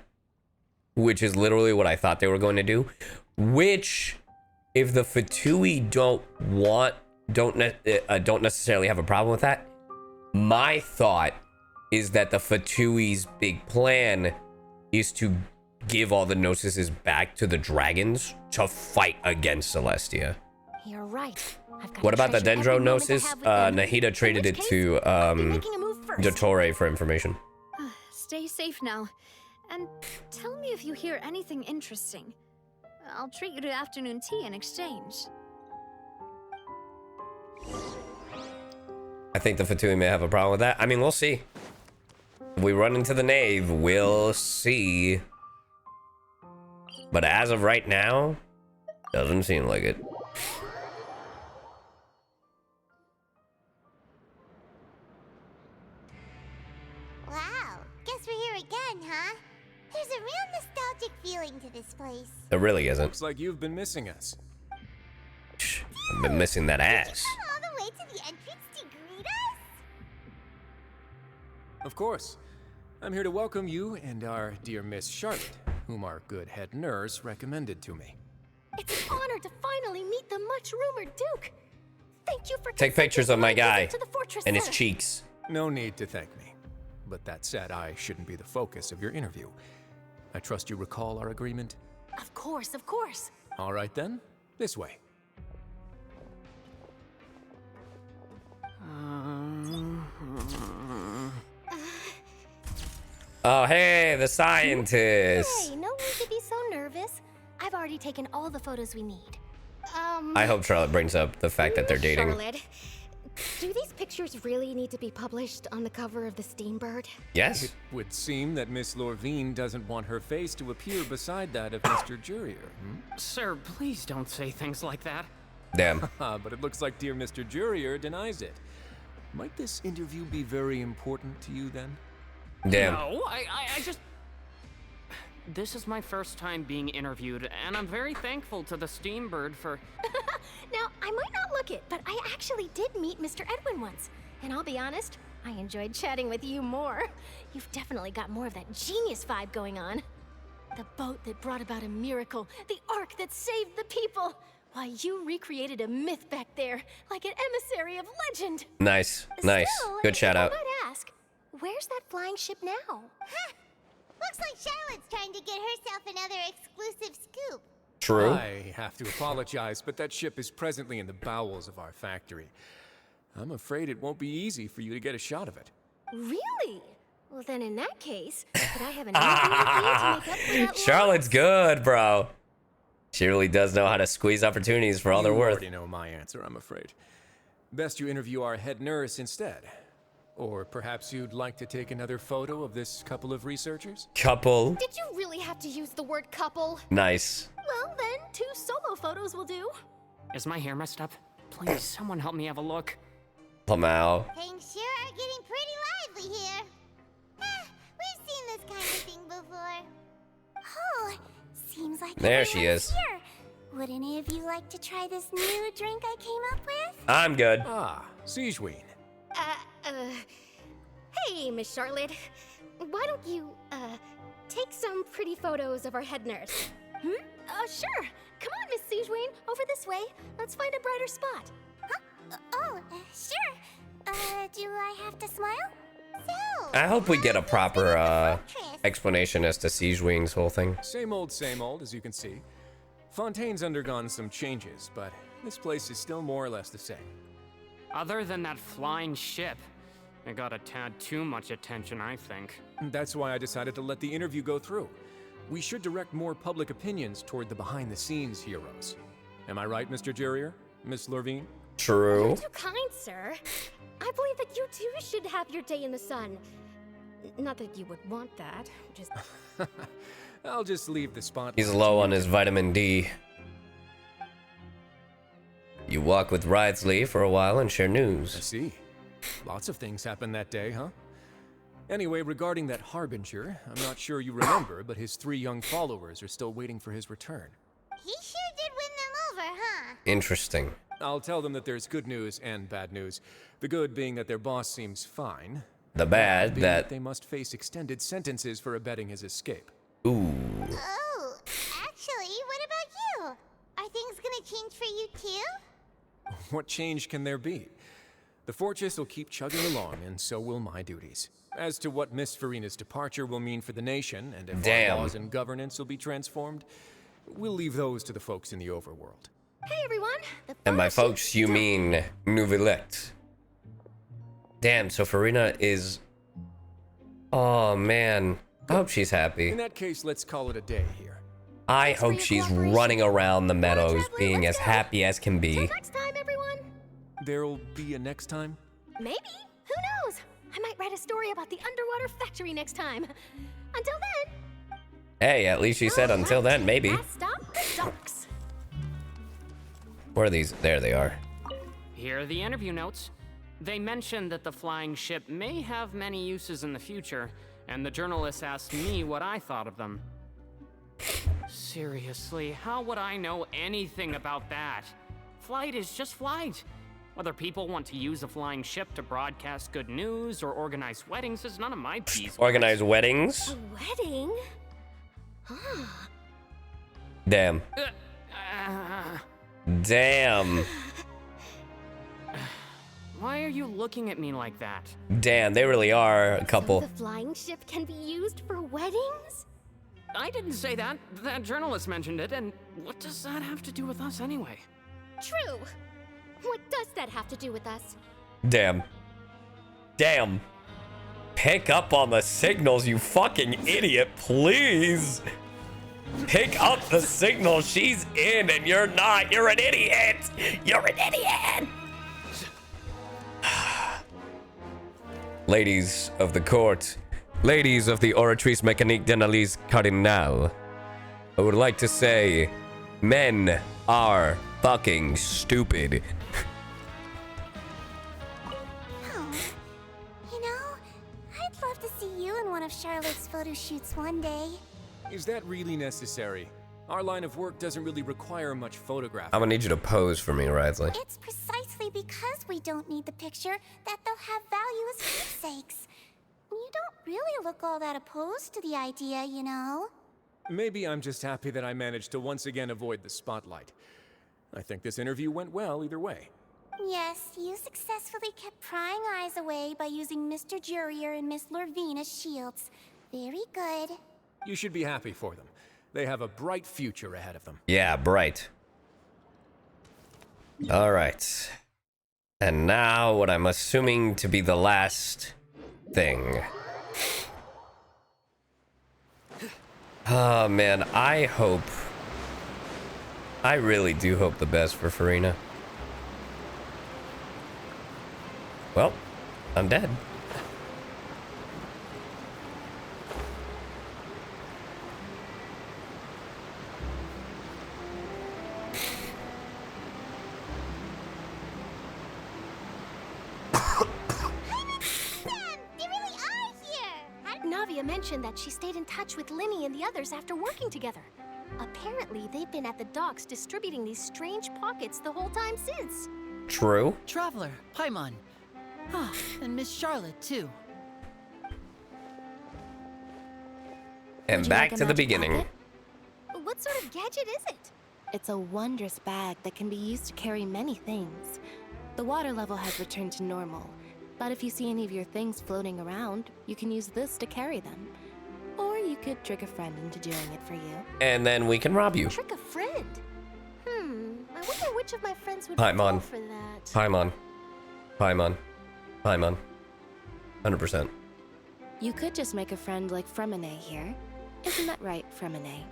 which is literally what I thought they were going to do. Which, if the Fatui don't necessarily have a problem with that, my thought is that the Fatui's big plan is to give all the Gnosises back to the dragons to fight against Celestia. You're right. What about the Dendro Gnosis? Nahida traded it to Dottore for information. Stay safe now. And tell me if you hear anything interesting. I'll treat you to afternoon tea in exchange. I think the Fatui may have a problem with that. I mean, we'll see. If we run into the Knave, we'll see. But as of right now, doesn't seem like it. Wow, guess we're here again, huh? There's a real nostalgic feeling to this place. There really isn't. Looks like you've been missing us. I've been missing that ass. All the way to the entrance to greet us? Of course. I'm here to welcome you and our dear Miss Charlotte, whom our good head nurse recommended to me. It's an honor to finally meet the much-rumored Duke. Thank you for Take pictures of my guy to the fortress, and his sir. cheeks. No need to thank me. But that said, I shouldn't be the focus of your interview. I trust you recall our agreement? Of course, of course. All right then, this way. Oh, hey, the scientist. Hey, no need to be so nervous. I've already taken all the photos we need. I hope Charlotte brings up the fact that they're dating. Charlotte, do these pictures really need to be published on the cover of the Steambird? Yes. It would seem that Miss Lorvine doesn't want her face to appear beside that of Mr. Jurier. Sir, please don't say things like that. Damn. But it looks like dear Mr. Jurier denies it. Might this interview be very important to you then? Damn. No, I just... This is my first time being interviewed, and I'm very thankful to the Steambird for... Now, I might not look it, but I actually did meet Mr. Edwin once. And I'll be honest, I enjoyed chatting with you more. You've definitely got more of that genius vibe going on. The boat that brought about a miracle, the ark that saved the people. Why, you recreated a myth back there, like an emissary of legend. Nice, nice. Still, Good shout out. I might ask, where's that flying ship now? Huh. Looks like Charlotte's trying to get herself another exclusive scoop. True. I have to apologize, but that ship is presently in the bowels of our factory. I'm afraid it won't be easy for you to get a shot of it. Really? Well, then in that case, could I have an interview with you to make up for that Charlotte's good, bro. She really does know how to squeeze opportunities for all they're You worth. already know my answer, I'm afraid. Best you interview our head nurse instead. Or perhaps you'd like to take another photo of this couple of researchers? Couple. Did you really have to use the word couple? Nice. Well, then, 2 solo photos will do. Is my hair messed up? Please, someone help me have a look. Lamau. Things sure are getting pretty lively here. We've seen this kind of thing before. Oh, seems like There she is. here. Would any of you like to try this new drink I came up with? I'm good. CyYuVtuber. Hey, Miss Charlotte. Why don't you, take some pretty photos of our head nurse? Sure. Come on, Miss CyYuVtuber. Over this way. Let's find a brighter spot. Huh? Sure. Do I have to smile? So, I hope we get a proper explanation as to CyYuVtuber's whole thing. Same old, as you can see. Fontaine's undergone some changes, but this place is still more or less the same. Other than that flying ship, it got a tad too much attention, I think. That's why I decided to let the interview go through. We should direct more public opinions toward the behind-the-scenes heroes. Am I right, Mr. Jurier? Miss Lorvine? True. You're too kind, sir. I believe that you too should have your day in the sun. Not that you would want that, just... I'll just leave the spotlight. He's low on his vitamin D. You walk with Wriothesley for a while and share news. I see. Lots of things happened that day, huh? Anyway, regarding that Harbinger, I'm not sure you remember, but his 3 young followers are still waiting for his return. He sure did win them over, huh? Interesting. I'll tell them that there's good news and bad news. The good being that their boss seems fine. The bad being that... they must face extended sentences for abetting his escape. Ooh. Oh, actually, what about you? Are things gonna change for you too? What change can there be? The fortress will keep chugging along, and so will my duties. As to what Miss Furina's departure will mean for the nation, and if our laws and governance will be transformed, we'll leave those to the folks in the overworld. Hey everyone! And by folks, you mean Neuvillette. Damn, so Furina is... Oh, man. I hope she's happy. In that case, let's call it a day here. I hope she's running around the meadows being as happy as can be. Next time, everyone! There'll be a next time? Maybe. Who knows? I might write a story about the underwater factory next time. Until then... Hey, at least she said until then, maybe. Last stop, the docks. Where are these? There they are. Here are the interview notes. They mentioned that the flying ship may have many uses in the future, and the journalist asked me what I thought of them. Seriously, how would I know anything about that? Flight is just flight. Whether people want to use a flying ship to broadcast good news or organize weddings is none of my beeswax. Organize weddings? A wedding? Huh. Damn. Damn. Why are you looking at me like that? Damn, they really are a couple. So the flying ship can be used for weddings? I didn't say that. That journalist mentioned it, and what does that have to do with us anyway? True. What does that have to do with us? Damn. Damn. Pick up on the signals, you fucking idiot, please. Pick up the signal. She's in and you're not. You're an idiot. You're an idiot. Ladies of the court, ladies of the Oratrice Mécanique d'Analyse Cardinal, I would like to say, men are fucking stupid. You know, I'd love to see you in one of Charlotte's photo shoots one day. Is that really necessary? Our line of work doesn't really require much photographing. I'm gonna need you to pose for me, Riley. It's precisely because we don't need the picture that they'll have value as keepsakes. You don't really look all that opposed to the idea, you know? Maybe I'm just happy that I managed to once again avoid the spotlight. I think this interview went well either way. Yes, you successfully kept prying eyes away by using Mr. Jurier and Miss Lorvine as shields. Very good. You should be happy for them. They have a bright future ahead of them. Yeah, bright. All right. And now what I'm assuming to be the last thing. Oh, man, I really do hope the best for Furina. Well, I'm dead. Navia mentioned that she stayed in touch with Linny and the others after working together. Apparently, they've been at the docks distributing these strange pockets the whole time since. True. Traveler, Paimon. Ah, and Miss Charlotte, too. And back to the beginning. What sort of gadget is it? It's a wondrous bag that can be used to carry many things. The water level has returned to normal, but if you see any of your things floating around, you can use this to carry them. Or you could trick a friend into doing it for you. And then we can rob you. Trick a friend? I wonder which of my friends would Paimon. fall for that. Paimon. Paimon. Paimon. 100%. You could just make a friend like Fremine here. Isn't that right, Fremine?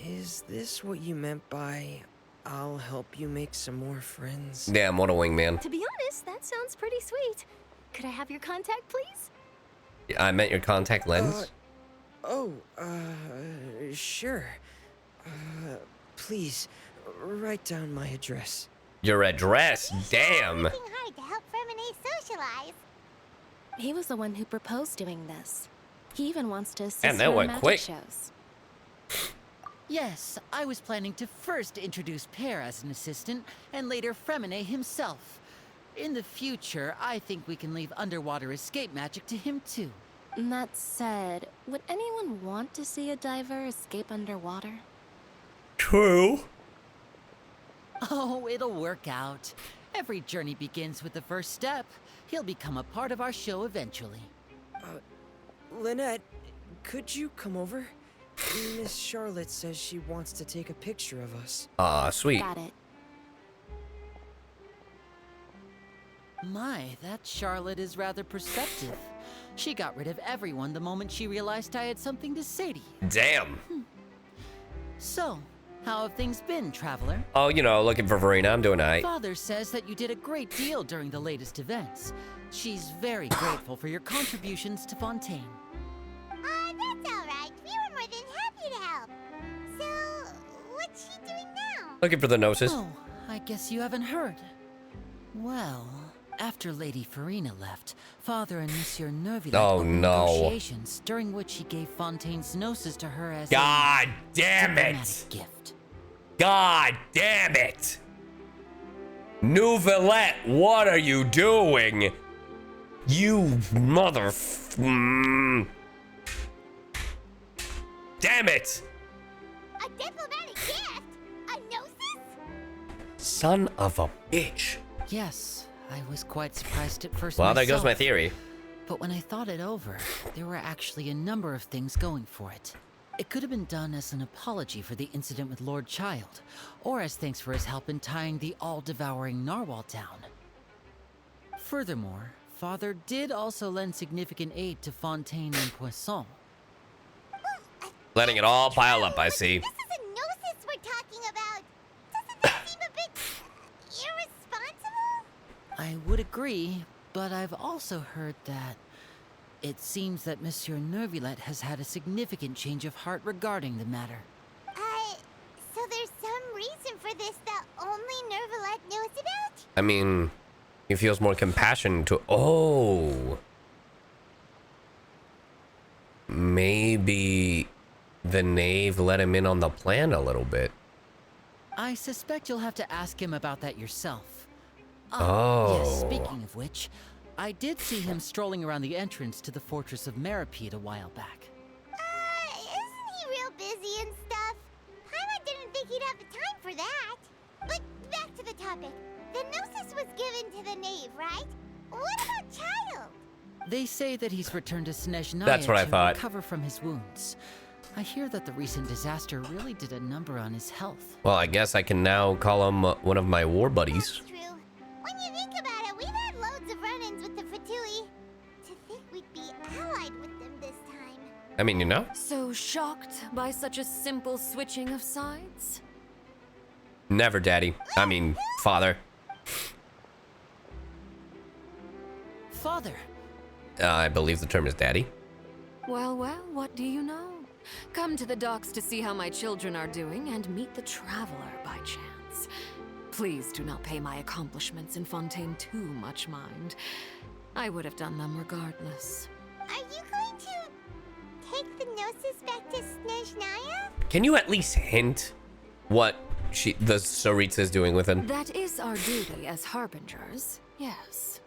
Is this what you meant by, I'll help you make some more friends? Damn, what a wingman. To be honest, that sounds pretty sweet. Could I have your contact, please? I meant your contact lens. Sure. Please, write down my address. Your address? Damn. Working hard to help Fremine socialize. He was the one who proposed doing this. He even wants to assist And that her in went magic quick. shows. Yes, I was planning to first introduce Pear as an assistant, and later Fremine himself. In the future, I think we can leave underwater escape magic to him too. That said, would anyone want to see a diver escape underwater? True. Oh, it'll work out. Every journey begins with the first step. He'll become a part of our show eventually. Lynette, could you come over? Miss Charlotte says she wants to take a picture of us. Sweet. Got it. My, that Charlotte is rather perceptive. She got rid of everyone the moment she realized I had something to say to you. Damn. So, how have things been, Traveler? Oh, you know, looking for Furina. I'm doing alright. Father says that you did a great deal during the latest events. She's very grateful for your contributions to Fontaine. That's alright. We were more than happy to help. So, what's she doing now? Looking for the Gnosis. Oh, I guess you haven't heard. Well, after Lady Furina left, Father and Monsieur Neuvillette opened negotiations, during which he gave Fontaine's Gnosis to her as God a damn diplomatic it! gift. God damn it! Neuvillette, what are you doing? You mother... Damn it! A diplomatic gift? A Gnosis? Son of a bitch. Yes, I was quite surprised at first Well, there goes myself. my theory. But when I thought it over, there were actually a number of things going for it. It could have been done as an apology for the incident with Lord Child, or as thanks for his help in tying the all-devouring Narwhal down. Furthermore, Father did also lend significant aid to Fontaine and Poisson. Letting it all pile up, I see. This is a Gnosis we're talking about. Doesn't that seem a bit irresponsible? I would agree, but I've also heard that it seems that Monsieur Neuvillette has had a significant change of heart regarding the matter. So there's some reason for this that only Neuvillette knows about? I mean, he feels more compassion to... Oh. Maybe the knave let him in on the plan a little bit. I suspect you'll have to ask him about that yourself. Oh. Yes, speaking of which, I did see him strolling around the entrance to the Fortress of Meripede a while back. Isn't he real busy and stuff? Paimon didn't think he'd have the time for that. But back to the topic. The Gnosis was given to the knave, right? What about Child? They say that he's returned to Snezhnaya That's what I thought. to recover from his wounds. I hear that the recent disaster really did a number on his health. Well, I guess I can now call him one of my war buddies. True. When you think about it, we've had loads of run-ins with the Fatui. To think we'd be allied with them this time. I mean, you know? So shocked by such a simple switching of sides? Never, Daddy. I mean, Father. Father! I believe the term is Daddy. Well, what do you know? Come to the docks to see how my children are doing and meet the Traveler by chance. Please do not pay my accomplishments in Fontaine too much mind. I would have done them regardless. Are you going to take the Gnosis back to Snezhnaya? Can you at least hint what the Saritsa is doing with him? That is our duty as harbingers, yes.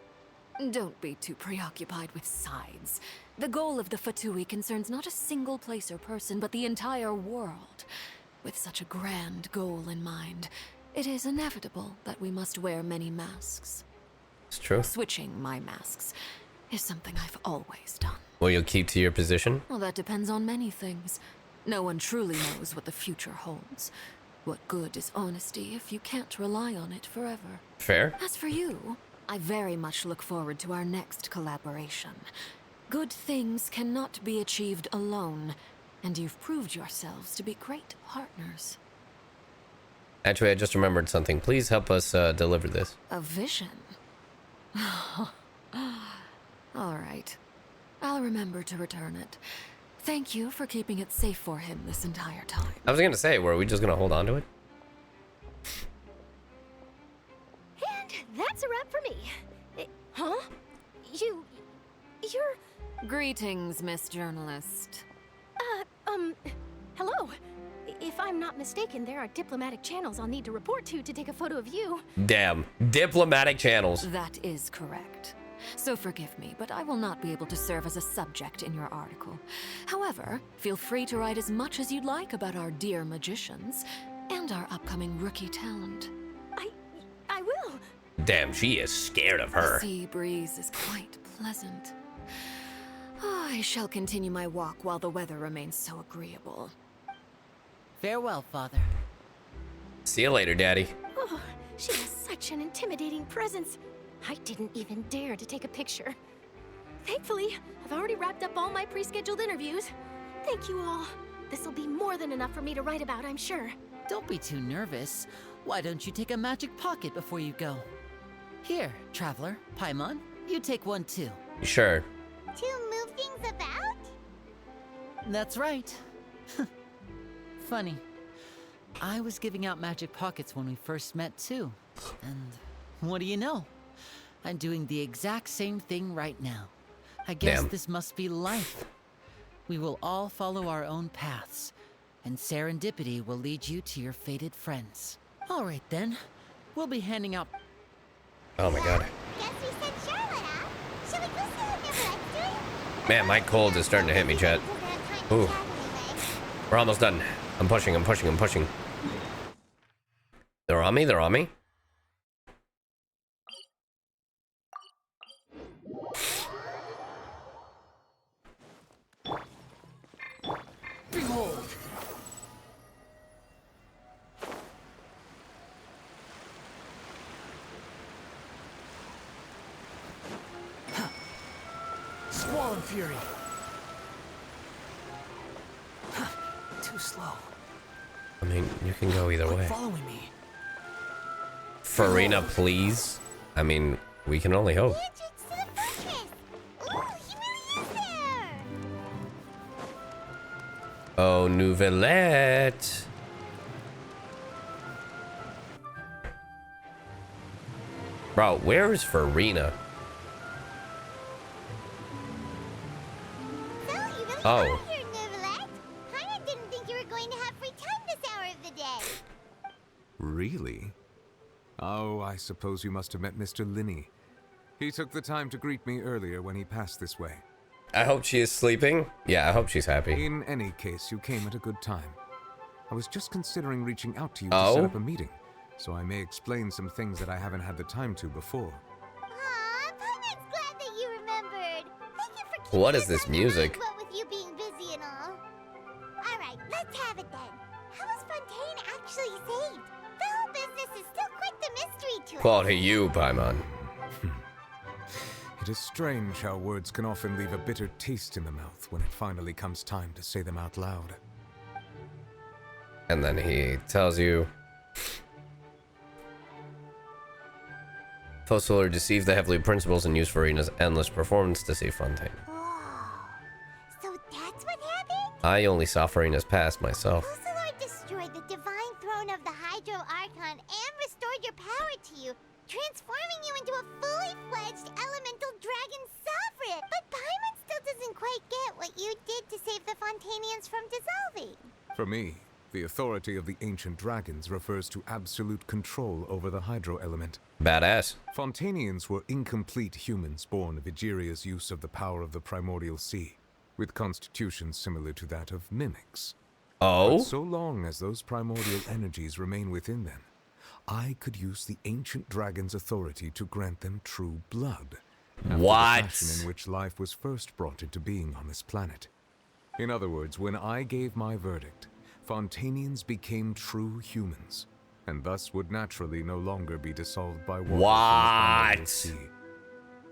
Don't be too preoccupied with sides. The goal of the Fatui concerns not a single place or person, but the entire world. With such a grand goal in mind, it is inevitable that we must wear many masks. It's true. Switching my masks is something I've always done. Will you keep to your position? Well, that depends on many things. No one truly knows what the future holds. What good is honesty if you can't rely on it forever? Fair. As for you, I very much look forward to our next collaboration. Good things cannot be achieved alone, and you've proved yourselves to be great partners. Actually, I just remembered something. Please help us deliver this. A vision? All right. I'll remember to return it. Thank you for keeping it safe for him this entire time. I was gonna say, were we just gonna hold on to it? And that's a wrap for me. Huh? You're... Greetings, Miss Journalist. Hello. If If I'm not mistaken, there are diplomatic channels I'll need to report to take a photo of you. Damn, diplomatic channels. That is correct. So forgive me, but I will not be able to serve as a subject in your article. However, feel free to write as much as you'd like about our dear magicians and our upcoming rookie talent. I will. Damn, she is scared of her. The sea breeze is quite pleasant. I shall continue my walk while the weather remains so agreeable. Farewell, Father. See you later, Daddy. Oh, she has such an intimidating presence. I didn't even dare to take a picture. Thankfully, I've already wrapped up all my pre-scheduled interviews. Thank you all. This'll be more than enough for me to write about, I'm sure. Don't be too nervous. Why don't you take a magic pocket before you go? Here, Traveler, Paimon, you take one too. Sure. To move things about? That's right. Funny. I was giving out magic pockets when we first met too. And what do you know? I'm doing the exact same thing right now. I guess this must be life. We will all follow our own paths, and serendipity will lead you to your fated friends. All right then, we'll be handing out... Oh my god. Guess we sent Charlotte out. Shall we go see what Neuvillette's doing? Man, my cold is starting to hit me, chat. Ooh. We're almost done. I'm pushing, I'm pushing, I'm pushing. They're on me, they're on me. Behold! Squall and Fury. Too slow. I mean, you can go either way. Following me. Furina, please. I mean, we can only hope. Oh, Neuvillette. Bro, where is Furina? Oh. Really? Oh, I suppose you must have met Mr. Linney. He took the time to greet me earlier when he passed this way. I hope she is sleeping. Yeah, I hope she's happy. In any case, you came at a good time. I was just considering reaching out to you to set up a meeting, so I may explain some things that I haven't had the time to before. Aw, Paimon's glad that you remembered. Thank you for keeping What is this music? what with you being busy and all. All right, let's have it then. How was Fontaine actually saved? The whole business is still quite the mystery to us. Well, to you, Paimon. It is strange how words can often leave a bitter taste in the mouth when it finally comes time to say them out loud. And then he tells you... Focalors deceived the Heavenly Principles and used Furina's endless performance to save Fontaine. So that's what happened? I only saw Furina's past myself. Focalors destroyed the divine throne of the Hydro Archon and restored your power to you, transforming you into a fully fledged elemental dragon sovereign. But Paimon still doesn't quite get what you did to save the Fontainians from dissolving. For me, the authority of the ancient dragons refers to absolute control over the hydro element. Badass. Fontainians were incomplete humans born of Egeria's use of the power of the primordial sea, with constitutions similar to that of mimics. Oh? But so long as those primordial energies remain within them, I could use the ancient dragon's authority to grant them true blood. After What? The fashion in which life was first brought into being on this planet. In other words, when I gave my verdict, Fontainians became true humans, and thus would naturally no longer be dissolved by water from the primordial sea.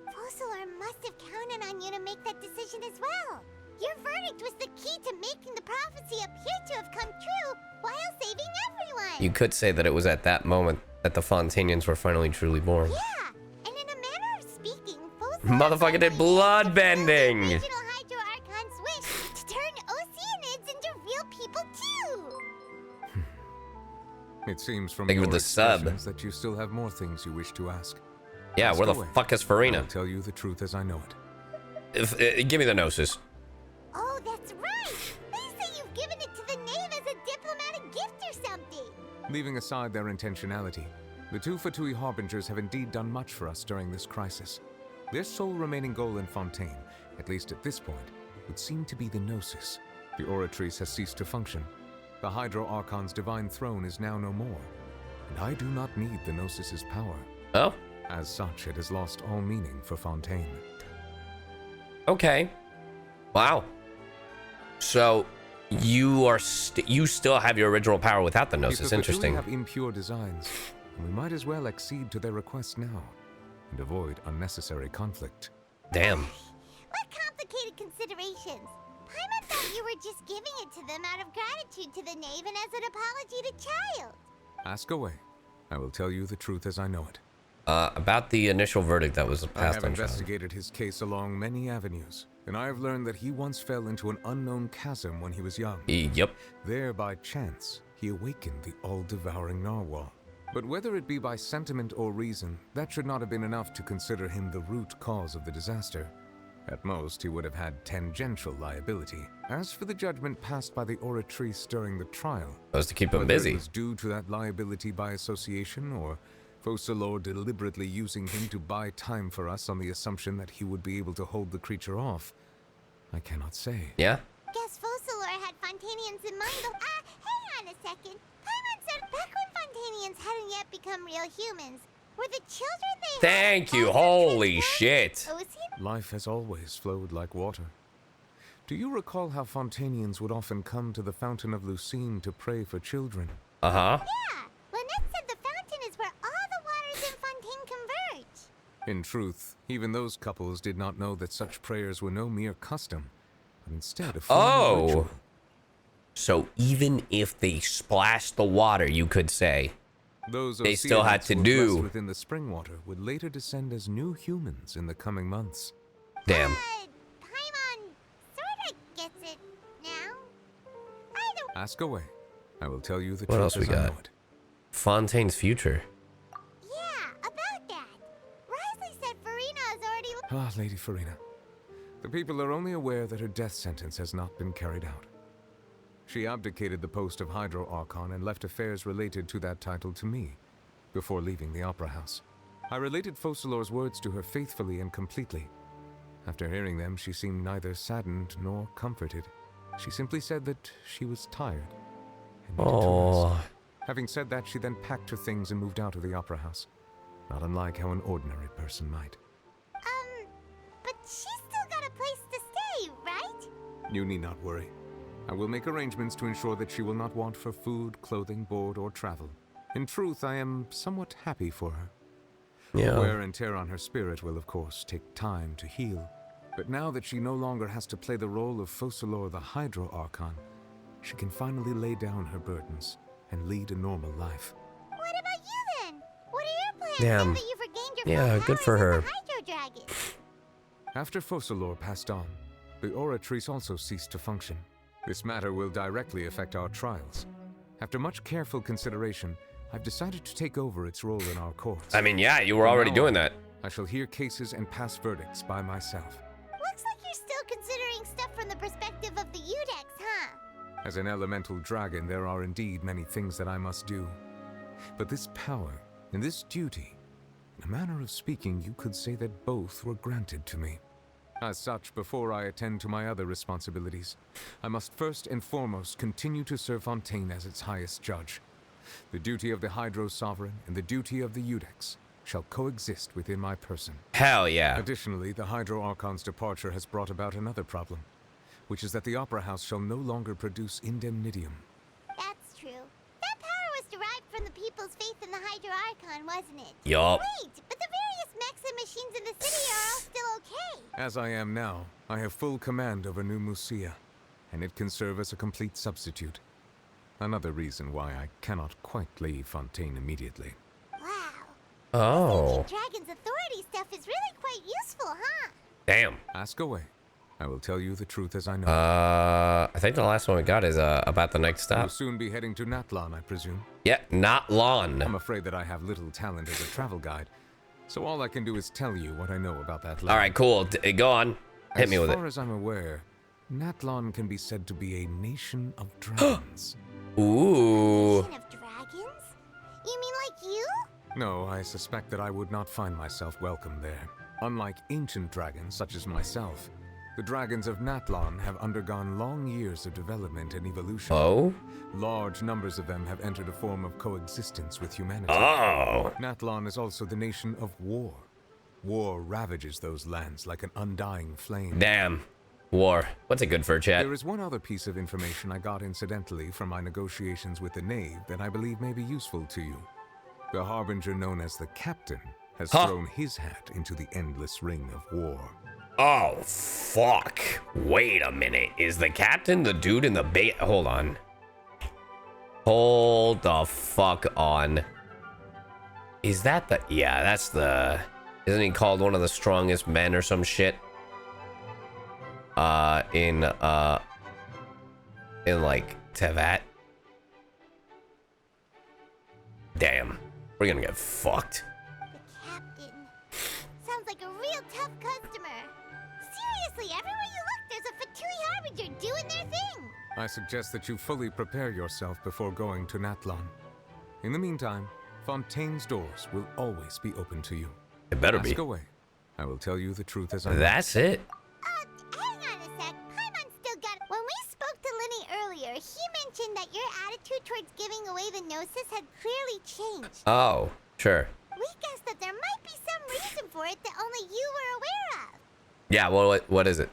Focalors must have counted on you to make that decision as well. Your verdict was the key to making the prophecy appear to have come true while saving everyone. You could say that it was at that moment that the Fontainians were finally truly born. Yeah, and in a manner of speaking, Motherfucker did blood bending. original Hydro Archon's wish to turn Oceanids into real people too. It seems from Thank you your for the sub. expressions that you still have more things you wish to ask. Yeah, Ask where the away. fuck is Furina? I'll tell you the truth as I know it. Give me the Gnosis. Oh, that's right. They say you've given it to the knave as a diplomatic gift. Leaving aside their intentionality, the two Fatui Harbingers have indeed done much for us during this crisis. Their sole remaining goal in Fontaine, at least at this point, would seem to be the Gnosis. The Oratrice has ceased to function. The Hydro Archon's divine throne is now no more, and I do not need the Gnosis's power. Oh? As such, it has lost all meaning for Fontaine. Okay. Wow. So you are you still have your original power without the Gnosis. Interesting. If the Fatui have impure designs, we might as well accede to their request now and avoid unnecessary conflict. Damn. What complicated considerations? Paimon thought you were just giving it to them out of gratitude to the knave and as an apology to Child. Ask away. I will tell you the truth as I know it. About the initial verdict that was passed on. I have investigated his case along many avenues, and I have learned that he once fell into an unknown chasm when he was young. Yep. There, by chance, he awakened the all-devouring Narwhal. But whether it be by sentiment or reason, that should not have been enough to consider him the root cause of the disaster. At most, he would have had tangential liability. As for the judgment passed by the Oratrice during the trial, that was to keep him busy. Whether it was due to that liability by association, or Focalors deliberately using him to buy time for us on the assumption that he would be able to hold the creature off, I cannot say. Yeah? Guess Focalors had Fontainians in mind. Hang on a second. Paimon said back when Fontainians hadn't yet become real humans, were the children they Thank you. Holy shit. Life has always flowed like water. Do you recall how Fontainians would often come to the Fountain of Lucine to pray for children? Uh-huh. Yeah. Lynette said the fountain is where all the waters in Fontaine converge. In truth, even those couples did not know that such prayers were no mere custom, but instead a form of ritual. So even if they splashed the water, you could say, those they still had to do within the spring water would later descend as new humans in the coming months. Damn. Paimon sorta gets it now. Ask away. I will tell you the what truth else we as I got? know it. Fontaine's future. Yeah, about that. Risley said Furina is already... Ah, Lady Furina. The people are only aware that her death sentence has not been carried out. She abdicated the post of Hydro Archon and left affairs related to that title to me, before leaving the Opera House. I related Focalors' words to her faithfully and completely. After hearing them, she seemed neither saddened nor comforted. She simply said that she was tired and needed to rest. Having said that, she then packed her things and moved out of the Opera House, not unlike how an ordinary person might. But she's still got a place to stay, right? You need not worry. I will make arrangements to ensure that she will not want for food, clothing, board, or travel. In truth, I am somewhat happy for her. Yeah. Wear and tear on her spirit will, of course, take time to heal. But now that she no longer has to play the role of Focalors the Hydro Archon, she can finally lay down her burdens and lead a normal life. What about you then? What are your plans Damn. now that you've regained your Yeah, full good for powers her. as a Hydro Dragon? After Focalors passed on, the Oratrice also ceased to function. This matter will directly affect our trials. After much careful consideration, I've decided to take over its role in our courts. I mean, yeah, you were already doing that. I shall hear cases and pass verdicts by myself. Looks like you're still considering stuff from the perspective of the Udex, huh? As an elemental dragon, there are indeed many things that I must do. But this power and this duty, in a manner of speaking, you could say that both were granted to me. As such, before I attend to my other responsibilities, I must first and foremost continue to serve Fontaine as its highest judge. The duty of the Hydro Sovereign and the duty of the Udex shall coexist within my person. Hell yeah. Additionally, the Hydro Archon's departure has brought about another problem, which is that the Opera House shall no longer produce indemnitium. That's true. That power was derived from the people's faith in the Hydro Archon, wasn't it? Yup. Wait, but the various mechs and machines in the city are all still okay. As I am now, I have full command over New Musia, and it can serve as a complete substitute. Another reason why I cannot quite leave Fontaine immediately. Wow. Oh. Dragon's authority stuff is really quite useful, huh? Damn. Ask away. I will tell you the truth as I know. I think the last one we got is about the next stop. You'll soon be heading to Natlan, I presume. Yeah, Natlan. I'm afraid that I have little talent as a travel guide, so all I can do is tell you what I know about that land. All right, cool. Go on. Hit me with it. As far as I'm aware, Natlan can be said to be a nation of dragons. Ooh. Nation of dragons? You mean like you? No, I suspect that I would not find myself welcome there. Unlike ancient dragons such as myself, the dragons of Natlan have undergone long years of development and evolution. Oh? Large numbers of them have entered a form of coexistence with humanity. Oh! Natlan is also the nation of war. War ravages those lands like an undying flame. Damn. War. What's it good for, chat? There is one other piece of information I got incidentally from my negotiations with the Knave that I believe may be useful to you. The Harbinger known as the Captain has thrown his hat into the endless ring of war. Oh, fuck. Wait a minute. Is the Captain the dude in the bait? Hold on. Hold the fuck on. Is that the... Yeah, that's the... Isn't he called one of the strongest men or some shit? In like Tevat. Damn. We're gonna get fucked. The Captain. Sounds like a real tough customer. Seriously, everywhere you look, there's a Fatui Harbinger doing their thing. I suggest that you fully prepare yourself before going to Natlan. In the meantime, Fontaine's doors will always be open to you. It better be. Ask away. I will tell you the truth as I That's it. Hang on a sec. Paimon still got... When we spoke to Linny earlier, he mentioned that your attitude towards giving away the Gnosis had clearly changed. Oh, sure. We guessed that there might be some reason for it that only you were aware of. Yeah, well, what is it?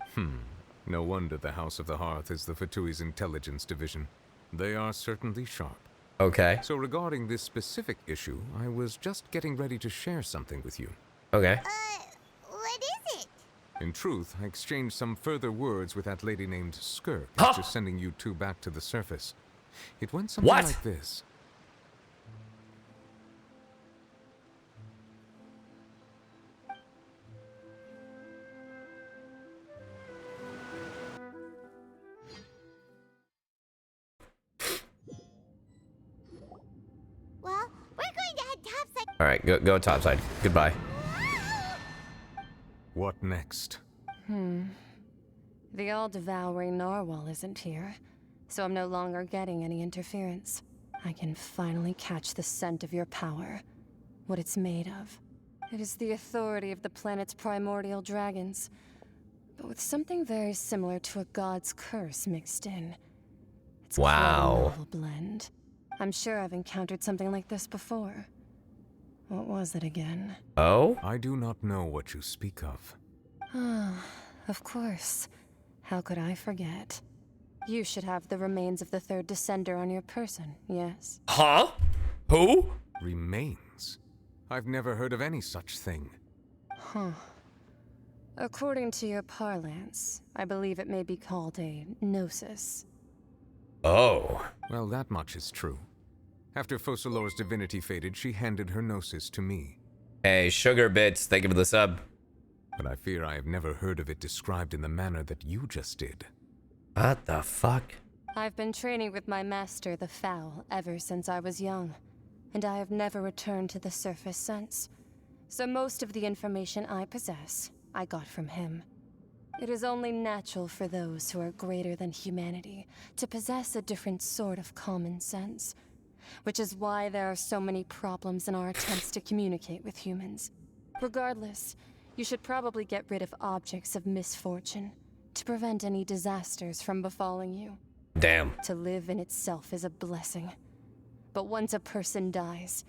No wonder the House of the Hearth is the Fatui's intelligence division. They are certainly sharp. Okay. So regarding this specific issue, I was just getting ready to share something with you. Okay. What is it? In truth, I exchanged some further words with that lady named Skirk after sending you two back to the surface. It went something like this. Well, we're going to head topside. All right, go topside. Goodbye. What next? The all-devouring Narwhal isn't here, so I'm no longer getting any interference. I can finally catch the scent of your power, what it's made of. It is the authority of the planet's primordial dragons, but with something very similar to a god's curse mixed in. It's quite a novel blend. I'm sure I've encountered something like this before. What was it again? Oh? I do not know what you speak of. Ah, of course. How could I forget? You should have the remains of the third descender on your person, yes? Huh? Who? Remains? I've never heard of any such thing. Huh. According to your parlance, I believe it may be called a Gnosis. Oh. Well, that much is true. After Focalors' divinity faded, she handed her Gnosis to me. Hey, Sugar Bits, thank you for the sub. But I fear I have never heard of it described in the manner that you just did. What the fuck? I've been training with my master, the Foul, ever since I was young, and I have never returned to the surface since. So most of the information I possess, I got from him. It is only natural for those who are greater than humanity to possess a different sort of common sense, which is why there are so many problems in our attempts to communicate with humans. Regardless, you should probably get rid of objects of misfortune to prevent any disasters from befalling you. Damn. To live in itself is a blessing. But once a person dies,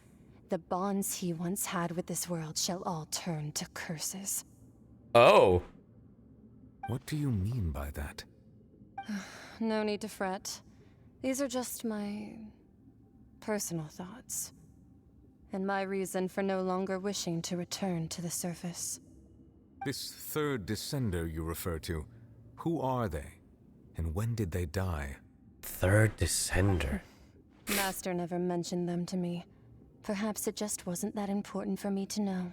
the bonds he once had with this world shall all turn to curses. Oh. What do you mean by that? No need to fret. These are just my personal thoughts, and my reason for no longer wishing to return to the surface. This third descender you refer to, who are they? And when did they die? Third descender? Master never mentioned them to me. Perhaps it just wasn't that important for me to know.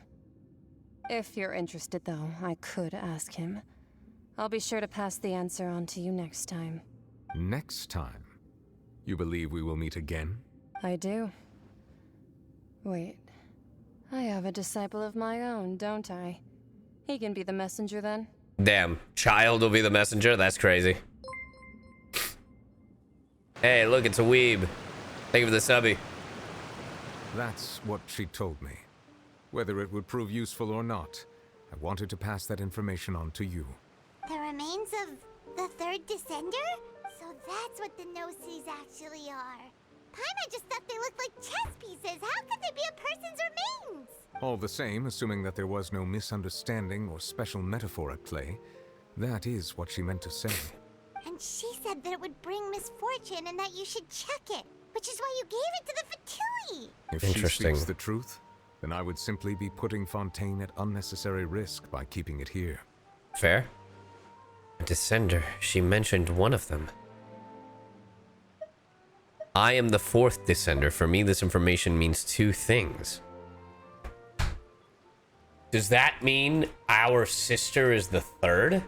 If you're interested, though, I could ask him. I'll be sure to pass the answer on to you next time. Next time? You believe we will meet again? I do. Wait. I have a disciple of my own, don't I? He can be the messenger then. Damn. Child will be the messenger? That's crazy. Hey, look, it's a weeb. Thank you for the subby. That's what she told me. Whether it would prove useful or not, I wanted to pass that information on to you. The remains of the third descender? So that's what the Gnosis actually are. Paimon just thought they looked like chess pieces. How could they be a person's remains? All the same, assuming that there was no misunderstanding or special metaphor at play, that is what she meant to say. And she said that it would bring misfortune and that you should check it, which is why you gave it to the Fatui. If she speaks the truth, then I would simply be putting Fontaine at unnecessary risk by keeping it here. Fair. A descender. She mentioned one of them. I am the fourth descender. For me, this information means two things. Does that mean our sister is the third?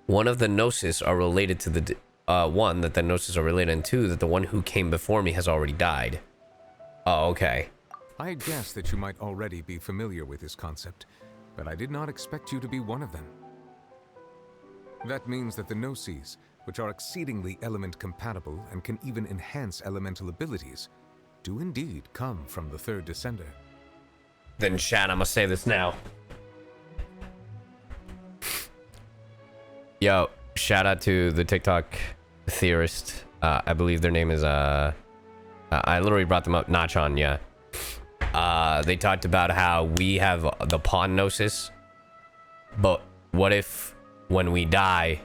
One of the Gnosis are related to the... one, that the Gnosis are related, and two, that the one who came before me has already died. Oh, okay. I had guessed that you might already be familiar with this concept, but I did not expect you to be one of them. That means that the Gnosis, which are exceedingly element compatible and can even enhance elemental abilities, do indeed come from the third descender. Then chat, I'm gonna say this now. Yo, shout out to the TikTok theorist. I believe their name is I literally brought them up. Archon, yeah. They talked about how we have the pawn Gnosis, but what if when we die,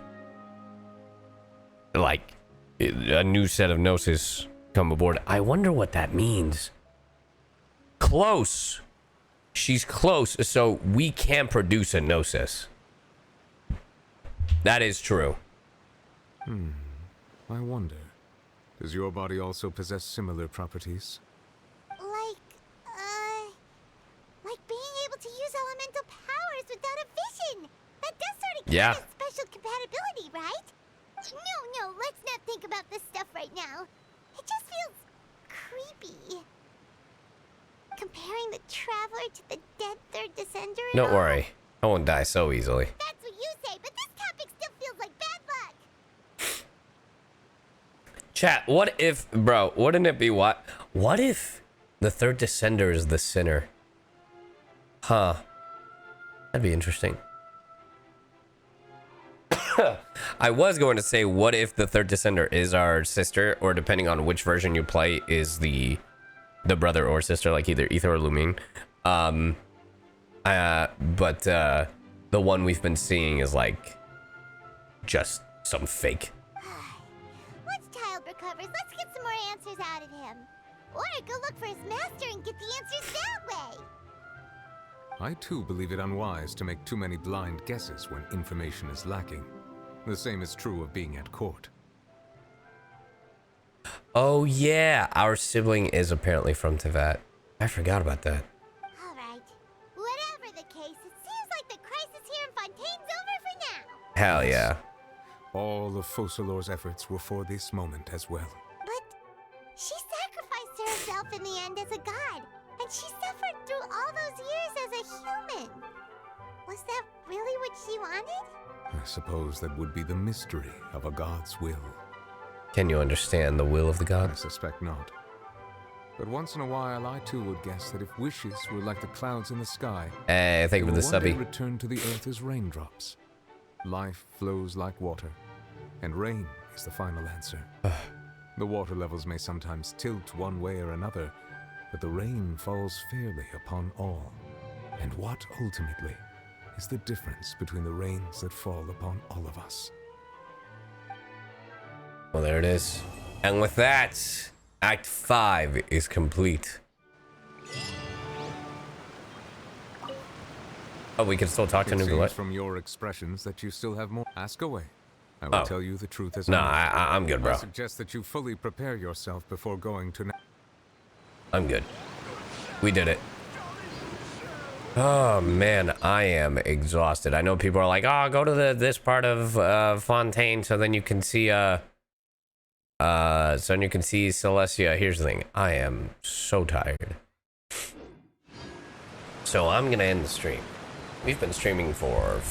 like a new set of Gnosis come aboard? I wonder what that means. Close. She's close, so we can produce a Gnosis. That is true. I wonder. Does your body also possess similar properties? Like being able to use elemental powers without a vision. That does sort of Yeah. count as special compatibility, right? No, let's not think about this stuff right now. It just feels creepy. Comparing the Traveler to the dead third descender. Don't worry. I won't die so easily. That's what you say, but this topic still feels like bad luck. Chat, what if, bro, wouldn't it be what if the third descender is the sinner? Huh. That'd be interesting. I was going to say, what if the third descender is our sister, or depending on which version you play, is the brother or sister, like either Ether or Looming. But the one we've been seeing is like just some fake. Once Child recovers, let's get some more answers out of him. Or go look for his master and get the answers that way. I too believe it unwise to make too many blind guesses when information is lacking. The same is true of being at court. Oh yeah, our sibling is apparently from Neuvillette. I forgot about that. Alright. Whatever the case, it seems like the crisis here in Fontaine's over for now. Hell yeah. All of Focalors' efforts were for this moment as well. But she sacrificed herself in the end as a god, and she suffered through all those years as a human. Was that really what she wanted? I suppose that would be the mystery of a god's will. Can you understand the will of the god? I suspect not. But once in a while, I too would guess that if wishes were like the clouds in the sky, hey, thank you for the subby. Return to the earth as raindrops. Life flows like water, and rain is the final answer. The water levels may sometimes tilt one way or another, but the rain falls fairly upon all. And what ultimately is the difference between the rains that fall upon all of us? Well, there it is. And with that, Act 5 is complete. Oh, we can still talk to Neuvillette? It seems from your expressions that you still have more. Ask away. I will tell you the truth as No, I'm good, bro. I suggest that you fully prepare yourself before going to... I'm good. We did it. Oh man, I am exhausted. I know people are like, "Oh, go to this part of Fontaine, so then you can see Celestia." Here's the thing: I am so tired, so I'm gonna end the stream. We've been streaming for